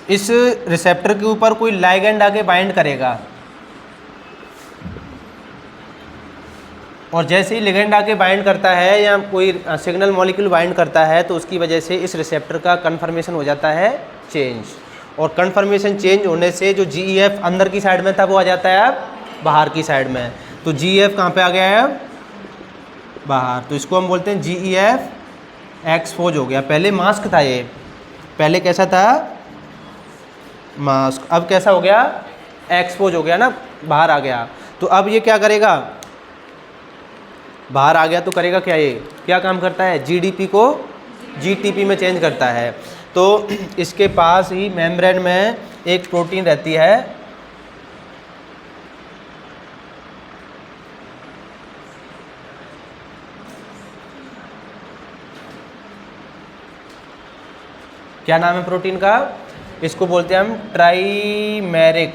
इस रिसेप्टर के ऊपर कोई लाइगेंड आके बाइंड करेगा, और जैसे ही लिगेंड आके बाइंड करता है या कोई सिग्नल मॉलिक्यूल बाइंड करता है, तो उसकी वजह से इस रिसेप्टर का कन्फर्मेशन हो जाता है चेंज, और कन्फर्मेशन चेंज होने से जो GEF अंदर की साइड में था वो आ जाता है अब बाहर की साइड में। तो GEF कहाँ पे आ गया है अब, बाहर। तो इसको हम बोलते हैं GEF एक्सपोज हो गया। पहले मास्क था ये, पहले कैसा था, मास्क, अब कैसा हो गया, एक्सपोज हो गया ना, बाहर आ गया। तो अब ये क्या करेगा, बाहर आ गया तो करेगा क्या, ये क्या काम करता है, GDP को GTP में चेंज करता है। तो इसके पास ही मेम्ब्रेन में एक प्रोटीन रहती है, क्या नाम है प्रोटीन का, इसको बोलते हैं हम ट्राइमेरिक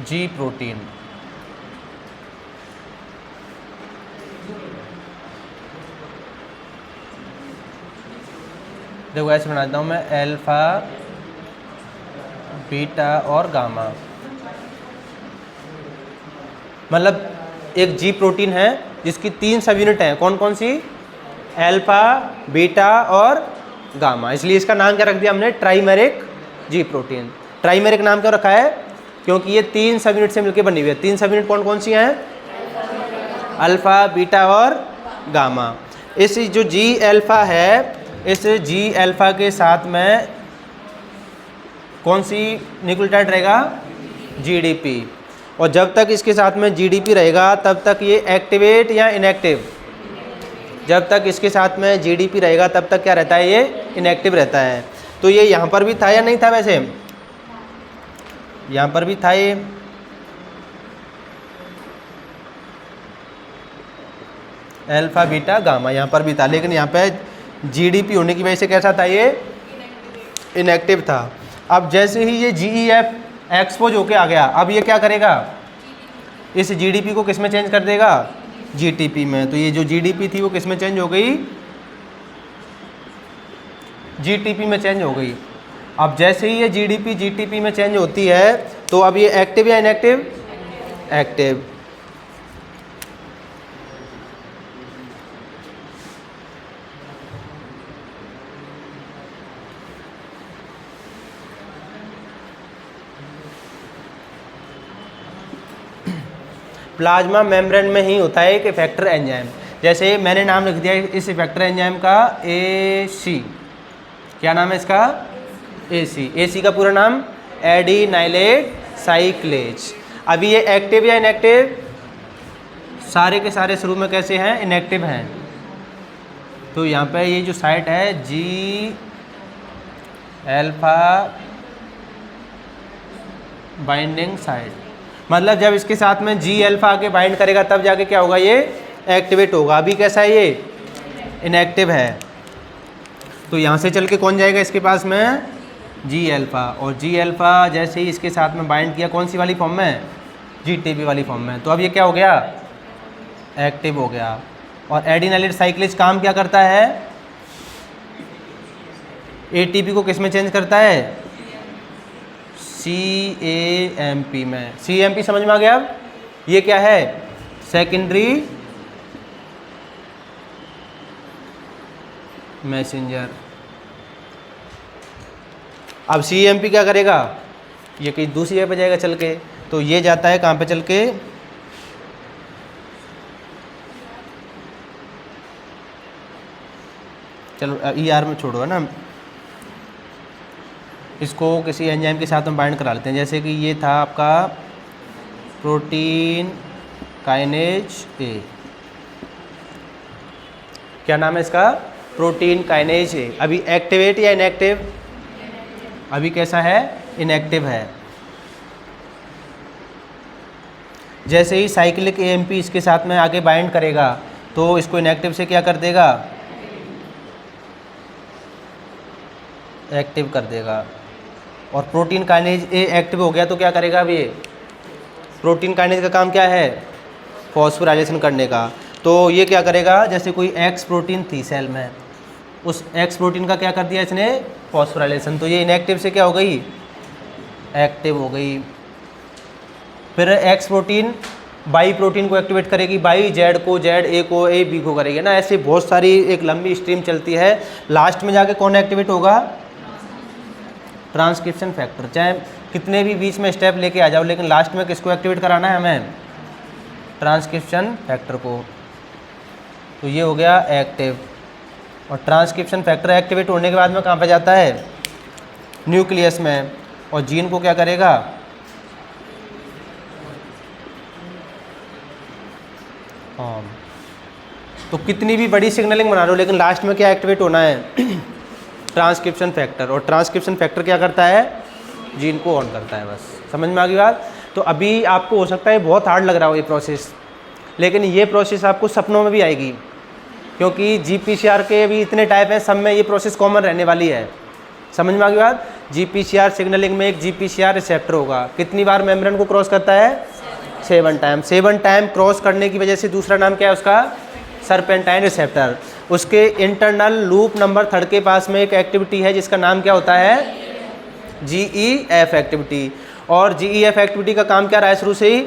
जी प्रोटीन। देखो ऐसे बनाता हूँ मैं, अल्फा बीटा और गामा। मतलब एक जी प्रोटीन है जिसकी 3 सब यूनिट हैं, कौन कौन सी, अल्फा बीटा और गामा, इसलिए इसका नाम क्या रख दिया हमने, ट्राइमेरिक जी प्रोटीन। ट्राइमेरिक नाम क्यों रखा है, क्योंकि ये 3 सब यूनिट से मिलकर बनी हुई है। 3 सब यूनिट कौन कौन सी हैं, अल्फा बीटा और गामा। इस जो जी अल्फा है, इस जी अल्फा के साथ में कौन सी न्यूक्लियोटाइड रहेगा, GDP, और जब तक इसके साथ में GDP रहेगा तब तक ये एक्टिवेट या इनएक्टिव, जब तक इसके साथ में GDP रहेगा तब तक क्या रहता है, ये इनएक्टिव रहता है। तो ये यहाँ पर भी था या नहीं था, वैसे यहाँ पर भी था ये, अल्फा बीटा गामा यहाँ पर भी था, लेकिन यहाँ पे GDP होने की वजह से कैसा था, ये इनएक्टिव था। अब जैसे ही ये GEF एक्सपोज होके आ गया, अब ये क्या करेगा, इस GDP को किस में चेंज कर देगा, GTP में। तो ये जो GDP थी वो किस में चेंज हो गई, GTP में चेंज हो गई। अब जैसे ही ये GDP GTP में चेंज होती है, तो अब ये एक्टिव या इनएक्टिव, एक्टिव। प्लाज्मा मेम्ब्रेन में ही होता है एक इफेक्टर एंजाइम, जैसे मैंने नाम लिख दिया इस इफेक्टर एंजाइम का AC। क्या नाम है इसका, AC का पूरा नाम एडिनाइलेट साइक्लेज। अभी ये एक्टिव या इनएक्टिव, सारे के सारे शुरू में कैसे हैं, इनएक्टिव हैं। तो यहाँ पे ये जो साइट है जी अल्फा बाइंडिंग साइट, मतलब जब इसके साथ में जी अल्फा आके बाइंड करेगा तब जाके क्या होगा, ये एक्टिवेट होगा। अभी कैसा है, ये इनएक्टिव है। तो यहाँ से चल के कौन जाएगा इसके पास में, जी अल्फा, और जी अल्फा जैसे ही इसके साथ में बाइंड किया कौन सी वाली फॉर्म में, GTP वाली फॉर्म में, तो अब ये क्या हो गया, एक्टिव हो गया। और एडिनाइलेट साइक्लेज काम क्या करता है? एटीपी को किस में चेंज करता है? CAMP में। CAMP समझ में आ गया? अब ये क्या है? Secondary messenger. अब CAMP क्या करेगा? ये कहीं दूसरी जगह पे जाएगा चल के, तो ये जाता है कहाँ पे चल के? चलो ER में छोड़ो, है ना, इसको किसी एंजाइम के साथ में बाइंड करा लेते हैं। जैसे कि ये था आपका प्रोटीन काइनेज ए, क्या नाम है इसका? Protein kinase A. अभी एक्टिवेट या इनएक्टिव? अभी कैसा है? इनएक्टिव है। जैसे ही साइक्लिक AMP इसके साथ में आगे बाइंड करेगा तो इसको इनएक्टिव से क्या कर देगा? एक्टिव कर देगा। और प्रोटीन काइनेज ए एक्टिव हो गया तो क्या करेगा? अब ये प्रोटीन काइनेज का काम क्या है? फॉस्फोराइलेशन करने का। तो ये क्या करेगा? जैसे कोई X प्रोटीन थी सेल में, उस X प्रोटीन का क्या कर दिया इसने? फॉस्फोराइलेशन। तो ये इनएक्टिव से क्या हो गई? एक्टिव हो गई। फिर X प्रोटीन बाई प्रोटीन को एक्टिवेट करेगी, बाई जेड को, जेड ए को, ए बी को करेगी ना। ऐसे बहुत सारी एक लंबी स्ट्रीम चलती है। लास्ट में जाके कौन एक्टिवेट होगा? Transcription factor. चाहे कितने भी बीच में स्टेप लेके आ जाओ, लेकिन लास्ट में किसको एक्टिवेट कराना है हमें? ट्रांसक्रिप्शन फैक्टर को। तो ये हो गया एक्टिव। और ट्रांसक्रिप्शन फैक्टर एक्टिवेट होने के बाद में कहाँ पे जाता है? न्यूक्लियस में। और जीन को क्या करेगा? हाँ, तो कितनी भी बड़ी सिग्नलिंग बना लो, लेकिन लास्ट में क्या एक्टिवेट होना है? Transcription factor. और ट्रांसक्रिप्शन फैक्टर क्या करता है? जीन को ऑन करता है। बस समझ में आ गई बात? तो अभी आपको हो सकता है बहुत हार्ड लग रहा हो ये प्रोसेस, लेकिन ये प्रोसेस आपको सपनों में भी आएगी, क्योंकि GPCR के भी इतने टाइप हैं, सब में ये प्रोसेस कॉमन रहने वाली है। समझ में आ गई बात? GPCR सिग्नलिंग में एक GPCR रिसेप्टर होगा। कितनी बार मेम्ब्रेन को क्रॉस करता है? 7 टाइम। 7 टाइम क्रॉस करने की वजह से दूसरा नाम क्या है उसका? Serpentine receptor. उसके इंटरनल लूप नंबर 3 के पास में एक एक्टिविटी है जिसका नाम क्या होता है? GEF activity. और GEF एक्टिविटी का काम क्या रहा है शुरू से ही?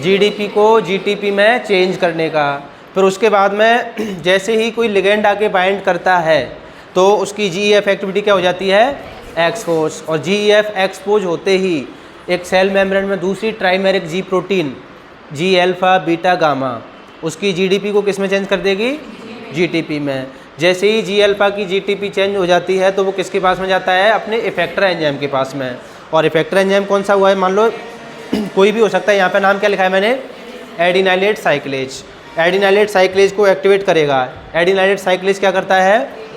GDP को GTP में चेंज करने का। फिर उसके बाद में जैसे ही कोई लिगेंड आके बाइंड करता है तो उसकी GEF एक्टिविटी क्या हो जाती है? एक्सपोज। और GEF एक्सपोज होते ही एक सेल मेम्ब्रेन में दूसरी trimeric G protein, G alpha beta gamma, उसकी GDP को किस में चेंज कर देगी? GTP में। जैसे ही G अल्फा की GTP चेंज हो जाती है तो वो किसके पास में जाता है? अपने इफेक्टर एंजाइम के पास में। और इफेक्टर एंजाइम कौन सा हुआ है? मान लो कोई भी हो सकता है। यहाँ पे नाम क्या लिखा है मैंने? एडिनाइलेट साइक्लेज। एडिनाइलेट साइक्लेज को एक्टिवेट करेगा। एडिनाइलेट साइक्लेज क्या करता है?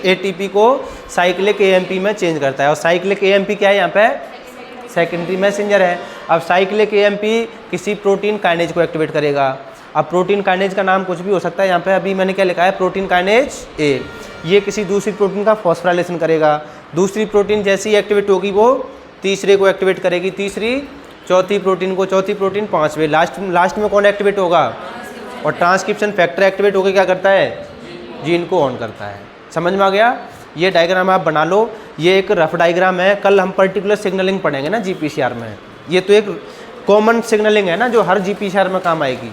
ATP को साइक्लिक AMP में चेंज करता है। और साइक्लिक AMP क्या है यहाँ पे? सेकेंडरी मैसेंजर है। अब साइक्लिक AMP किसी प्रोटीन काइनेज को एक्टिवेट करेगा। अब प्रोटीन काइनेज का नाम कुछ भी हो सकता है। यहाँ पे अभी मैंने क्या लिखा है? Protein kinase A. ये किसी दूसरी प्रोटीन का फॉस्फोराइलेशन करेगा। दूसरी प्रोटीन जैसी ही एक्टिवेट होगी वो तीसरे को एक्टिवेट करेगी, तीसरी चौथी प्रोटीन को, चौथी प्रोटीन पांचवें, लास्ट में कौन एक्टिवेट होगा? और ट्रांसक्रिप्शन फैक्टर एक्टिवेट होकर क्या करता है? जीन को ऑन करता है। समझ में आ गया? ये डायग्राम आप बना लो। ये एक रफ डायग्राम है। कल हम पर्टिकुलर सिग्नलिंग पढ़ेंगे ना GPCR में। ये तो एक कॉमन सिग्नलिंग है ना जो हर GPCR में काम आएगी।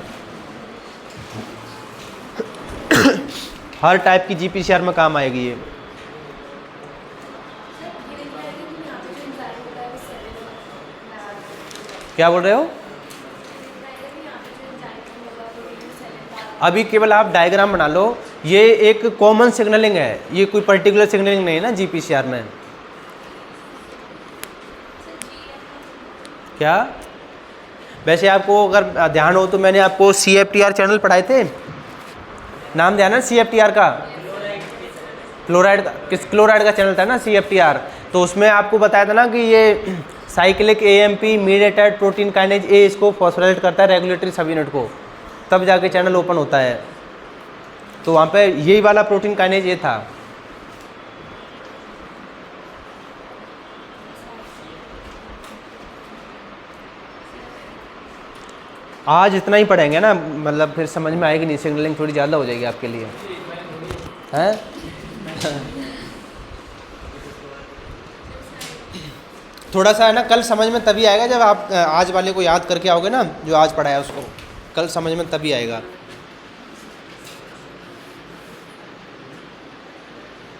हर टाइप की GPCR में काम आएगी ये। क्या बोल रहे हो? अभी केवल आप डायग्राम बना लो। ये एक कॉमन सिग्नलिंग है, ये कोई पर्टिकुलर सिग्नलिंग नहीं है ना GPCR में। क्या? वैसे आपको अगर ध्यान हो तो मैंने आपको CFTR चैनल पढ़ाए थे, नाम ध्यान है CFTR का? क्लोराइड का, किस क्लोराइड का चैनल था ना CFTR। तो उसमें आपको बताया था ना कि ये cyclic AMP mediated protein kinase A इसको फॉस्फोराइलेट करता है रेगुलेटरी सब यूनिट को, तब जाके चैनल ओपन होता है। तो वहाँ पे यही वाला प्रोटीन काइनेज ए था। आज इतना ही पढ़ेंगे ना, मतलब फिर समझ में आएगी नहीं, सिग्नलिंग थोड़ी ज़्यादा हो जाएगी आपके लिए, हैं? थोड़ा सा है ना, कल समझ में तभी आएगा जब आप आज वाले को याद करके आओगे ना, जो आज पढ़ा है उसको, कल समझ में तभी आएगा।